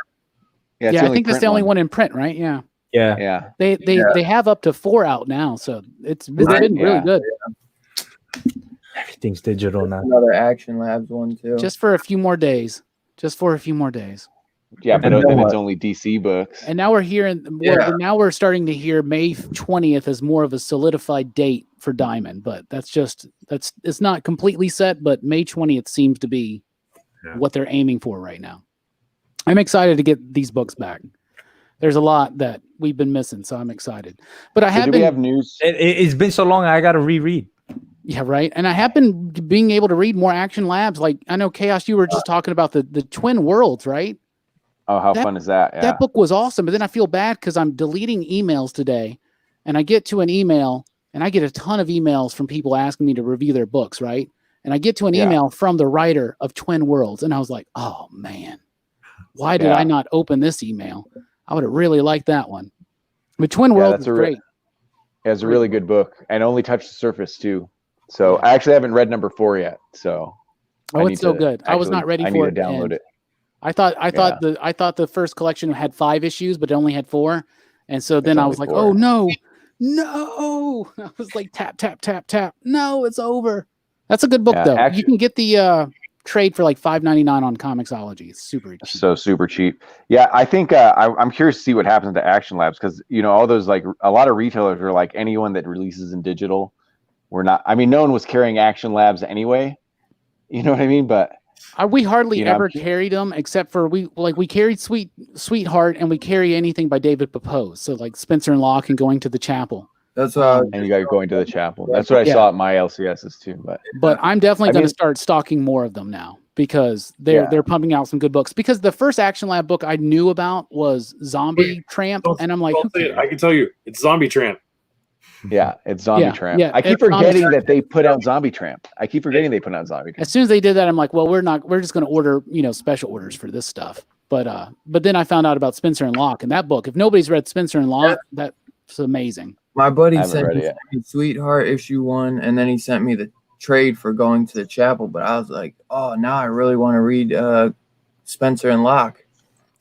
I think that's the only one in print, right? Yeah. Yeah. They have up to 4 out now, so it's been really good. Everything's digital now. Another Action Labs one too. Just for a few more days. Yeah, but then it's only DC books. And now we're hearing. Now we're starting to hear May 20th as more of a solidified date for Diamond, but it's not completely set. But May 20th seems to be what they're aiming for right now. I'm excited to get these books back. there's a lot that we've been missing, so I'm excited. But I So have do been. we have news? It's been so long. I got to reread. Yeah, right. And I have been being able to read more Action Labs. Like I know Chaos, you were just talking about the Twin Worlds, right? Oh, how fun is that? Yeah. That book was awesome, but then I feel bad because I'm deleting emails today, and I get to an email, and I get a ton of emails from people asking me to review their books, right? And I get to an email from the writer of Twin Worlds, and I was like, oh man, why did I not open this email? I would have really liked that one. But Twin Worlds is great. It's a really good book, and only touched the surface too. So I actually haven't read number 4 yet. So it's so good. I was not ready for it. I need to download it. I thought the first collection had 5 issues, but it only had 4. And so then I was like, 4. Oh no. I was like, tap, tap, tap, tap. No, it's over. That's a good book though. Actually, you can get the trade for like $5.99 on Comixology. It's super cheap. So super cheap. Yeah, I think I'm curious to see what happens to Action Labs, because all those, like, a lot of retailers are like, anyone that releases in digital, we're not. I mean, no one was carrying Action Labs anyway. You know what I mean? But we hardly ever carried them, except for we carried Sweetheart, and we carry anything by David Bowie. So like Spencer and Locke and Going to the Chapel. That's what and you got Going to the Chapel. That's what I saw at my LCSs too. But I'm definitely going to start stocking more of them now, because they're pumping out some good books. Because the first Action Lab book I knew about was Zombie Tramp, and I'm like, I can tell you, it's Zombie Tramp. Yeah, it's Zombie Tramp. Yeah, I keep forgetting that they put out Zombie Tramp. I keep forgetting they put out Zombie Tramp. As soon as they did that, I'm like, well, we're just going to order, special orders for this stuff. But then I found out about Spencer and Locke, and that book. If nobody's read Spencer and Locke, that's amazing. My buddy sent me Sweetheart issue 1, and then he sent me the trade for Going to the Chapel. But I was like, oh, now I really want to read Spencer and Locke.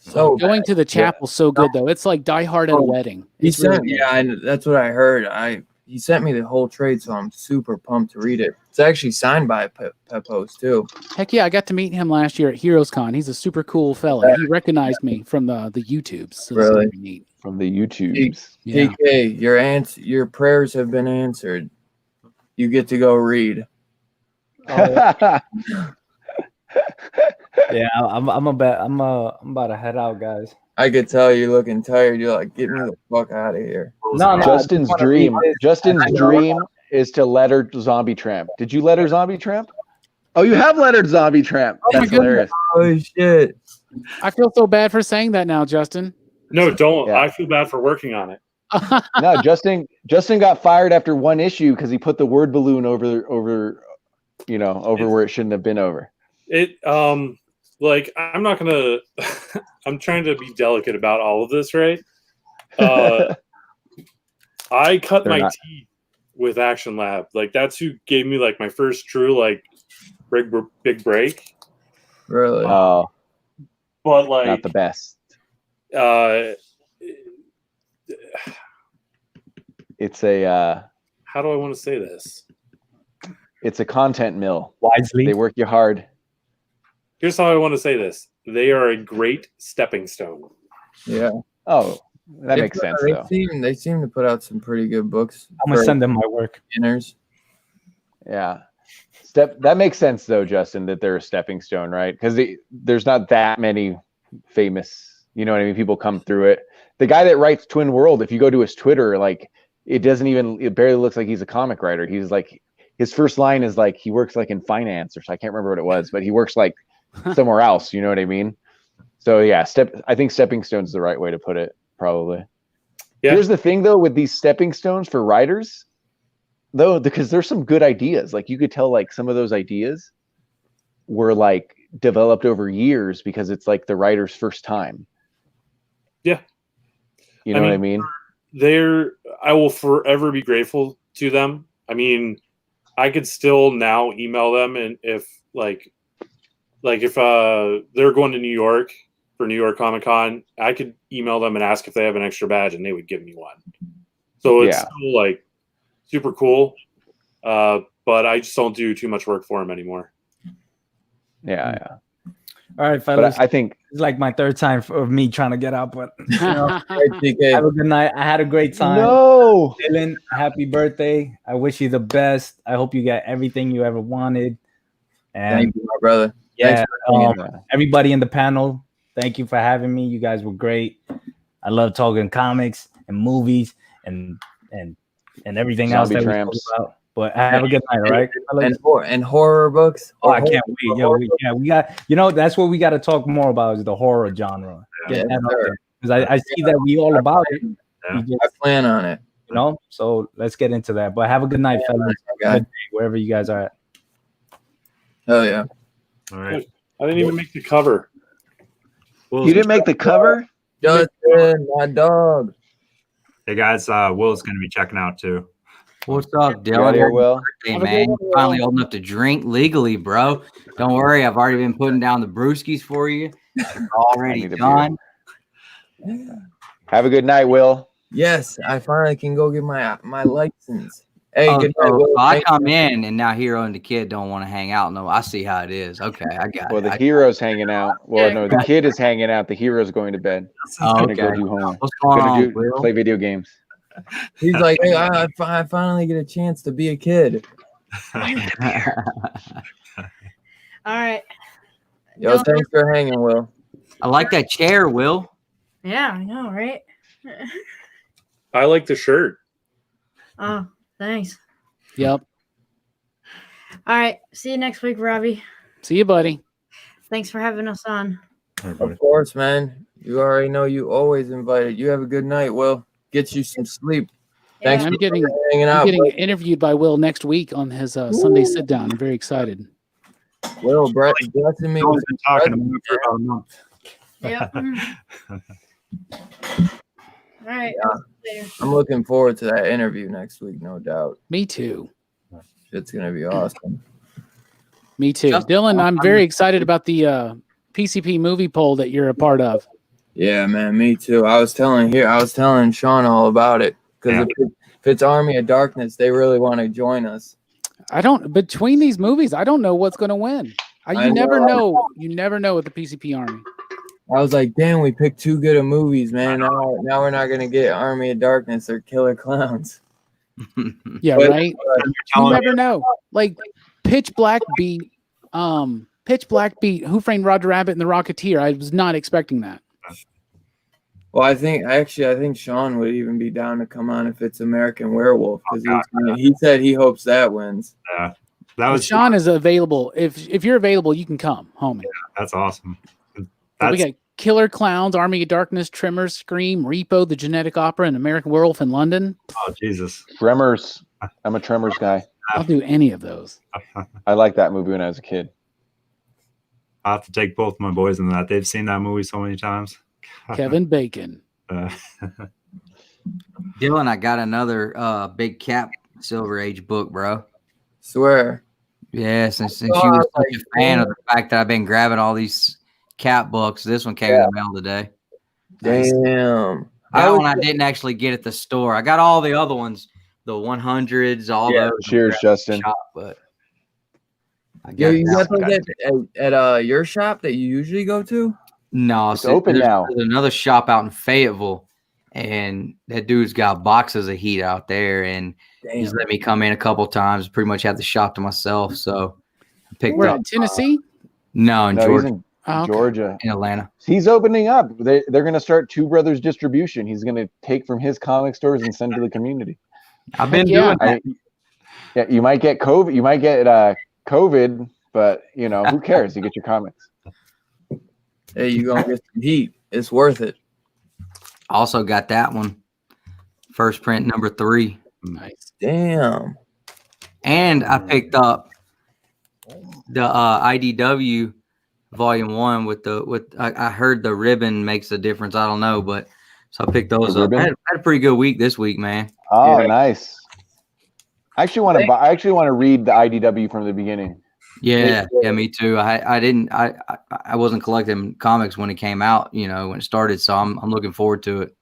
So Going to the Chapel, so good though. It's like Die Hard at a wedding. That's what I heard. He sent me the whole trade, so I'm super pumped to read it. It's actually signed by Pepos too. Heck yeah, I got to meet him last year at Heroes Con. He's a super cool fella. He recognized me from the YouTubes. So really neat. From the YouTubes. PK, your prayers have been answered. You get to go read. Yeah, I'm about to head out, guys. I could tell you're looking tired. You're like, get me the fuck out of here. No, Justin's dream is to letter Zombie Tramp. Did you letter Zombie Tramp? Oh, you have lettered Zombie Tramp. That's hilarious. Oh shit! I feel so bad for saying that now, Justin. No, don't. Yeah. I feel bad for working on it. No, Justin got fired after 1 issue because he put the word balloon over where it shouldn't have been over. Like, I'm not gonna. I'm trying to be delicate about all of this, right? I cut my teeth with Action Lab. Like, that's who gave me like my first true like big break. Really? But like, not the best. It's a. How do I want to say this? It's a content mill. Wisely, they work you hard. Here's how I want to say this. They are a great stepping stone. Yeah. Oh, that makes sense. They seem to put out some pretty good books. I'm gonna send them my work. Beginners. Yeah. That makes sense though, Justin, that they're a stepping stone, right? Because there's not that many famous, people come through it. The guy that writes Twin World, if you go to his Twitter, like it barely looks like he's a comic writer. He's like, his first line is like, he works like in finance, or so I can't remember what it was, but he works like somewhere else, you know what I mean? So yeah, I think stepping stones is the right way to put it, probably. Yeah. Here's the thing though, with these stepping stones for writers, though, because there's some good ideas. Like you could tell like some of those ideas were like developed over years because it's like the writer's first time. Yeah. You know what I mean? I will forever be grateful to them. I mean, I could still now email them, and if if they're going to New York for New York Comic Con, I could email them and ask if they have an extra badge, and they would give me one. So it's still like super cool, but I just don't do too much work for them anymore. Yeah. All right, fellas. But I think it's like my 3rd time of me trying to get out, but have a good night. I had a great time. No, Dylan, happy birthday! I wish you the best. I hope you got everything you ever wanted. And thank you, my brother. Yeah, everybody in the panel, thank you for having me. You guys were great. I love talking comics and movies and everything else Zombie that tramps. we talk about. But have a good night, all right? And horror books. Oh, I can't wait. Yo, we got, that's what we got to talk more about is the horror genre. Yeah, because I see that we all about it. Yeah. I plan on it. So let's get into that. But have a good night, fellas. Okay. Good day, wherever you guys are at. Hell yeah. All right. I didn't even make the cover. Well, You didn't make the cover? Justin, my dog. hey guys, Will's going to be checking out too. What's up, You out Dylan? here, Will? Hey, man, you're finally old enough to drink legally, bro. Don't worry, I've already been putting down the brewskis for you. They're already need a done. Have a good night, Will. Yes, I finally can go get my license. Hey, Oh, good so night, Will. I Thank come in and now Hero and the kid don't want to hang out. No, I see how it is. Okay, I got Well, it. the hero's hanging out. Well, no, the kid is hanging out. The hero's going to bed. Oh, Gonna okay. go do homework. What's going Gonna on, do Will? play video games. He's like, hey, I finally get a chance to be a kid. All right. Yo, Dylan- thanks for hanging, Will. I like that chair, Will. Yeah, I know, right? I like the shirt. Oh, thanks. Yep. All right. See you next week, Robbie. See you, buddy. Thanks for having us on. Of course, man. You already know you always invited. You have a good night, Will. Get you some sleep. Thanks Yeah. I'm for getting hanging I'm out. getting interviewed by Will next week on his Sunday sit down. I'm very excited. Will, Brett, blessing me I've with been talking to him for about a month. Yep. All right. Later. I'm looking forward to that interview next week, no doubt. Me too. It's gonna be awesome. Me too. Just- Dylan, I'm very excited about the PCP movie poll that you're a part of. Yeah, man, me too. I was telling Sean all about it because if it's Army of Darkness, they really want to join us. Between these movies, I don't know what's going to win. I You never know. know. You never know with the PCP Army. I was like, damn, we picked too good of movies, man. Now we're not gonna get Army of Darkness or Killer Clowns. Yeah, But- right. You never know. Like Pitch Black beat Who Framed Roger Rabbit and the Rocketeer. I was not expecting that. Well, I think Sean would even be down to come on if it's American Werewolf because he said he hopes that wins. Yeah, that was Sean is available. If you're available, you can come, homie. That's awesome. We got Killer Clowns, Army of Darkness, Tremors, Scream, Repo, The Genetic Opera, and American Werewolf in London. Oh Jesus! Tremors. I'm a Tremors guy. I'll do any of those. I liked that movie when I was a kid. I have to take both my boys in that. They've seen that movie so many times. Kevin Bacon. Dylan, I got another big Cap Silver Age book, bro. Swear. Yeah, since you were such a fan of the fact that I've been grabbing all these Cap books, this one came in the mail today. Damn. That one I didn't actually get at the store. I got all the other ones, the 100s, all those. Cheers, Justin. Shop, but I Yo, you that got one. those at your shop that you usually go to? No, It's open now. There's another shop out in Fayetteville, and that dude's got boxes of heat out there, and he's Damn. let me come in a couple times. Pretty much had the shop to myself, so I picked We're up. in Tennessee. No, in No, Georgia, he's in Oh, okay. Georgia. in Atlanta. He's opening up. They're going to start Two Brothers distribution. He's going to take from his comic stores and send to the community. I've been Yeah. doing that. Yeah, you might get COVID. You might get COVID, but who cares? You get your comics. Hey, you gonna get some heat. It's worth it. Also got that one, first print number 3, Nice. Damn. and I picked up the IDW Volume 1 I heard the ribbon makes a difference. I don't know, but so I picked those The up. I ribbon? had a pretty good week this week, man. Oh, Yeah. nice. I actually want to. I actually want to read the IDW from the beginning. Yeah, me too. I wasn't collecting comics when it came out, when it started, so I'm looking forward to it.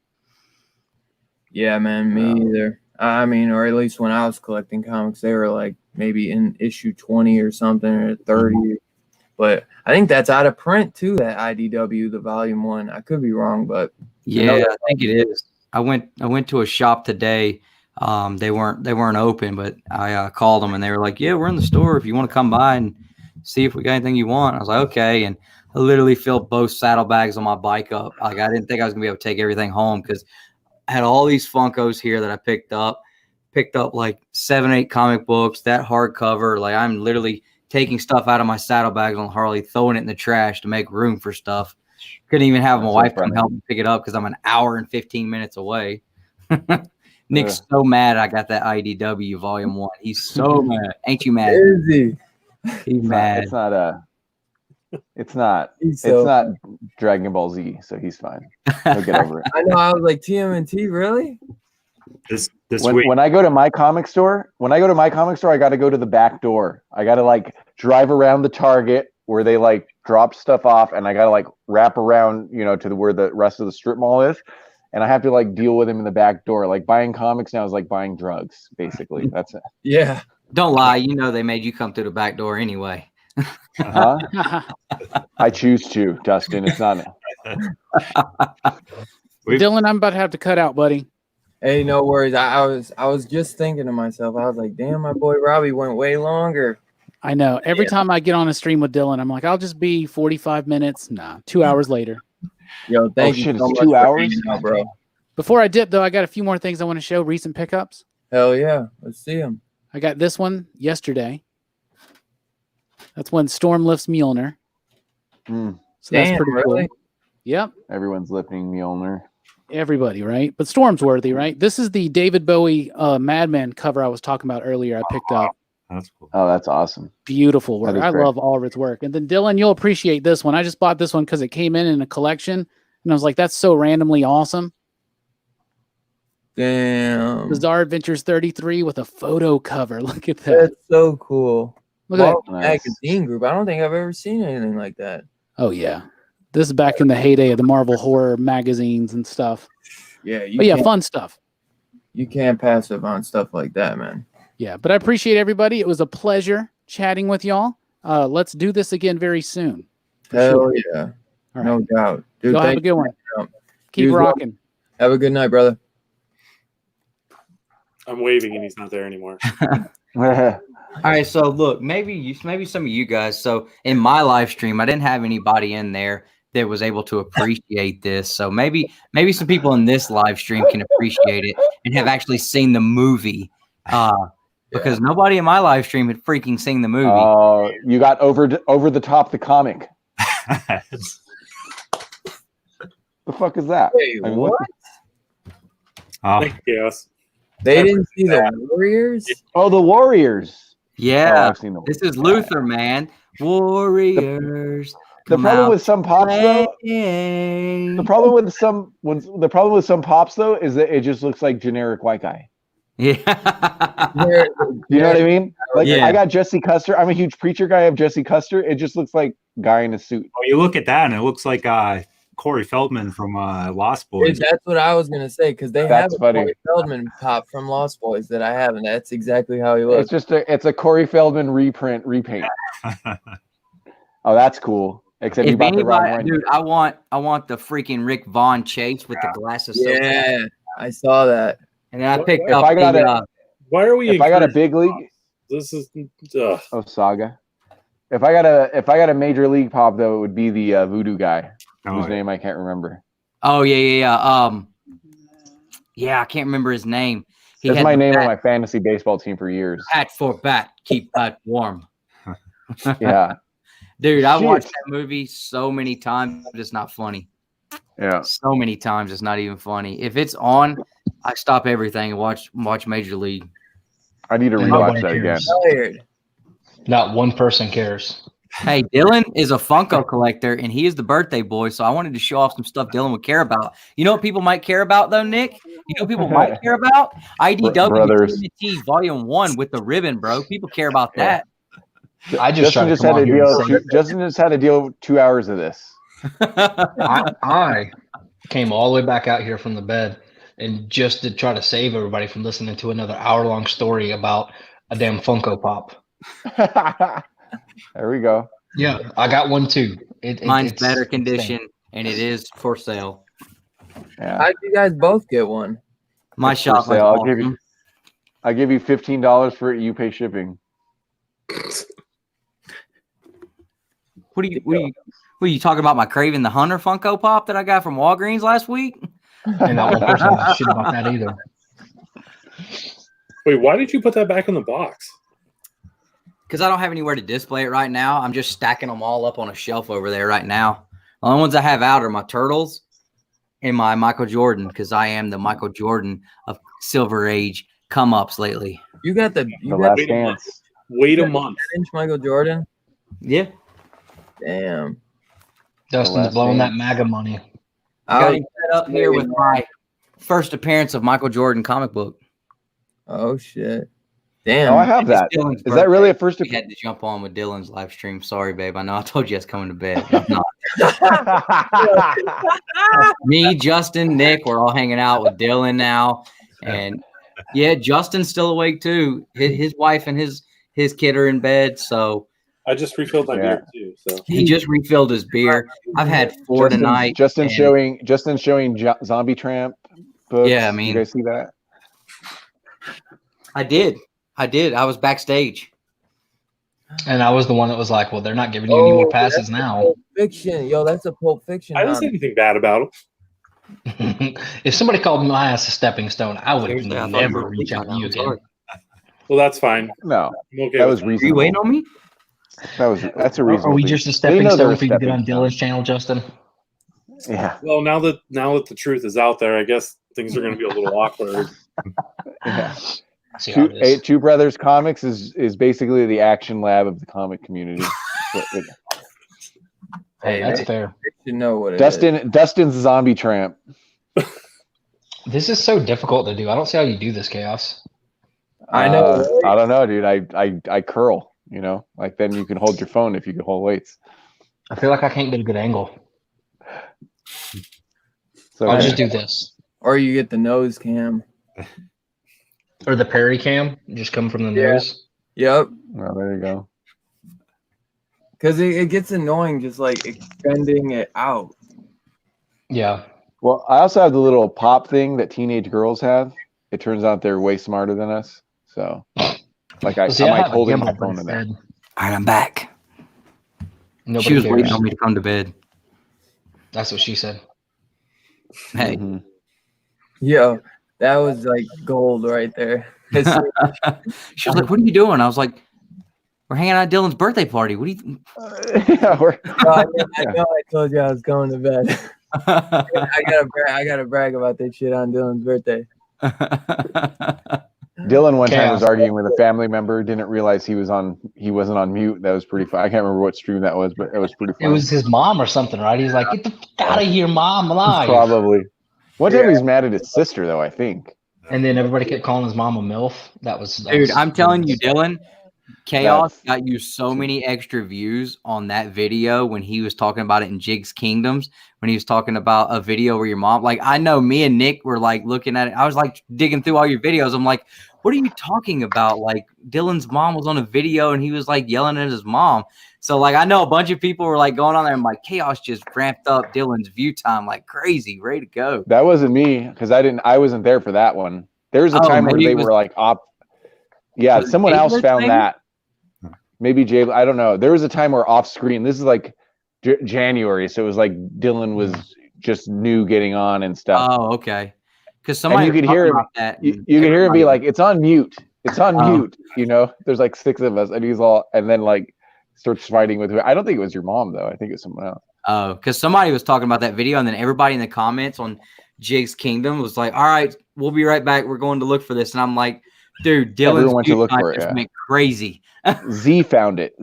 Yeah, man, me either. I mean, or at least when I was collecting comics, they were like maybe in issue 20 or something or 30. But I think that's out of print too, that IDW, the volume 1. I could be wrong, but Yeah, I think it is. I went to a shop today. They weren't open, but I called them and they were like, "Yeah, we're in the store. If you want to come by and see if we got anything you want." I was like, "Okay." And I literally filled both saddlebags on my bike up. Like I didn't think I was gonna be able to take everything home because I had all these Funkos here that I picked up. Picked up like 7, 8 comic books, that hardcover. Like I'm literally taking stuff out of my saddlebags on Harley, throwing it in the trash to make room for stuff. Couldn't even have my wife come help me pick it up because I'm an hour and 15 minutes away. Nick's so mad I got that IDW Volume 1. He's so mad. Ain't you mad? Is he? He's mad. It's not Dragon Ball Z, so he's fine. He'll get over it. I know. I was like, TMNT, really? This when I go to my comic store, I got to go to the back door. I got to like drive around the Target where they like drop stuff off, and I got to like wrap around, to where the rest of the strip mall is, and I have to like deal with him in the back door. Like buying comics now is like buying drugs, basically. That's it. Yeah. Don't lie. They made you come through the back door anyway. Huh? I choose to, Dustin. It's not. Dylan, I'm about to have to cut out, buddy. Hey, no worries. I was just thinking to myself, I was like, damn, my boy Robbie went way longer. I know. Every time I get on a stream with Dylan, I'm like, I'll just be 45 minutes. Nah, 2 hours later. Yo, thank you so much 2 hours, bro. Before I dip, though, I got a few more things I want to show. Recent pickups. Hell yeah. Let's see them. I got this one yesterday. That's when Storm lifts Mjolnir. So that's pretty cool. Yep. Everyone's lifting Mjolnir. Everybody, right? But Storm's worthy, right? This is the David Bowie Madman cover I was talking about earlier. I picked up. That's cool. Oh, that's awesome. Beautiful work. I love all of its work. And then Dylan, you'll appreciate this one. I just bought this one because it came in a collection, and I was like, that's so randomly awesome. Damn. Bizarre Adventures 33 with a photo cover. Look at that. That's so cool. Look at that. Magazine group. I don't think I've ever seen anything like that. Oh, yeah. This is back in the heyday of the Marvel horror magazines and stuff. Yeah. But yeah, fun stuff. You can't pass up on stuff like that, man. Yeah, but I appreciate everybody. It was a pleasure chatting with y'all. Let's do this again very soon. Hell yeah. All right. No doubt. Dude, y'all have a good one. Keep rocking. Have a good night, brother. I'm waving and he's not there anymore. All right, so look, maybe some of you guys. So in my live stream, I didn't have anybody in there that was able to appreciate this. So maybe some people in this live stream can appreciate it and have actually seen the movie. Because nobody in my live stream had freaking seen the movie. Oh, you got over the top the comic. The fuck is that? Wait, what? Thank you. They didn't see the Warriors? Oh, the Warriors. Yeah, I've seen the this is Luther, man. Warriors. The problem with some pops, though. The problem with some pops, though, is that it just looks like generic white guy. Yeah. You know what I mean? Like, Yeah. I got Jesse Custer. I'm a huge Preacher guy. I have Jesse Custer. It just looks like guy in a suit. Oh, you look at that, and it looks like Corey Feldman from Lost Boys. Dude, that's what I was gonna say because they That's have a funny. Corey Feldman pop from Lost Boys that I have, and that's exactly how he looks. It's a Corey Feldman repaint. Oh, that's cool. Except you If bought the wrong anybody, one. dude, I want the freaking Rick Vaughn chase with the glasses. Yeah, I saw that. And then I picked If up I got the, Why are we? If I got a big league, This is. Saga. If I got a major league pop, though, it would be the voodoo guy whose name I can't remember. Oh yeah. I can't remember his name. He That's had my the name on bat- my fantasy baseball team for years. Bat for bat, keep bat warm. Yeah, Dude, I Shit. watched that movie so many times, it's not funny. yeah. So many times, it's not even funny. If it's on, I stop everything and watch Major League. I need to rewatch that again. Tired. Not one person cares. Hey, Dylan is a Funko collector, and he is the birthday boy, so I wanted to show off some stuff Dylan would care about. You know what people might care about, though, Nick? You know what people might care about? IDW Brothers. TNT Volume 1 with the ribbon, bro. People care about that. I just Justin just had to deal. Justin just had to deal with 2 hours of this. I came all the way back out here from the bed and just to try to save everybody from listening to another hour-long story about a damn Funko Pop. There we go. Yeah, I got one too. Mine's it's better condition, and it is for sale. Yeah. How did you guys both get one? My It's for shop. sale. I'll give you $15 for it. You pay shipping. What are you talking about? My Craven the Hunter Funko Pop that I got from Walgreens last week? And not one person gives a shit about that either. Wait, why did you put that back in the box? Because I don't have anywhere to display it right now. I'm just stacking them all up on a shelf over there right now. The only ones I have out are my Turtles and my Michael Jordan, because I am the Michael Jordan of Silver Age come-ups lately. You got the Last Dance. Wait a month. 10-inch Michael Jordan. Yeah. Damn. Dustin's Last blowing Dance. that MAGA money. I got him set up here with my first appearance of Michael Jordan comic book. Oh shit. Damn. Oh, I have that. Dylan's Is that really a first? We had to jump on with Dylan's live stream. Sorry, babe. I know I told you I was coming to bed. I'm not. Me, Justin, Nick, we're all hanging out with Dylan now. And yeah, Justin's still awake too. His wife and his kid are in bed. So I just refilled my beer too. So he just refilled his beer. I've had 4 tonight. Justin showing Zombie Tramp books. Yeah, I mean, you guys see that? I did. I was backstage. And I was the one that was like, well, they're not giving you any more passes now. Pulp Fiction. Yo, that's a Pulp Fiction. I didn't say anything bad about him. If somebody called my ass a stepping stone, I would Seriously, I have thought never you were reached out to you again. Well, that's fine. No, I'm okay that with was Are you reasonable. waiting on me? That's a reason. Are we just a stepping stone for you to get on Dylan's channel, Justin? Yeah. Well, now that the truth is out there, I guess things are going to be a little awkward. Yeah. See how it is. Two Brothers Comics is basically the action lab of the comic community. Hey, that's fair. You know what it is. Dustin's Zombie Tramp. This is so difficult to do. I don't see how you do this, Chaos. I know. I don't know, dude. I curl. You know, like then you can hold your phone if you can hold weights. I feel like I can't get a good angle. So I'll just do this. Or you get the nose cam. Or the Perry cam, just come from the nose. Yep. Well, there you go. Because it gets annoying just like extending it out. Yeah. Well, I also have the little pop thing that teenage girls have. It turns out they're way smarter than us. So, like, I See, I might have a hold in my gimbal phone in there. instead. All right, I'm back. Nobody She was cares. waiting on me to come to bed. That's what she said. Hey. Mhm. Yo, that was like gold right there. She was like, "What are you doing?" I was like, "We're hanging out at Dylan's birthday party. What do you?" Yeah, I know I told you I was going to bed. I gotta brag about this shit on Dylan's birthday. Dylan one time was Chaos. arguing with a family member, didn't realize he wasn't on mute. That was pretty fun. I can't remember what stream that was, but it was pretty It fun. was his mom or something, right? He's like, get the fuck out of here, mom, I'm alive. Probably. One time he was mad at his sister, though, I think. And then everybody kept calling his mom a MILF. That was Dude, I'm telling you, Dylan, Chaos That's- got you so many extra views on that video when he was talking about it in Jig's Kingdoms, when he was talking about a video where your mom, like, I know me and Nick were like looking at it. I was like digging through all your videos. I'm like, what are you talking about? Like, Dylan's mom was on a video and he was like yelling at his mom. So, like, I know a bunch of people were like going on there and like, Chaos just ramped up Dylan's view time like crazy, ready to go. That wasn't me because I wasn't there for that one. There was a time where maybe they it was- were like Yeah, Was it someone else Jabler's found thing? that. Maybe Jay, I don't know. There was a time where off screen, this is like January, so it was like Dylan was just new getting on and stuff. Oh, okay. Because somebody you could was hear talking him- about that. You and could hear him be everybody- like, "It's on mute. It's on Oh. mute." You know, there's like 6 of us, and he's all, and then like starts fighting with who. I don't think it was your mom though. I think it was someone else. Oh, because somebody was talking about that video, and then everybody in the comments on Jig's Kingdom was like, "All right, we'll be right back. We're going to look for this." And I'm like, "Dude, Everyone Dylan's went to view look time for it, just yeah. went crazy." Z found it.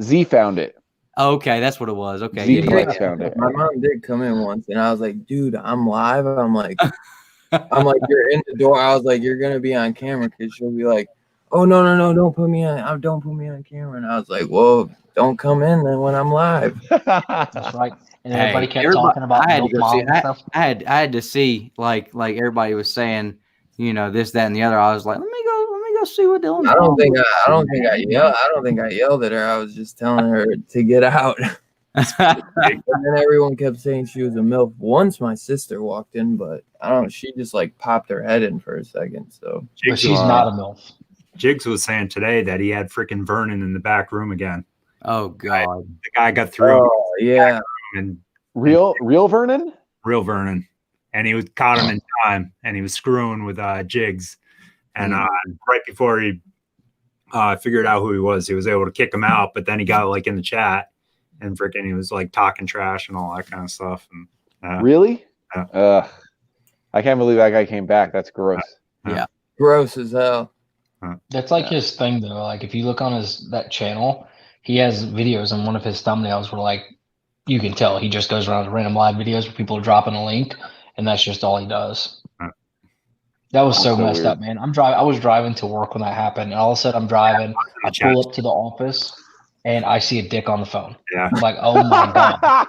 Okay, that's what it was. Okay, Z yeah, Flex yeah. found it. My mom did come in once, and I was like, "Dude, I'm live." I'm like, "You're in the door." I was like, "You're gonna be on camera," because she'll be like, "Oh no, don't put me on. Don't put me on camera." And I was like, "Well, don't come in then when I'm live." That's right. And Hey, everybody kept everybody- talking about I had to MILF go mom see- and stuff. I had to see like everybody was saying, you know, this, that, and the other. I was like, let me go see what Dylan's I don't mom think was I don't think I yelled. I don't think I yelled at her. I was just telling her to get out. doing. And then everyone kept saying she was a MILF. Once my sister walked in, but I don't. She just like popped her head in for a second. So But she's not a MILF. Jigs was saying today that he had freaking Vernon in the back room again. Oh God. The guy got through. Oh yeah. And Real Vernon? real Vernon. And he was caught him in time, and he was screwing with jigs. And right before he figured out who he was able to kick him out. But then he got like in the chat, and freaking he was like talking trash and all that kind of stuff. And Really? Yeah. I can't believe that guy came back. That's gross. Yeah. Gross as hell. That's like his thing though. Like if you look on that channel, he has videos, and one of his thumbnails were like, you can tell he just goes around to random live videos where people are dropping a link, and that's just all he does. That was so messed up, man. I was driving to work when that happened, and all of a sudden I'm driving. I pull up to the office, and I see a dick on the phone. Yeah. I'm like, oh my God.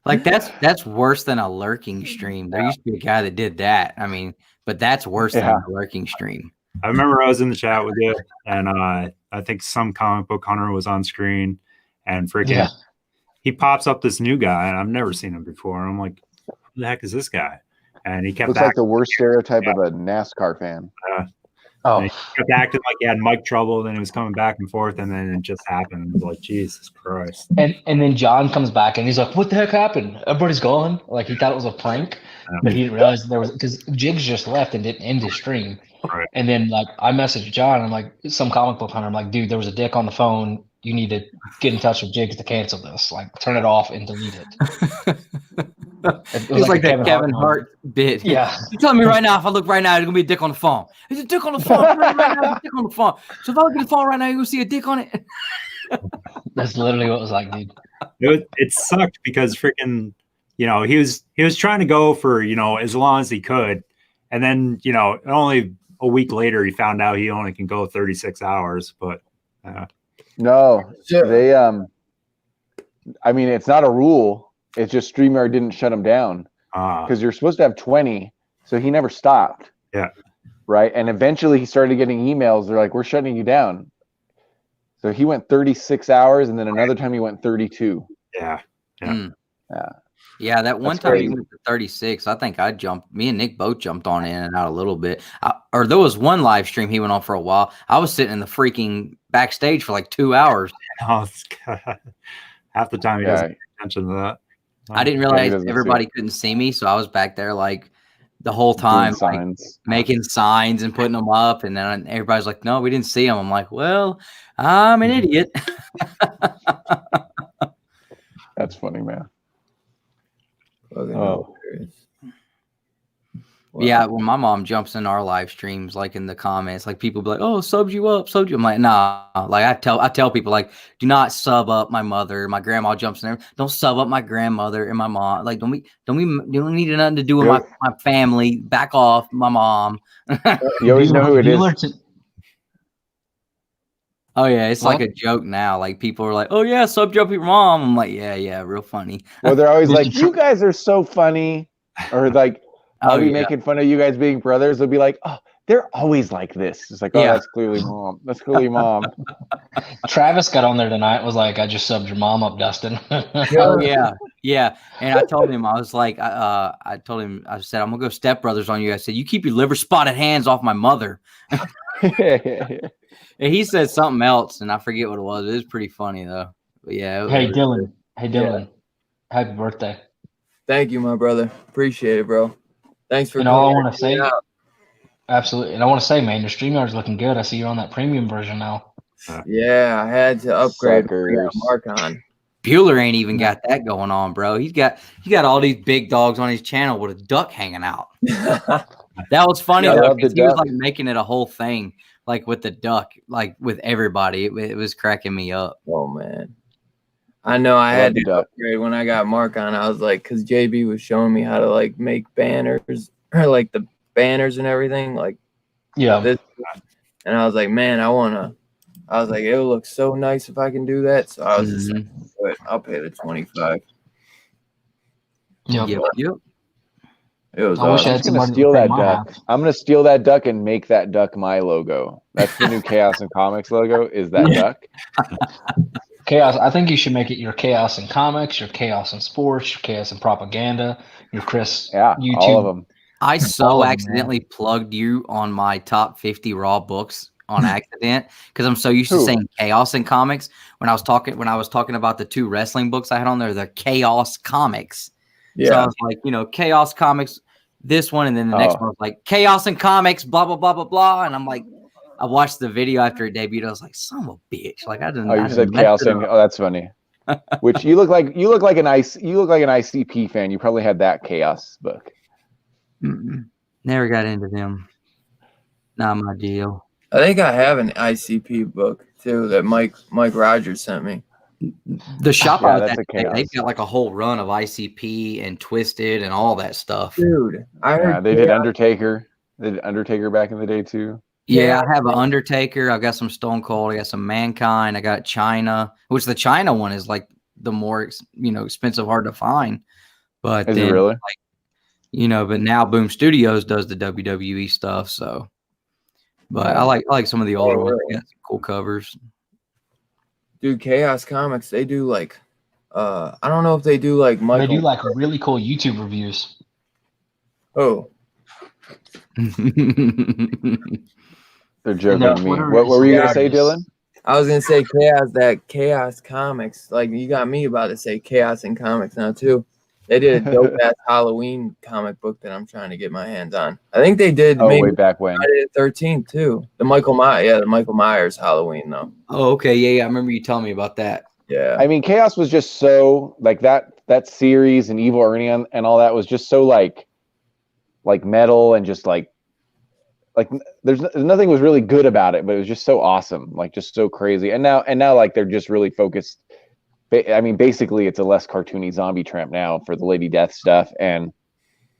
Like that's worse than a lurking stream. There used to be a guy that did that. I mean, but that's worse than a lurking stream. I remember I was in the chat with you, and I think some comic book hunter was on screen, and freaking he pops up this new guy, and I've never seen him before. And I'm like, who the heck is this guy? And he kept looks like the worst stereotype of a NASCAR fan. And he kept acting like he had mic trouble, then he was coming back and forth, and then it just happened. It was like, Jesus Christ. And then John comes back and he's like, what the heck happened? Everybody's gone. Like he thought it was a prank, but he didn't realize there was, because Jigs just left and didn't end his stream. Right. And then like I messaged John, I'm like, some comic book hunter, I'm like, dude, there was a dick on the phone. You need to get in touch with Jigs to cancel this. Like turn it off and delete it. It was like that Kevin Hart bit. Yeah. You telling me right now, if I look right now, there's gonna be a dick on the phone. There's a dick on the phone. Right now, there's a dick on the phone. So if I look at the phone right now, you're gonna see a dick on it. That's literally what it was like, dude. It sucked because freaking, he was trying to go for, as long as he could. And then, only a week later, he found out he only can go 36 hours. But no, they, I mean, it's not a rule. It's just StreamYard didn't shut him down because you're supposed to have 20. So he never stopped. Yeah. Right. And eventually he started getting emails. They're like, we're shutting you down. So he went 36 hours, and then another time he went 32. Yeah. Yeah, that one time he went to 36. I think me and Nick both jumped on in and out a little bit. Or there was one live stream he went on for a while. I was sitting in the freaking backstage for like 2 hours. Oh, half the time he doesn't pay attention to that. I didn't realize everybody couldn't see me, so I was back there like the whole time, like, making signs and putting them up, and then everybody's like, "No, we didn't see them." I'm like, "Well, I'm an idiot." That's funny, man. Oh. Wow. Yeah, when my mom jumps in our live streams, like in the comments, like people be like, "Oh, subbed you up." I'm like, "Nah." Like I tell people, like, do not sub up my mother. My grandma jumps in there. Don't sub up my grandmother and my mom. Like, don't need nothing to do with my family. Back off, my mom. You always know who it is. Oh yeah, it's like a joke now. Like people are like, "Oh yeah, subbed you up your mom." I'm like, yeah, real funny. Well, they're always like, "You guys are so funny," or like, I'll be making fun of you guys being brothers. They'll be like, "Oh, they're always like this." It's like, "Oh, that's clearly mom. That's clearly mom." Travis got on there tonight. Was like, "I just subbed your mom up, Dustin." Oh yeah. And I told him, I was like, I told him, I said, "I'm gonna go stepbrothers on you." I said, "You keep your liver spotted hands off my mother." And he said something else, and I forget what it was. It was pretty funny though. But yeah. Hey Dylan. Happy birthday. Thank you, my brother. Appreciate it, bro. Thanks for. And all I want to say, absolutely. And I want to say, man, your StreamYard's looking good. I see you're on that premium version now. Yeah, I had to upgrade. Mark on. Bueller ain't even got that going on, bro. He got all these big dogs on his channel with a duck hanging out. That was funny though, because he was like making it a whole thing, like with the duck, like with everybody. It was cracking me up. Oh man, I know I had to upgrade when I got Mark on. I was like, because JB was showing me how to like make banners or like the banners and everything, like this. And I was like, man, I was like, it'll look so nice if I can do that. So I was just like, but I'll pay the 25. Yep. It was awesome. I'm gonna steal that duck. I'm gonna steal that duck and make that duck my logo. That's the new Chaos and Comics logo. Is that duck? Chaos. I think you should make it your Chaos in Comics, your Chaos in Sports, your Chaos in Propaganda, your Chris. YouTube. All of them. I so accidentally plugged you on my top 50 raw books on accident because I'm so used to Who? saying chaos in comics. When I was talking about the 2 wrestling books I had on there, the chaos comics. Yeah. So I was like, chaos comics, this one, and then the next one was like chaos in comics, blah blah blah blah blah. And I'm like, I watched the video after it debuted. I was like, son of a bitch! Like I didn't. Oh, you said chaos and that's funny. Which you look like an ICP fan. You probably had that chaos book. Never got into them. Not my deal. I think I have an ICP book too that Mike Rogers sent me. The shop Yeah, I was that's at a chaos. they've got like a whole run of ICP and Twisted and all that stuff. Dude, I heard Yeah, they did Undertaker. They did Undertaker back in the day too. Yeah, I have an Undertaker. I've got some Stone Cold. I got some Mankind. I got China, which the China one is like the more expensive, hard to find. But Is it really? But now Boom Studios does the WWE stuff. So, but I like some of the older ones. Got some cool covers. Dude, Chaos Comics, they do like, I don't know if they do like Michael. They do like really cool YouTube reviews. Oh. They're joking with me. What were you gonna say, Dylan? I was gonna say Chaos Comics. Like you got me about to say Chaos in Comics now too. They did a dope ass Halloween comic book that I'm trying to get my hands on. I think they did way back when. Friday the 13th too. The Michael Myers Halloween though. Oh, okay, yeah. I remember you telling me about that. Yeah. I mean, Chaos was just so like that series and Evil Ernie and all that was just so like metal and just like there's nothing was really good about it, but it was just so awesome, like just so crazy. And now like they're just really focused. I mean, basically it's a less cartoony Zombie Tramp now for the Lady Death stuff, and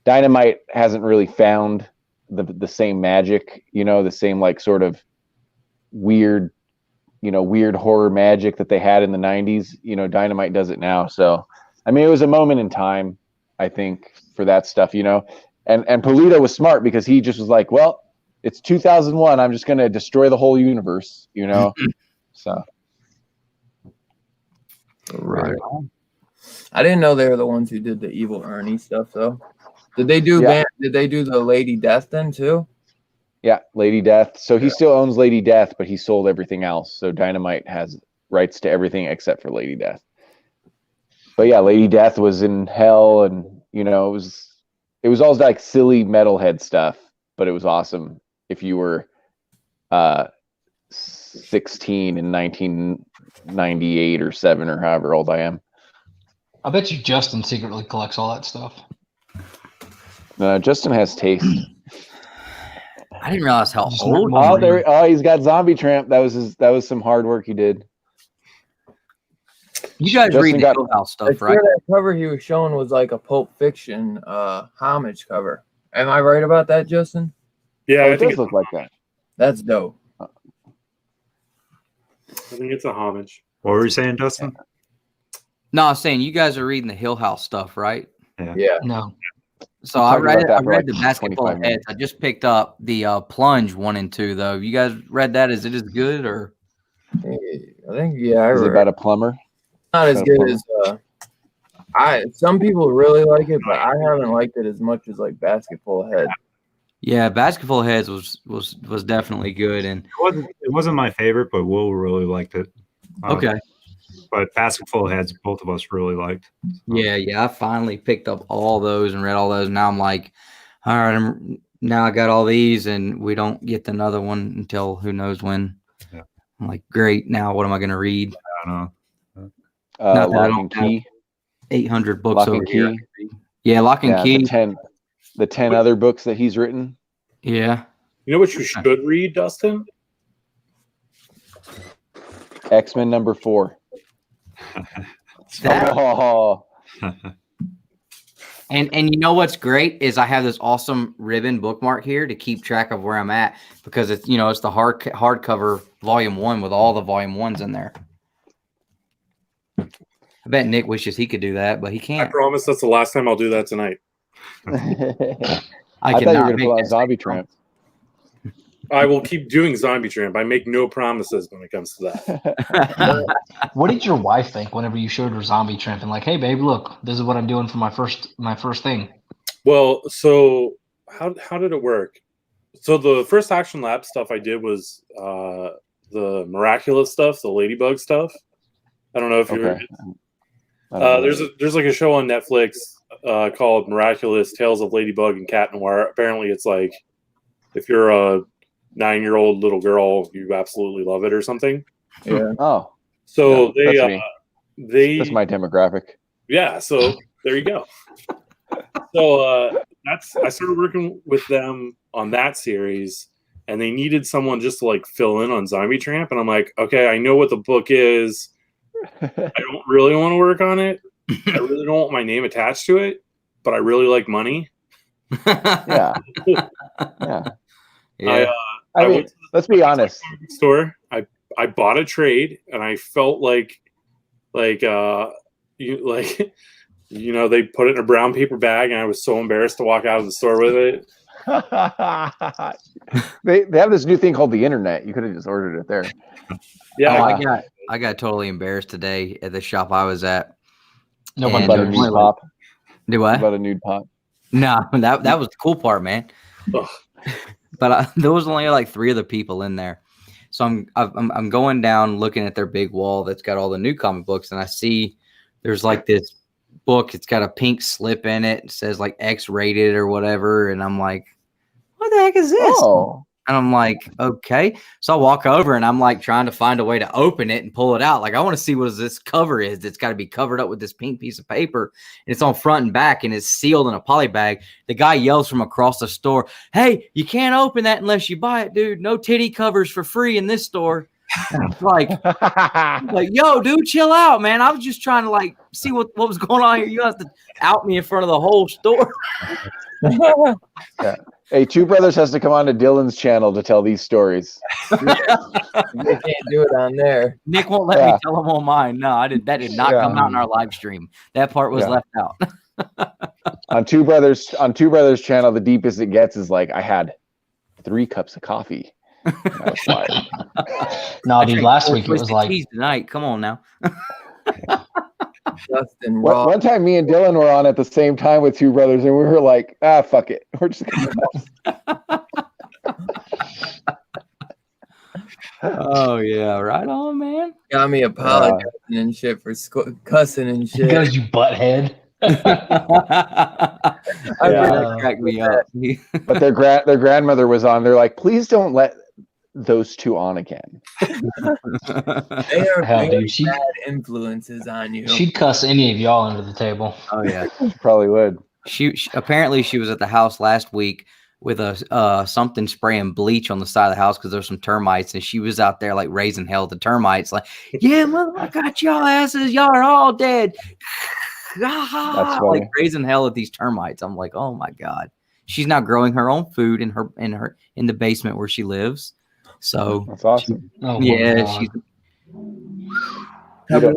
Dynamite hasn't really found the same magic, the same like sort of weird horror magic that they had in the 90s. Dynamite does it now. So, I mean, it was a moment in time, I think, for that stuff, and Polito was smart because he just was like, well, it's 2001. I'm just going to destroy the whole universe, So. Right. I didn't know they were the ones who did the Evil Ernie stuff though. Did they do the Lady Death then too? Yeah, Lady Death. So he still owns Lady Death, but he sold everything else. So Dynamite has rights to everything except for Lady Death. But yeah, Lady Death was in hell, and it was all like silly metalhead stuff, but it was awesome if you were 16 in 1998 or 7 or however old I am. I bet you Justin secretly collects all that stuff. Justin has taste. I didn't realize how old. He's got Zombie Tramp. That was some hard work he did. You guys Justin read the Hill House stuff, right? That cover he was showing was like a Pulp Fiction homage cover. Am I right about that, Justin? Yeah, it does look like that. That's dope. I think it's a homage. What were you saying, Justin? No, I was saying you guys are reading the Hill House stuff, right? Yeah. No. So I read the Basketball Heads. I just picked up the Plunge 1 and 2 though. You guys read that? Is it as good or? I think I Is read it about a plumber? Not as good as some people really like it, but I haven't liked it as much as like Basketball Head. Yeah, Basketball Heads was definitely good, and it wasn't my favorite, but Will really liked it. Okay. But Basketball Heads, both of us really liked. Yeah. I finally picked up all those and read all those. Now I'm like, all right, now I got all these, and we don't get another one until who knows when. Yeah. I'm like, great. Now what am I going to read? I don't know. Not that I Lock don't and Key. 800 books Lock over and here. Key. Yeah, Lock and Key. The 10 other books that he's written. Yeah. You know what you should read, Dustin? X-Men number 4. And you know what's great is I have this awesome ribbon bookmark here to keep track of where I'm at, because it's it's the hardcover volume 1 with all the volume 1s in there. I bet Nick wishes he could do that, but he can't. I promise that's the last time I'll do that tonight. I thought you were going to pull out Zombie Tramp. I will keep doing Zombie Tramp. I make no promises when it comes to that. What did your wife think whenever you showed her Zombie Tramp and like, hey, babe, look, this is what I'm doing for my first thing? Well, so how did it work? So the first Action Lab stuff I did was the miraculous stuff, the ladybug stuff. I don't know if you're. There's like a show on Netflix called Miraculous Tales of Ladybug and Cat Noir. Apparently, it's like if you're a 9-year-old little girl, you absolutely love it or something. Yeah. Oh. So yeah, that's my demographic. Yeah. So there you go. So I started working with them on that series, and they needed someone just to like fill in on Zombie Tramp, and I'm like, okay, I know what the book is. I don't really want to work on it. I really don't want my name attached to it, but I really like money. Yeah. Yeah. I mean, let's be honest. Store. I bought a trade, and I felt like they put it in a brown paper bag, and I was so embarrassed to walk out of the store with it. They have this new thing called the internet. You could have just ordered it there. Yeah, I got totally embarrassed today at the shop I was at. Nobody bought a nude pop. Do what? About a nude pop. No, that was the cool part, man. But there was only like 3 other people in there, so I'm going down looking at their big wall that's got all the new comic books, and I see there's like this book. It's got a pink slip in it. It says like X-rated or whatever, and I'm like, what the heck is this? Oh. And I'm like, okay. So I walk over and I'm like trying to find a way to open it and pull it out. Like, I want to see what this cover is. It's got to be covered up with this pink piece of paper. And it's on front and back and it's sealed in a poly bag. The guy yells from across the store, hey, you can't open that unless you buy it, dude. No titty covers for free in this store. like, yo, dude, chill out, man. I was just trying to like see what was going on here. You have to out me in front of the whole store. Yeah. Hey, Two Brothers has to come on to Dylan's channel to tell these stories. They can't do it on there. Nick won't let me tell them on mine. No, that did not come out in our live stream. That part was left out. on Two Brothers channel, the deepest it gets is like, I had 3 cups of coffee. I was fired. No, dude, last week it was like tonight. Come on now. Justin, one time me and Dylan were on at the same time with Two Brothers, and we were like, fuck it. We're just gonna Oh yeah, right on, man. Got me apologizing and shit for cussing and shit. Because you butthead. Cracked me up. But their grandmother was on. They're like, please don't let those 2 on again. They are bad influences on you. She'd cuss any of y'all under the table. Oh yeah, she probably would. She apparently she was at the house last week with a something spraying bleach on the side of the house because there's some termites, and she was out there like raising hell at the termites, like, yeah, mother, I got y'all asses, y'all are all dead. That's like raising hell at these termites. I'm like, oh my god. She's now growing her own food in the basement where she lives. So that's awesome. She's.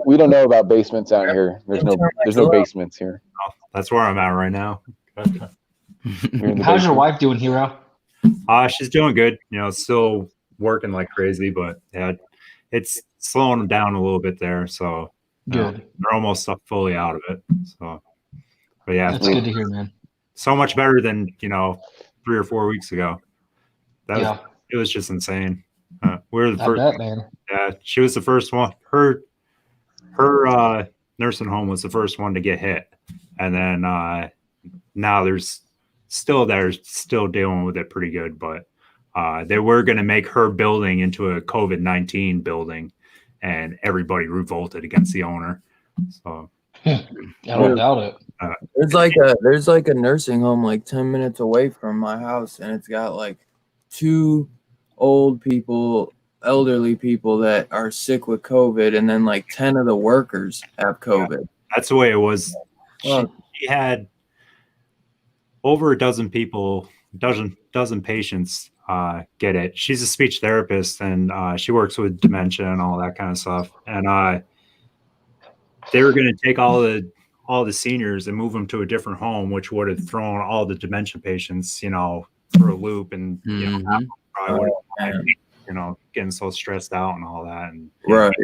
We don't know about basements out here. There's no basements here. Oh, that's where I'm at right now. How's your wife doing, Hero? She's doing good. Still working like crazy, but yeah, it's slowing down a little bit there. So good. They're almost fully out of it. So, but yeah, that's good to hear, man. So much better than 3 or 4 weeks ago. It was just insane. We're the first. Bet, man. Yeah, she was the first one. Her nursing home was the first one to get hit, and then now they're still dealing with it pretty good. But they were going to make her building into a COVID-19 building, and everybody revolted against the owner. So I don't doubt it. There's like a nursing home like 10 minutes away from my house, and it's got like 2 elderly people that are sick with COVID, and then like 10 of the workers have COVID. Yeah, that's the way it was. She had over a dozen patients get it. She's a speech therapist, and she works with dementia and all that kind of stuff. And they were going to take all the seniors and move them to a different home, which would have thrown all the dementia patients, for a loop, and probably would have, getting so stressed out and all that. And right.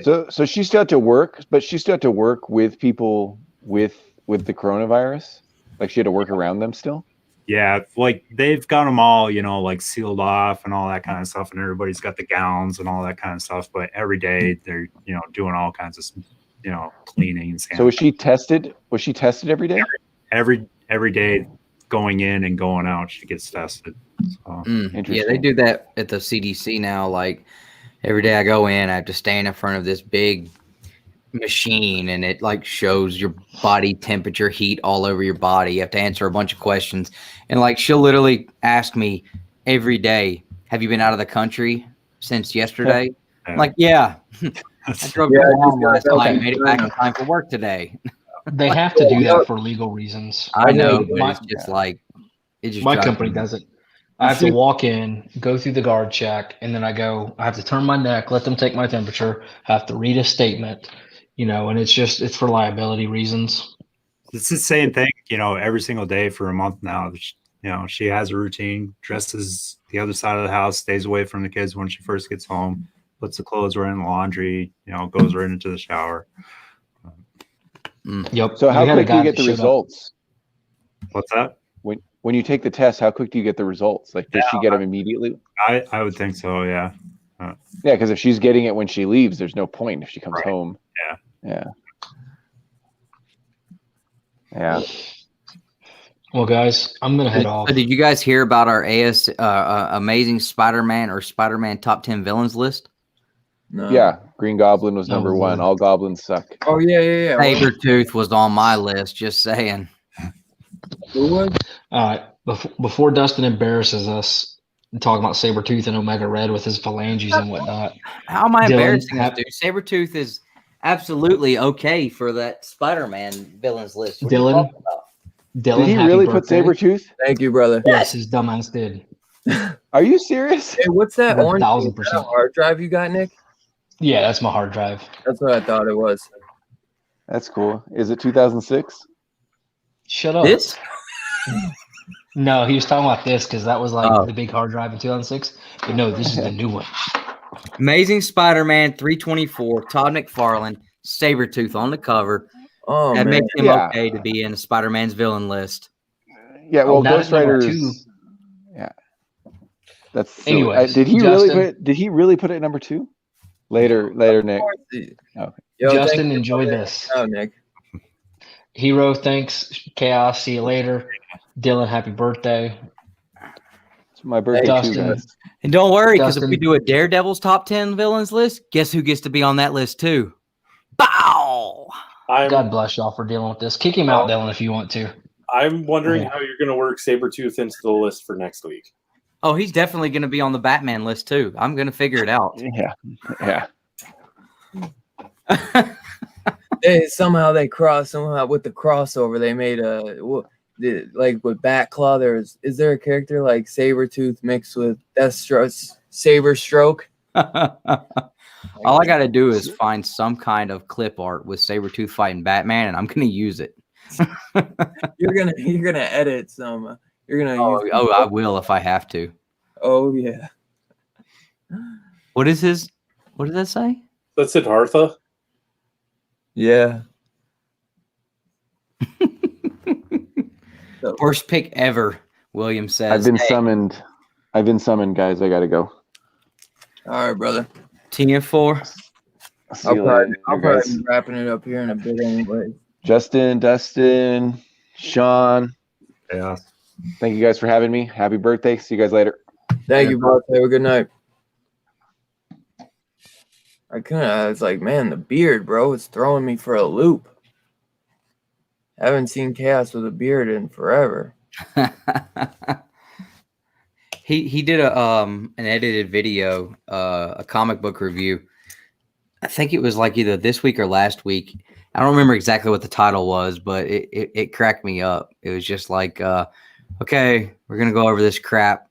So she still had to work, but she still had to work with people with the coronavirus. Like she had to work around them still. Yeah, like they've got them all, like sealed off and all that kind of stuff, and everybody's got the gowns and all that kind of stuff. But every day they're, doing all kinds of, cleaning and So was she tested? Was she tested every day? Every day, going in and going out, she gets tested. So. Yeah, they do that at the CDC now. Like every day I go in, I have to stand in front of this big machine, and it like shows your body temperature, heat all over your body. You have to answer a bunch of questions, and like she'll literally ask me every day, "Have you been out of the country since yesterday?" I'm like, yeah. I drove home last night, made it back in time for work today. They have to do that for legal reasons. I know, but it's just like my company does it. I have to walk in, go through the guard check, and then I have to turn my neck, let them take my temperature, have to read a statement, and it's for liability reasons. It's the same thing, every single day for a month now. She has a routine, dresses the other side of the house, stays away from the kids when she first gets home, puts the clothes right in the laundry, goes right into the shower. Yep. So how quick do you get the results? What's that? When you take the test, how quick do you get the results? Like, does she get them immediately? I would think so, yeah. Yeah, because if she's getting it when she leaves, there's no point if she comes home. Yeah. Well, guys, I'm gonna head off. Did you guys hear about our Amazing Spider-Man or Spider-Man top 10 villains list? No. Yeah, Green Goblin was number one. All goblins suck. Oh yeah. Sabretooth was on my list. Just saying. Who was? All right. Before Dustin embarrasses us talking about Sabretooth and Omega Red with his phalanges and whatnot. How am I embarrassing this dude? Sabretooth is absolutely okay for that Spider-Man villains list. Dylan, did he really put Sabretooth? Thank you, brother. Yes, his dumbass did. Are you serious? Hey, what's that orange 1000%. hard drive you got, Nick? Yeah, that's my hard drive. That's what I thought it was. That's cool. Is it 2006? Shut up. This? No, he was talking about this because that was like the big hard drive in 2006. But no, this is the new one. Amazing Spider-Man 324, Todd McFarlane, Sabretooth on the cover. Oh, that man. makes him okay to be in Spider-Man's villain list. Yeah, well, now Ghost that's number Rider's. 2. Yeah, that's. Anyways, did he Justin, really put it at number 2? Later, Nick. Okay. Justin, enjoy this. Oh, Nick. Hero, thanks. Chaos, see you later. Dylan, happy birthday. It's my birthday too, guys. And don't worry, because if Dustin. we do a Daredevil's top 10 villains list, guess who gets to be on that list too? Bow! God bless y'all for dealing with this. Kick him out, Dylan, if you want to. I'm wondering how you're going to work Sabretooth into the list for next week. Oh, he's definitely going to be on the Batman list too. I'm going to figure it out. Yeah. Somehow with the crossover they made like with Batclaw. Is there a character like Sabretooth mixed with Saberstroke? All I got to do is find some kind of clip art with Sabretooth fighting Batman, and I'm going to use it. You're gonna edit some. You're gonna. I will if I have to. Oh yeah. What did that say? That's Siddhartha. Yeah. Worst pick ever, William says. I've been summoned, guys. I gotta go. All right, brother. TF4. I'll probably be wrapping it up here in a bit anyway. Justin, Dustin, Sean. Yeah. Thank you guys for having me. Happy birthday. See you guys later. Thank you, bro. Have a good night. I was like, man, the beard, bro, is throwing me for a loop. I haven't seen Chaos with a beard in forever. He did an edited video, a comic book review. I think it was like either this week or last week. I don't remember exactly what the title was, but it cracked me up. It was just like, okay, we're gonna go over this crap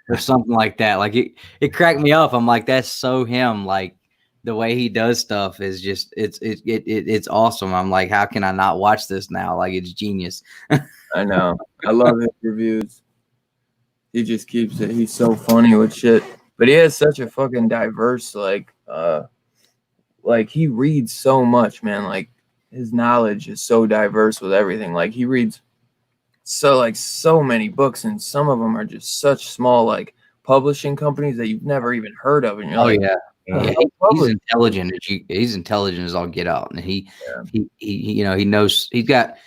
or something like that. Like it cracked me up. I'm like, that's so him. Like the way he does stuff is just it's awesome. I'm like, how can I not watch this now? Like it's genius. I know. I love his reviews. He just keeps it. He's so funny with shit. But he has such a fucking diverse, like he reads so much, man. Like his knowledge is so diverse with everything. Like he reads so many books, and some of them are just such small like publishing companies that you've never even heard of, and you're like, Yeah, he's intelligent. He's intelligent as all get out, and he knows. He's got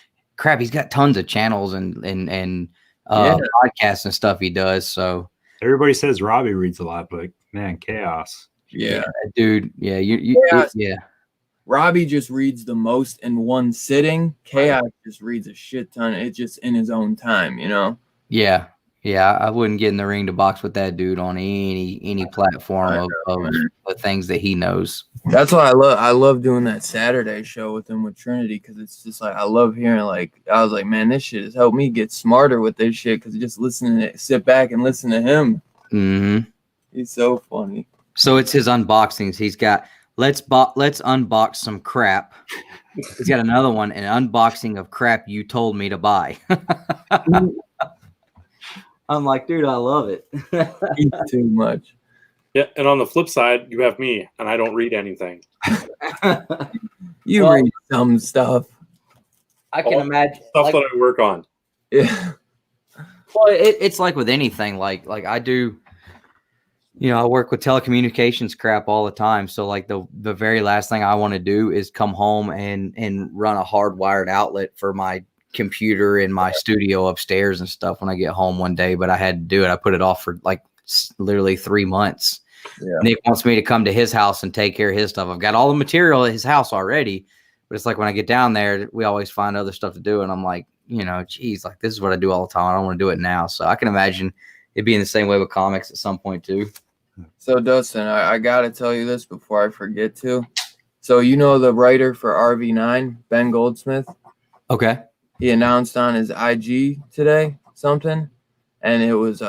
tons of channels and podcasts and stuff he does. So everybody says Robbie reads a lot, but man, chaos. Yeah, dude. Yeah, yeah. Robbie just reads the most in one sitting. Chaos just reads a shit ton. It's just in his own time, you know. Yeah. I wouldn't get in the ring to box with that dude on any platform of the things that he knows. That's why I love doing that Saturday show with him with Trinity, because it's just like I love hearing, like, I was like, man, this shit has helped me get smarter with this shit, because just sit back and listen to him. Mm-hmm. He's so funny. So it's his unboxings. He's got let's unbox some crap. He's got another one, an unboxing of crap you told me to buy. I'm like, dude, I love it. Too much. Yeah, and on the flip side, you have me, and I don't read anything. You read some stuff. I can imagine stuff that I work on. Yeah. Well, it's like with anything. Like I do. I work with telecommunications crap all the time. So like the very last thing I want to do is come home and run a hardwired outlet for my computer in my studio upstairs and stuff when I get home one day, but I had to do it. I put it off for like literally 3 months. Yeah. Nick wants me to come to his house and take care of his stuff. I've got all the material at his house already, but it's like when I get down there, we always find other stuff to do. And I'm like, geez, like this is what I do all the time. I don't want to do it now. So I can imagine it being the same way with comics at some point too. So Dustin, I got to tell you this before I forget to. So the writer for RV9, Ben Goldsmith? Okay. He announced on his IG today something, and it was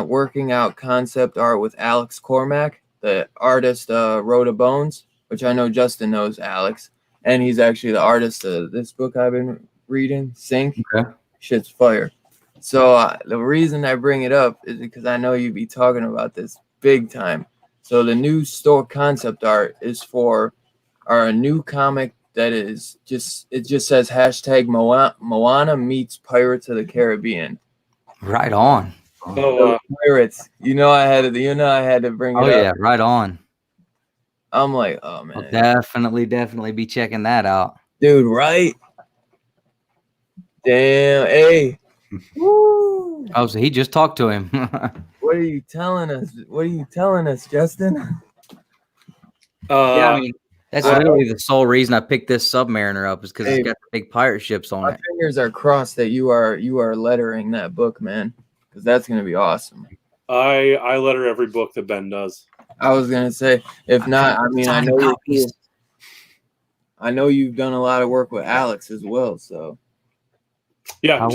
working out concept art with Alex Cormack, the artist Rhoda Bones, which I know Justin knows Alex, and he's actually the artist of this book I've been reading, Sync. Okay. Shit's fire. So the reason I bring it up is because I know you'd be talking about this big time. So the new store concept art is for our new comic that is just says hashtag Moana meets Pirates of the Caribbean. Right on. So, Pirates. I had to bring it up. Oh yeah, right on. I'm like, oh man. I'll definitely be checking that out. Dude, right? Damn, hey. Woo. Oh, so he just talked to him. What are you telling us, Justin? Yeah, I mean, that's literally the sole reason I picked this Submariner up is because it's got the big pirate ships on it. My fingers are crossed that you are lettering that book, man, because that's gonna be awesome. I letter every book that Ben does. I was gonna say, if not, I mean, I know you've done a lot of work with Alex as well, so. Yeah,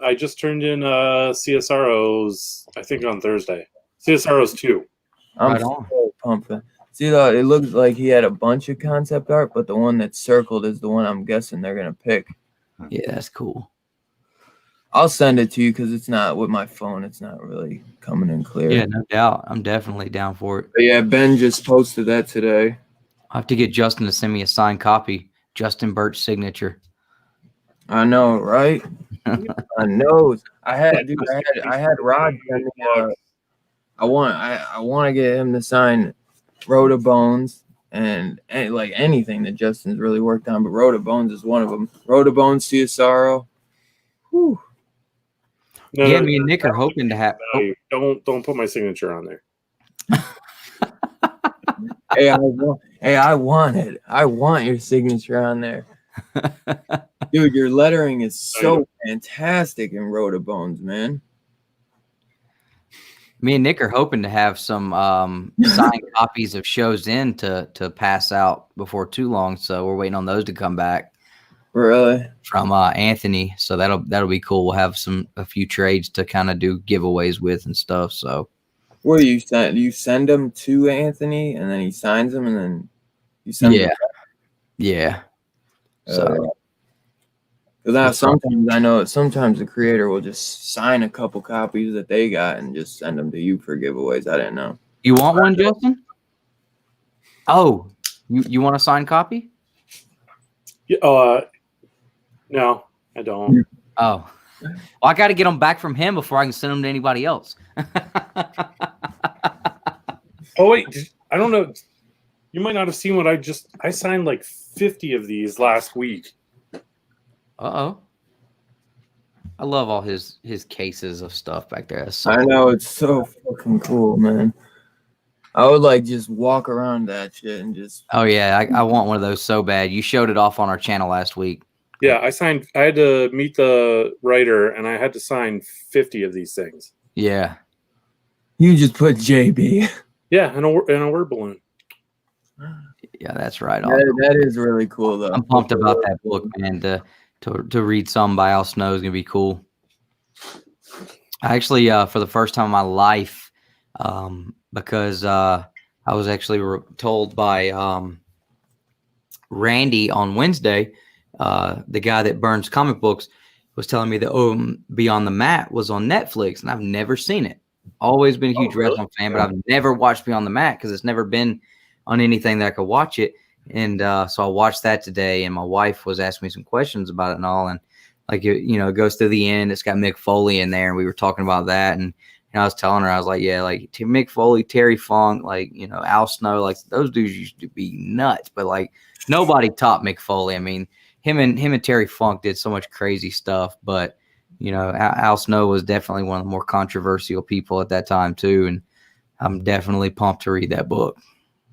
I just turned in CSROs, I think on Thursday. CSROs 2. I'm so pumped. See, though, it looks like he had a bunch of concept art, but the one that's circled is the one I'm guessing they're gonna pick. Yeah, that's cool. I'll send it to you because it's not with my phone. It's not really coming in clear. Yeah, no doubt. I'm definitely down for it. But yeah, Ben just posted that today. I have to get Justin to send me a signed copy. Justin Birch signature. I know, right? I know. I had Rod send me. I want to get him to sign Rhoda Bones and like anything that Justin's really worked on, but Rhoda Bones is one of them. Rhoda Bones, CSRO. Whew. No, me and Nick are hoping to have. Don't put my signature on there. Hey, I want it. I want your signature on there. Dude, your lettering is so fantastic in Rhoda Bones, man. Me and Nick are hoping to have some signed copies of shows in to pass out before too long. So we're waiting on those to come back. Really? From Anthony. So that'll be cool. We'll have a few trades to kind of do giveaways with and stuff. So what do you send? You send them to Anthony and then he signs them and then you send them back? Yeah. So because sometimes the creator will just sign a couple copies that they got and just send them to you for giveaways. I didn't know. You want one, Justin? Oh, you want a signed copy? Yeah, no, I don't. Oh. Well, I got to get them back from him before I can send them to anybody else. Oh wait, I don't know. You might not have seen what I signed like 50 of these last week. Uh-oh. I love all his cases of stuff back there. That's so I cool. know, it's so fucking cool, man. I would like just walk around that shit and just. Oh yeah, I want one of those so bad. You showed it off on our channel last week. Yeah, I had to meet the writer and I had to sign 50 of these things. Yeah. You just put JB. Yeah, and a word balloon. Yeah, that's right. That is really cool, though. I'm pumped about that book, man. To read some by Al Snow is gonna be cool. I actually, for the first time in my life, because I was actually told by Randy on Wednesday, the guy that burns comic books, was telling me that Beyond the Mat was on Netflix, and I've never seen it. Always been a huge wrestling fan, but I've never watched Beyond the Mat because it's never been on anything that I could watch it. And so I watched that today, and my wife was asking me some questions about it and all. And like, it goes to the end. It's got Mick Foley in there, and we were talking about that. And I was telling her, I was like, yeah, like Mick Foley, Terry Funk, like, Al Snow, like those dudes used to be nuts. But like nobody topped Mick Foley. I mean, him and Terry Funk did so much crazy stuff, but Al Snow was definitely one of the more controversial people at that time too, and I'm definitely pumped to read that book.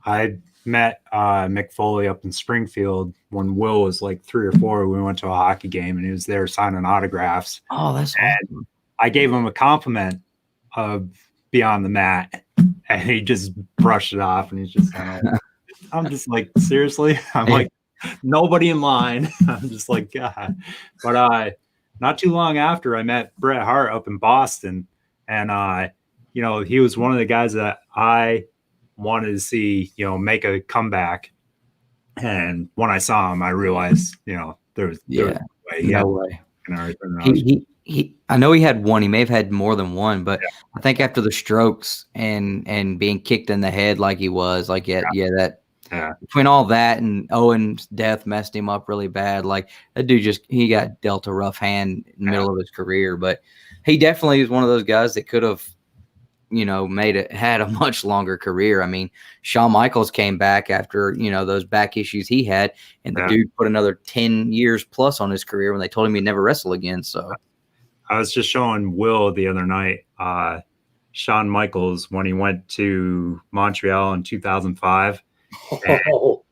I met Mick Foley up in Springfield when Will was like 3 or 4. We went to a hockey game and he was there signing autographs. Oh, that's awesome. I gave him a compliment of Beyond the Mat, and he just brushed it off, and he's just kind of. I'm just like, seriously? I'm like, nobody in line. I'm just like, God. But not too long after, I met Bret Hart up in Boston, and he was one of the guys that I wanted to see, make a comeback. And when I saw him, I realized, there was no way. No way. He I know he had one. He may have had more than one, but I think after the strokes and being kicked in the head like he was, like between all that and Owen's death messed him up really bad. Like that dude he got dealt a rough hand in the middle of his career, but he definitely is one of those guys that could have, had a much longer career. I mean, Shawn Michaels came back after, those back issues he had, and the dude put another 10 years plus on his career when they told him he'd never wrestle again. So I was just showing Will the other night, Shawn Michaels, when he went to Montreal in 2005. I know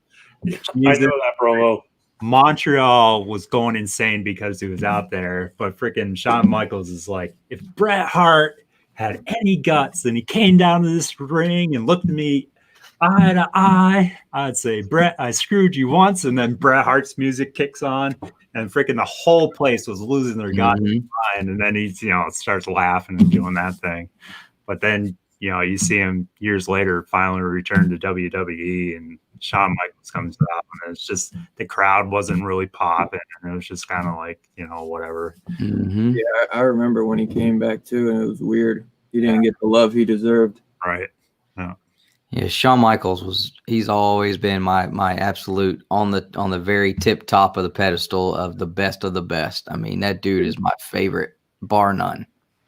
that promo. Montreal was going insane because he was out there, but freaking Shawn Michaels is like, if Bret Hart had any guts and he came down to this ring and looked at me eye to eye, I'd say, Bret, I screwed you once. And then Bret Hart's music kicks on, and freaking the whole place was losing their goddamn mind. And then he, starts laughing and doing that thing. But then, you see him years later finally return to WWE, and Shawn Michaels comes out, and it's just the crowd wasn't really popping, and it was just kind of like, whatever. Mm-hmm. Yeah, I remember when he came back too, and it was weird. He didn't get the love he deserved. Right. Yeah, Shawn Michaels he's always been my absolute on the very tip top of the pedestal of the best of the best. I mean, that dude is my favorite, bar none.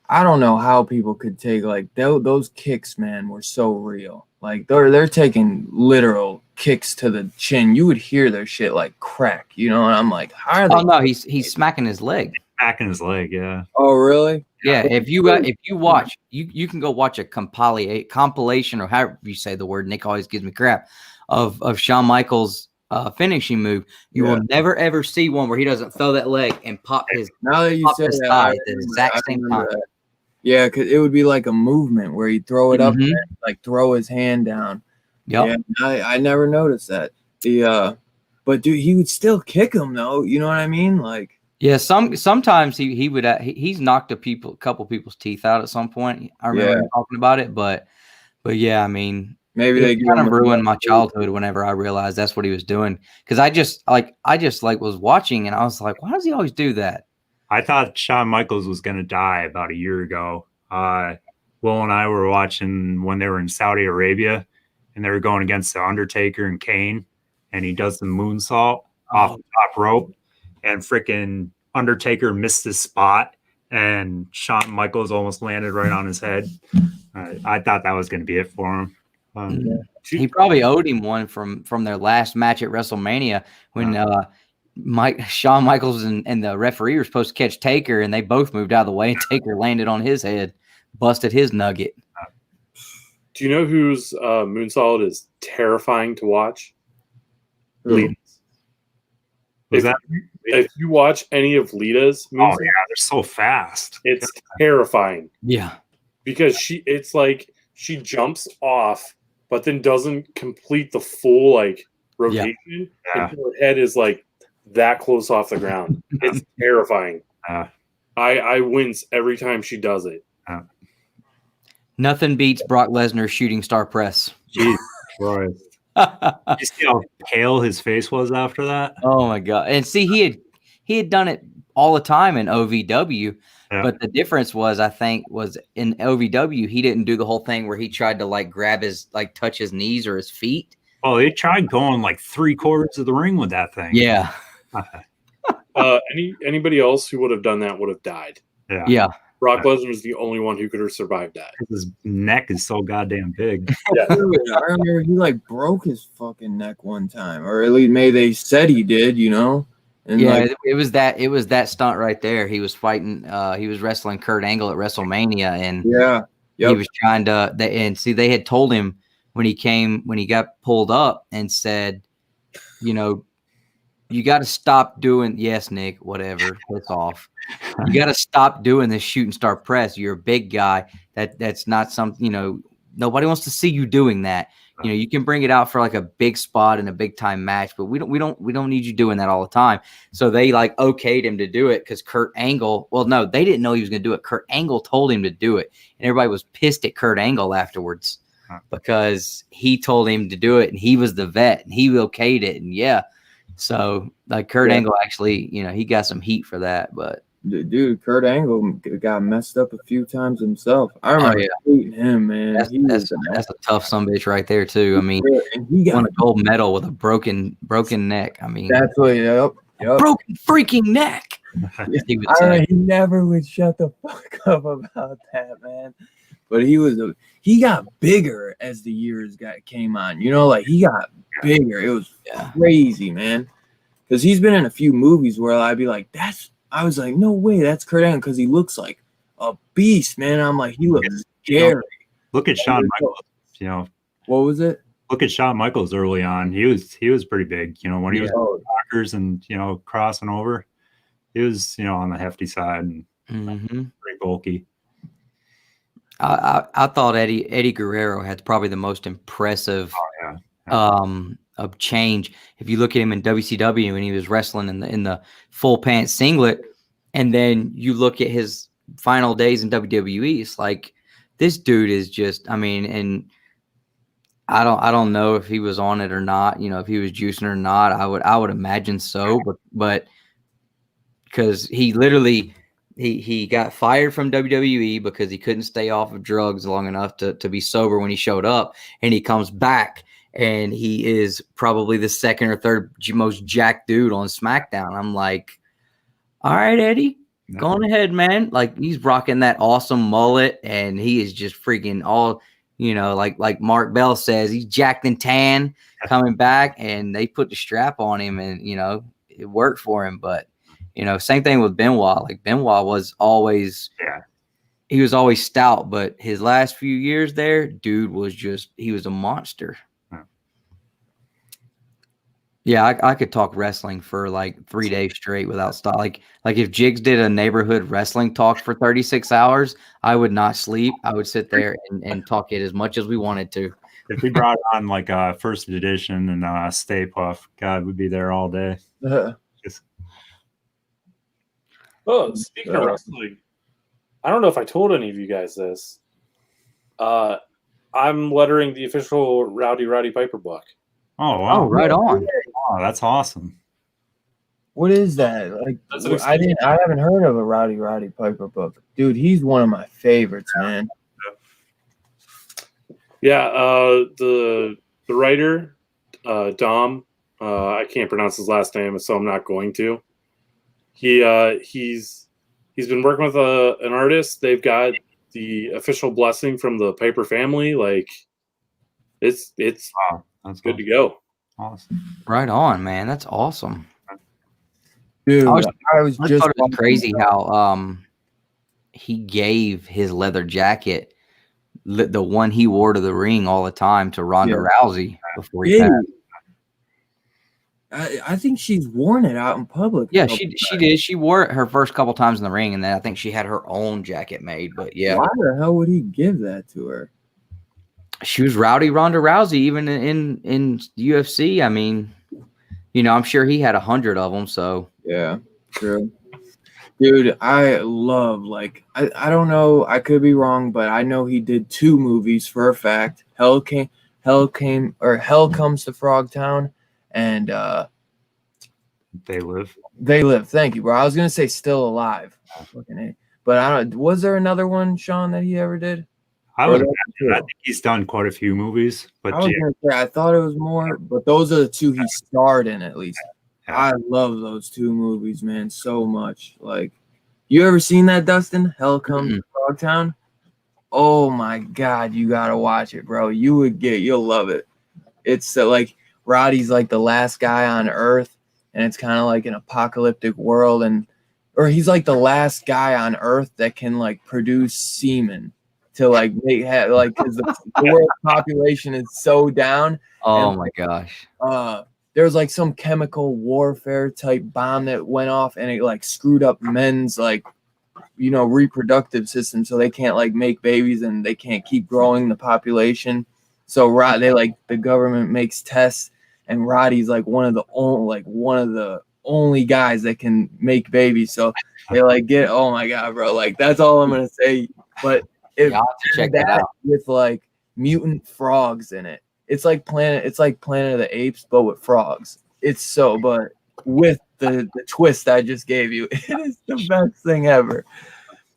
I don't know how people could take those kicks, man, were so real. Like they're taking literal kicks to the chin. You would hear their shit like crack, and I'm like, how are they? Oh no, he's smacking his leg. Smacking his leg, yeah. Oh really? Yeah. If you watch, you can go watch a compilation, or however you say the word. Nick always gives me crap of Shawn Michaels' finishing move. You will never ever see one where he doesn't throw that leg and pop his thigh at the exact same time. Yeah, because it would be like a movement where he'd throw it up and like throw his hand down. Yep. Yeah, I never noticed that. But dude, he would still kick him though. You know what I mean? Like, yeah. Sometimes he would. He's knocked a couple people's teeth out at some point. I remember him talking about it, but yeah, I mean, maybe they kind of ruined my childhood whenever I realized that's what he was doing. Because I just was watching, and I was like, why does he always do that? I thought Shawn Michaels was going to die about a year ago. Will and I were watching when they were in Saudi Arabia, and they were going against the Undertaker and Kane, and he does the moonsault off the top rope, and freaking Undertaker missed his spot, and Shawn Michaels almost landed right on his head. I thought that was going to be it for him. He probably owed him one from their last match at WrestleMania when Shawn Michaels and the referee were supposed to catch Taker, and they both moved out of the way, and Taker landed on his head, busted his nugget. Do you know whose moonsault is terrifying to watch? Lita's. If you watch any of Lita's moonsault, they're so fast. It's terrifying. Yeah, because it's like she jumps off, but then doesn't complete the full like rotation until her head is like that close off the ground. It's terrifying. I wince every time she does it. Nothing beats Brock Lesnar's shooting star press. Jesus Christ. You see how pale his face was after that? Oh my God. And see, he had done it all the time in OVW, but the difference was, I think, was in OVW, he didn't do the whole thing where he tried to like grab his, like touch his knees or his feet. Oh, he tried going like 3/4 of the ring with that thing. Yeah. Anybody else who would have done that would have died. Yeah. Brock Lesnar was the only one who could have survived that. His neck is so goddamn big. I remember he like broke his fucking neck one time, or at least maybe they said he did, you know. And it was that stunt right there. He was fighting. He was wrestling Kurt Angle at WrestleMania, and he was trying to. They had told him when he got pulled up and said, you know, you got to stop doing. Yes, Nick. Whatever. It's off. You got to stop doing this shooting star press. You're a big guy. That's not something, you know, nobody wants to see you doing that. You know, you can bring it out for like a big spot in a big time match, but we don't need you doing that all the time. So they like okayed him to do it because Kurt Angle, well, no, they didn't know he was going to do it. Kurt Angle told him to do it. And everybody was pissed at Kurt Angle afterwards because he told him to do it and he was the vet and he okayed it. And so like Kurt Angle actually, you know, he got some heat for that, but. Dude, Kurt Angle got messed up a few times himself. I remember hating him, man. That's a tough sumbitch right there too. I mean, he won a gold medal with a broken neck. I mean, that's what. Yep. Broken freaking neck. He never would shut the fuck up about that, man. But he got bigger as the years came on. You know, like he got bigger. It was crazy, man. Because he's been in a few movies where I'd be like, I was like, no way, that's Kurt Angle, because he looks like a beast, man. I'm like, he looks scary. Look at Shawn Michaels. You know, what was it? Look at Shawn Michaels early on. He was pretty big. You know, when he was rockers and crossing over, he was on the hefty side and pretty bulky. I thought Eddie Guerrero had probably the most impressive of change. If you look at him in WCW when he was wrestling in the full pants singlet, and then you look at his final days in WWE, it's like this dude is just, I mean, and I don't know if he was on it or not, if he was juicing or not. I would imagine so, but because he literally he got fired from WWE because he couldn't stay off of drugs long enough to be sober when he showed up, and he comes back and he is probably the second or third most jacked dude on SmackDown. I'm like, all right, Eddie, go on ahead, man. Like, he's rocking that awesome mullet, and he is just freaking all, like Mark Bell says, he's jacked and tan coming back, and they put the strap on him, and, it worked for him. But, same thing with Benoit. Like, Benoit was always he was always stout, but his last few years there, dude was he was a monster. Yeah, I could talk wrestling for like 3 days straight without stop. Like if Jigs did a neighborhood wrestling talk for 36 hours, I would not sleep. I would sit there and talk it as much as we wanted to. If we brought on like First Edition and Stay Puff, God, we'd be there all day. Speaking of wrestling, I don't know if I told any of you guys this. I'm lettering the official Roddy Piper book. Oh, wow. Oh, right on. Oh, that's awesome. What is that? Like, I haven't heard of a Roddy Piper book. Dude, he's one of my favorites, man. Yeah, the writer, Dom, I can't pronounce his last name, so I'm not going to. He's He's been working with an artist. They've got the official blessing from the Piper family. Like, it's Wow, that's good to go. awesome. Right on, man. That's awesome. Dude, I was thought just it was crazy how he gave his leather jacket, the one he wore to the ring all the time, to Ronda Rousey before he passed. I think she's worn it out in public. Yeah, she did. She wore it her first couple times in the ring, and then I think she had her own jacket made. But yeah, why the hell would he give that to her? She was rowdy Ronda Rousey, even in UFC. I mean, you know, I'm sure he had 100 of them. So yeah, true. Dude, I love, like, I don't know, I could be wrong, but I know he did 2 movies for a fact. Hell Comes to Frogtown, and They Live. They Live. Thank you, bro. I was gonna say Still Alive, but I don't. Was there another one, Sean, that he ever did? I would imagine. I think he's done quite a few movies, but I was gonna say I thought it was more, but those are the 2 he starred in at least. Yeah. I love those 2 movies, man, so much. Like, you ever seen that, Dustin? Hell Comes to Frogtown? Oh my God, you gotta watch it, bro. You'll love it. It's like Roddy's like the last guy on Earth, and it's kind of like an apocalyptic world, or he's like the last guy on Earth that can like produce semen to like make like, because the world population is so down. oh my gosh. There's like some chemical warfare type bomb that went off, and it like screwed up men's like, you know, reproductive system, so they can't like make babies and they can't keep growing the population. So the government makes tests, and Roddy's like one of the only guys that can make babies. So they like oh my God, bro, like that's all I'm gonna say. But if check that out with like mutant frogs in it. It's like Planet of the Apes, but with frogs. But with the twist I just gave you, it is the best thing ever.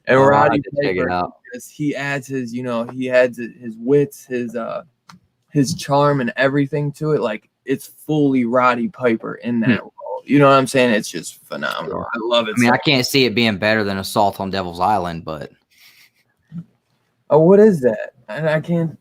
And Roddy Piper, he adds his wits, his charm and everything to it. Like, it's fully Roddy Piper in that role. You know what I'm saying? It's just phenomenal. I love it. I mean, I can't see it being better than Assault on Devil's Island, but what is that? And I can't.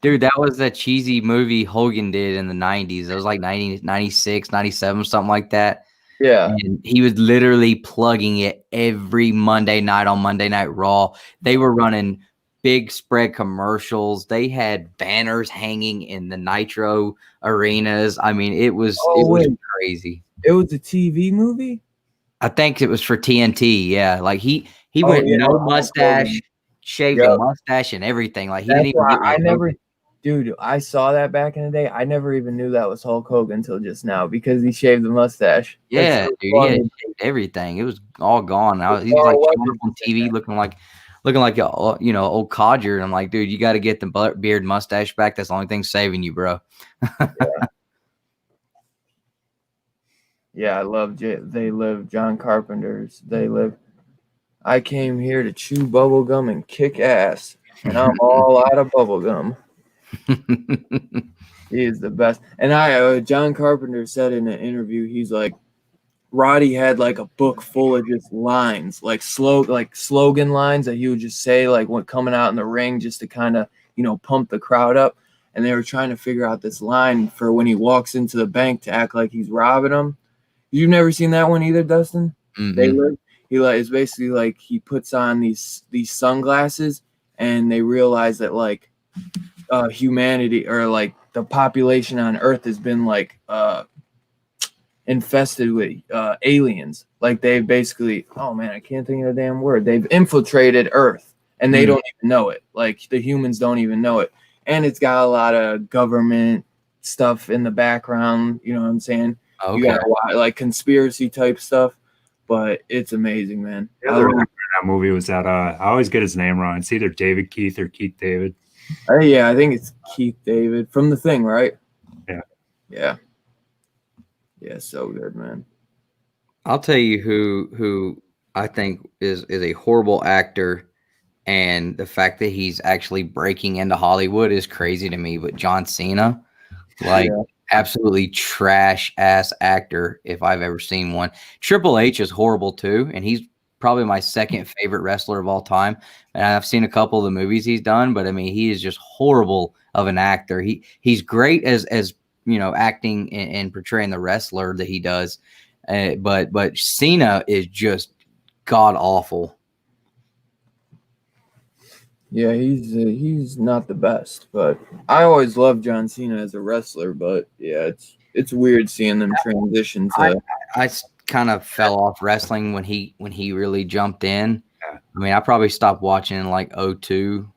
Dude, that was that cheesy movie Hogan did in the 90s. It was like 96, 97, something like that. Yeah. And he was literally plugging it every Monday night on Monday Night Raw. They were running big spread commercials. They had banners hanging in the Nitro arenas. I mean, it was crazy. It was a TV movie? I think it was for TNT. Yeah. Like he went no mustache, shaved the mustache and everything. Like he didn't even Dude, I saw that back in the day. I never even knew that was Hulk Hogan until just now because he shaved the mustache. Yeah, dude, he had shaved everything. It was all gone. He was like on TV looking like a old codger. And I'm like, dude, you got to get the beard mustache back. That's the only thing saving you, bro. Yeah, I love They Live. John Carpenter's They Live. I came here to chew bubblegum and kick ass, and I'm all out of bubblegum. He is the best. And John Carpenter said in an interview, he's like, Roddy had like a book full of just lines, like slogan lines that he would just say like when coming out in the ring just to kind of, pump the crowd up. And they were trying to figure out this line for when he walks into the bank to act like he's robbing them. You've never seen that one either, Dustin? Mm-hmm. They Live. It's basically like he puts on these sunglasses, and they realize that like humanity or like the population on Earth has been like infested with aliens. Like they've basically, oh man, I can't think of the damn word. They've infiltrated Earth, and they don't even know it. Like the humans don't even know it. And it's got a lot of government stuff in the background. You know what I'm saying? Okay. You got like conspiracy type stuff, but it's amazing, man. The other actor in that movie was that I always get his name wrong. It's either David Keith or Keith David. Yeah, I think it's Keith David from The Thing, right? Yeah. So good, man. I'll tell you who I think is a horrible actor, and the fact that he's actually breaking into Hollywood is crazy to me. But John Cena, absolutely trash ass actor if I've ever seen one. Triple H is horrible too, and he's probably my second favorite wrestler of all time. And I've seen a couple of the movies he's done, but I mean, he is just horrible of an actor. He's great as acting and portraying the wrestler that he does. But Cena is just god awful. Yeah, he's not the best, but I always loved John Cena as a wrestler. But yeah, it's weird seeing them transition to. I kind of fell off wrestling when he really jumped in. I mean, I probably stopped watching in like 02,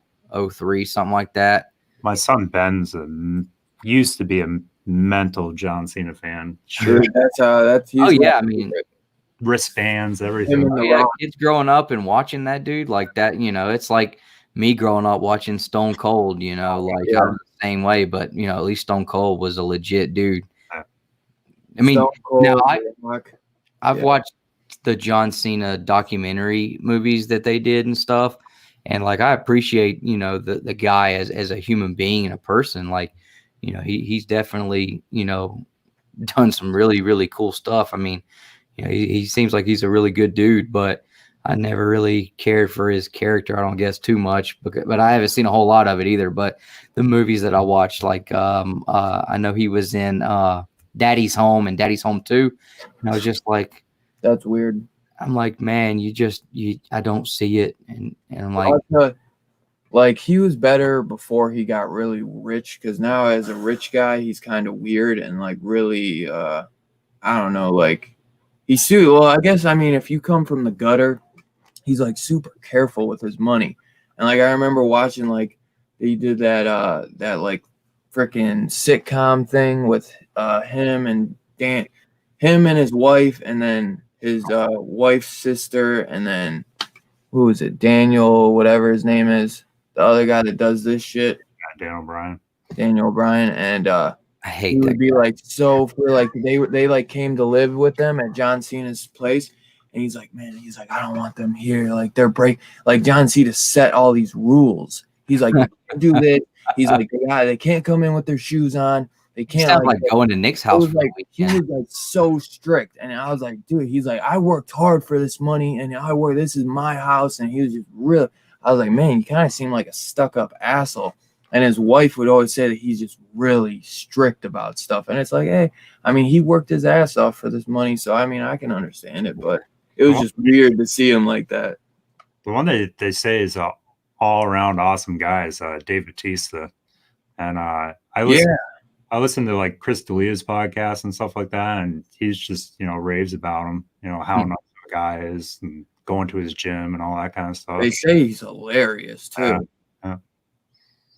03, something like that. My son Ben's used to be a mental John Cena fan. Sure, that's oh yeah, I mean, wristbands, everything. Yeah, kids growing up and watching that dude like that, it's like me growing up watching Stone Cold, I was the same way, but at least Stone Cold was a legit dude. I mean, now I've watched the John Cena documentary movies that they did and stuff, and like I appreciate the guy as a human being and a person. Like he's definitely done some really, really cool stuff. I mean, he seems like he's a really good dude, but I never really cared for his character, I don't guess, too much, but I haven't seen a whole lot of it either. But the movies that I watched, like I know he was in Daddy's Home and Daddy's Home 2, and I was just like, that's weird. I'm like, man, I don't see it, and I'm like he was better before he got really rich, because now as a rich guy, he's kind of weird and like really, I don't know, like well, I guess, I mean, if you come from the gutter, he's like super careful with his money. And like I remember watching like he did that like freaking sitcom thing with him and his wife, and then his wife's sister, and then who is it, Daniel, whatever his name is, the other guy that does this shit. Daniel Bryan, and I hate he that would be like, so for like they like came to live with them at John Cena's place, and he's like, man, I don't want them here, like they're like John Cena set all these rules. He's like, do this. He's like, yeah, they can't come in with their shoes on. They can't. Sounds like going to Nick's house. He was like so strict, and I was like, dude, he's like, I worked hard for this money, and this is my house, and he was just real. I was like, man, you kind of seem like a stuck-up asshole. And his wife would always say that he's just really strict about stuff. And it's like, hey, I mean, he worked his ass off for this money, so I mean, I can understand it, but it was just weird to see him like that. The one that they say is all-around awesome guy is Dave Bautista. And I listen to like Chris D'Elia's podcast and stuff like that, and he's just raves about him, how nice the guy is, and going to his gym and all that kind of stuff. They say he's hilarious too.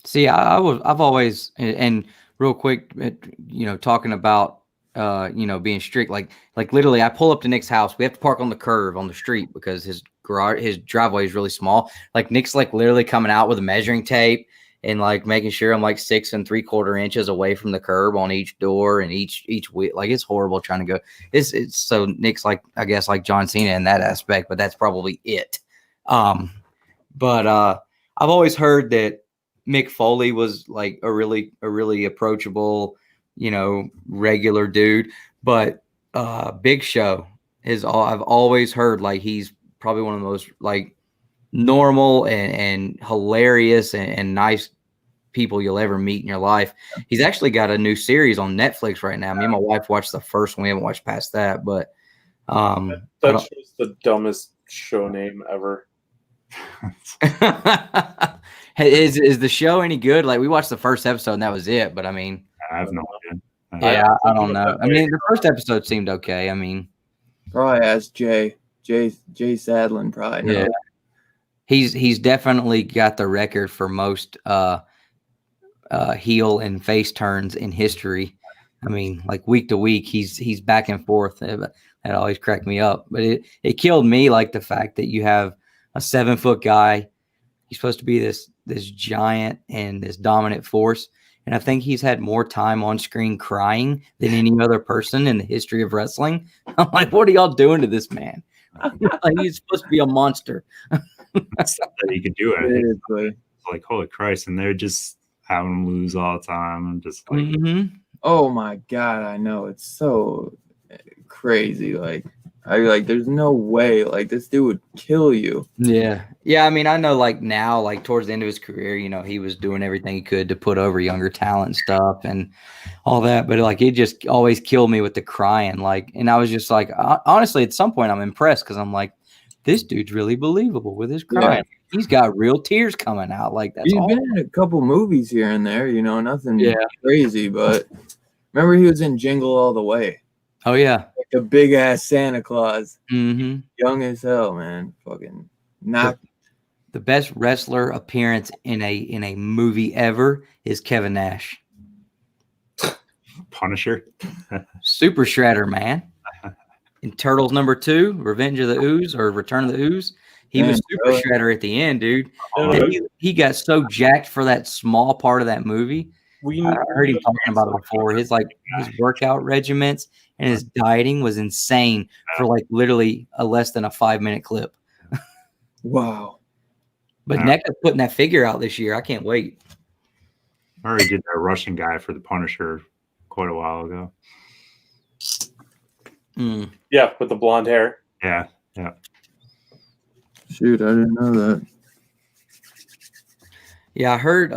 See, I've always, and real quick, talking about being strict, like literally, I pull up to Nick's house. We have to park on the curve on the street because his driveway is really small. Like Nick's like literally coming out with a measuring tape and like making sure I'm like 6 3/4 inches away from the curb on each door and each wheel. Like it's horrible trying to go. It's so Nick's like, I guess, like John Cena in that aspect, but that's probably it. But I've always heard that Mick Foley was like a really approachable, regular dude. But Big Show I've always heard like he's probably one of the most like normal and hilarious and nice people you'll ever meet in your life. He's actually got a new series on Netflix right now. Me and my wife watched the first one. We haven't watched past that, but that's just the dumbest show name ever. Is the show any good? Like we watched the first episode and that was it, but I mean, I have no idea. Yeah, I don't know. I mean, the first episode seemed okay. I mean, probably ask Jay Sadlin, probably. No. Yeah, he's definitely got the record for most heel and face turns in history. I mean, like week to week, he's back and forth. That always cracked me up. But it killed me, like the fact that you have a 7-foot guy. He's supposed to be this giant and this dominant force. And I think he's had more time on screen crying than any other person in the history of wrestling. I'm like, what are y'all doing to this man? Like, he's supposed to be a monster. That's not that he could do it. It's like, holy Christ. And they're just having him lose all the time. I'm just like, oh my God, I know. It's so crazy. Like, I'd be like, there's no way. Like, this dude would kill you. Yeah. Yeah. I mean, I know like now, like towards the end of his career, you know, he was doing everything he could to put over younger talent and stuff and all that. But like, it just always killed me with the crying. Like, and I was just like, honestly, at some point I'm impressed because I'm like, this dude's really believable with his crying. Yeah. He's got real tears coming out. Like, that's He's all. been in a couple movies here and there, you know, nothing Yeah. crazy. But remember, he was in Jingle All the Way. Oh, yeah. Like the big ass Santa Claus. Mm-hmm. Young as hell, man. Fucking knocked. The best wrestler appearance in a movie ever is Kevin Nash. Punisher. Super Shredder, man. In Turtles #2, Revenge of the Ooze or Return of the Ooze, he was Super Shredder at the end, dude. He got so jacked for that small part of that movie. I heard him talking about it before. His workout regiments and his dieting was insane for like literally less than a 5-minute clip. Wow. But NECA's putting that figure out this year. I can't wait. I already did that Russian guy for the Punisher quite a while ago. Yeah, with the blonde hair. Yeah. Shoot, I didn't know that. Yeah, I heard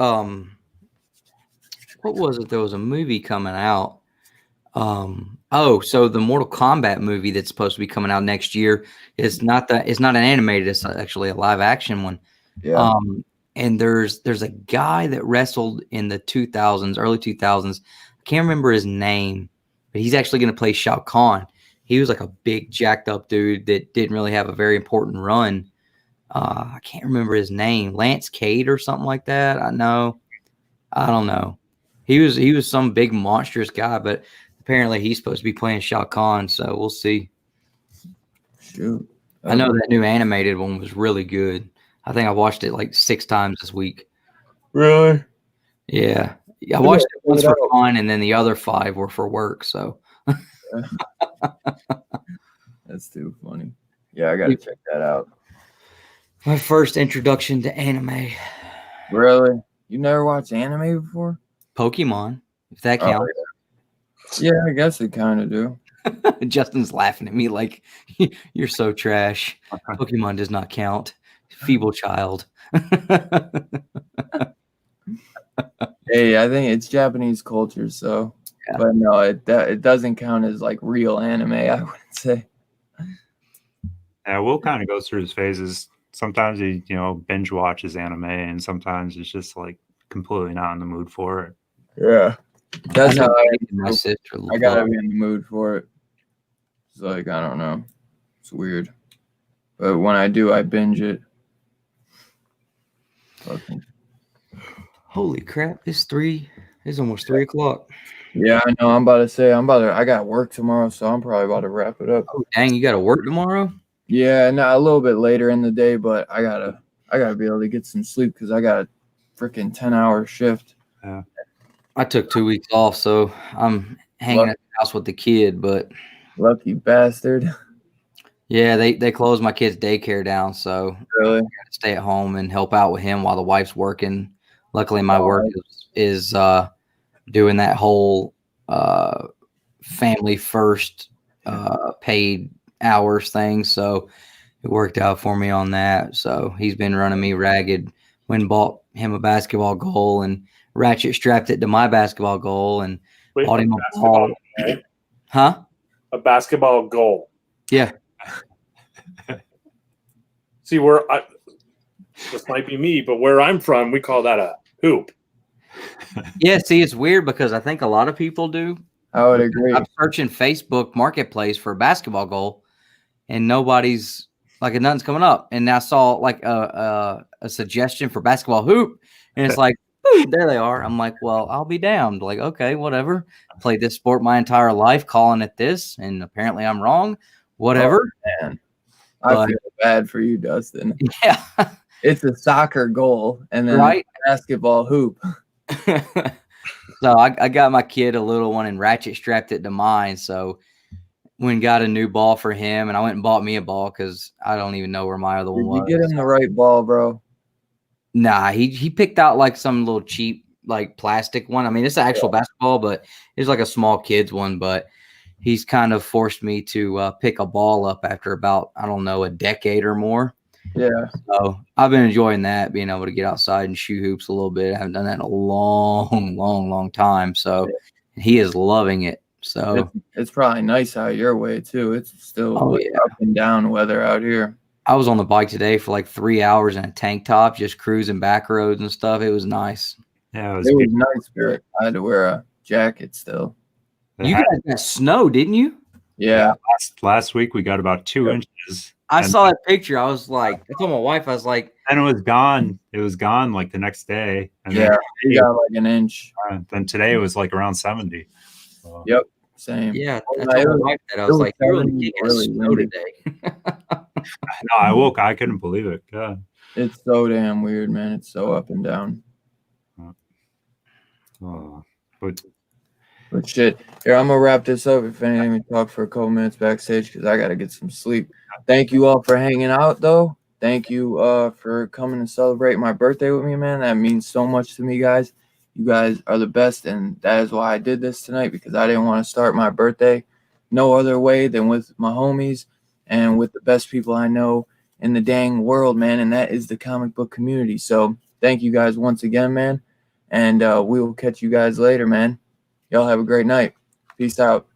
what was it? There was a movie coming out. So the Mortal Kombat movie that's supposed to be coming out next year is not an animated, it's actually a live action one. Yeah. And there's a guy that wrestled in the 2000s, early 2000s. I can't remember his name, but he's actually going to play Shao Kahn. He was like a big jacked up dude that didn't really have a very important run. I can't remember his name, Lance Cade or something like that. I don't know. He was some big monstrous guy, but apparently he's supposed to be playing Shao Kahn, so we'll see. Shoot. I know that new animated one was really good. I think I watched it like 6 times this week. Really? Yeah. I watched it once for fun, and then the other 5 were for work, so. That's too funny. Yeah, I got to check that out. My first introduction to anime. Really? You never watched anime before? Pokemon, if that counts. Yeah, I guess it kind of do. Justin's laughing at me like, you're so trash. Pokemon does not count. Feeble child. Hey, I think it's Japanese culture, so. Yeah. But no, it doesn't count as like real anime, I wouldn't say. Yeah, Will kind of goes through his phases. Sometimes he, binge watches anime, and sometimes it's just like completely not in the mood for it. Yeah, that's how my sister. I gotta be in the mood for it. It's like, I don't know, it's weird, but when I do, I binge it. Okay. Holy crap! It's almost 3 o'clock. Yeah, I know. I got work tomorrow, so I'm probably about to wrap it up. Oh, dang, you got to work tomorrow? Yeah, no, a little bit later in the day, but I gotta be able to get some sleep because I got a freaking 10-hour shift. Yeah. I took 2 weeks off, so I'm hanging at the house with the kid. But lucky bastard. Yeah, they closed my kid's daycare down, so really? I gotta stay at home and help out with him while the wife's working. Luckily, my work is doing that whole family first paid hours thing, so it worked out for me on that. So he's been running me ragged. Went and bought him a basketball goal and ratchet strapped it to my basketball goal and bought him a ball. Huh? A basketball goal. Yeah. See, this might be me, but where I'm from, we call that a hoop. Yeah, see, it's weird because I think a lot of people do. I would agree. I'm searching Facebook Marketplace for a basketball goal, and nothing's coming up. And I saw like a suggestion for basketball hoop, and it's like, ooh, there they are. I'm like, well, I'll be damned. Like, okay, whatever. Played this sport my entire life, calling it this, and apparently I'm wrong. Whatever. Oh, man. I feel bad for you, Dustin. Yeah. It's a soccer goal and then a basketball hoop. So I got my kid a little one and ratchet strapped it to mine. So went and got a new ball for him, and I went and bought me a ball because I don't even know where my other one was. Did you get him the right ball, bro? Nah, he picked out like some little cheap like plastic one. I mean, it's an actual basketball, but it's like a small kid's one. But he's kind of forced me to pick a ball up after about, I don't know, a decade or more. Yeah. So I've been enjoying that, being able to get outside and shoot hoops a little bit. I haven't done that in a long time. So he is loving it. So it's probably nice out your way too. It's still up and down weather out here. I was on the bike today for like 3 hours in a tank top, just cruising back roads and stuff. It was nice. Yeah, it was nice, Spirit. I had to wear a jacket still. You guys got snow, didn't you? Yeah. Last week we got about 2 inches. I saw that picture. I was like, I told my wife, I was like, and it was gone. It was gone like the next day. And yeah, we got like an inch. Then today it was like around 70. So. Yep, same. Yeah, I told my wife that. I was like, you're really snow today. No, I woke. I couldn't believe it. God. It's so damn weird, man. It's so up and down. But shit, here, I'm gonna wrap this up. If anything, we talk for a couple minutes backstage because I gotta get some sleep. Thank you all for hanging out, though. Thank you for coming to celebrate my birthday with me, man. That means so much to me, guys. You guys are the best, and that is why I did this tonight, because I didn't want to start my birthday no other way than with my homies and with the best people I know in the dang world, man, and that is the comic book community. So thank you guys once again, man, and we will catch you guys later, man. Y'all have a great night. Peace out.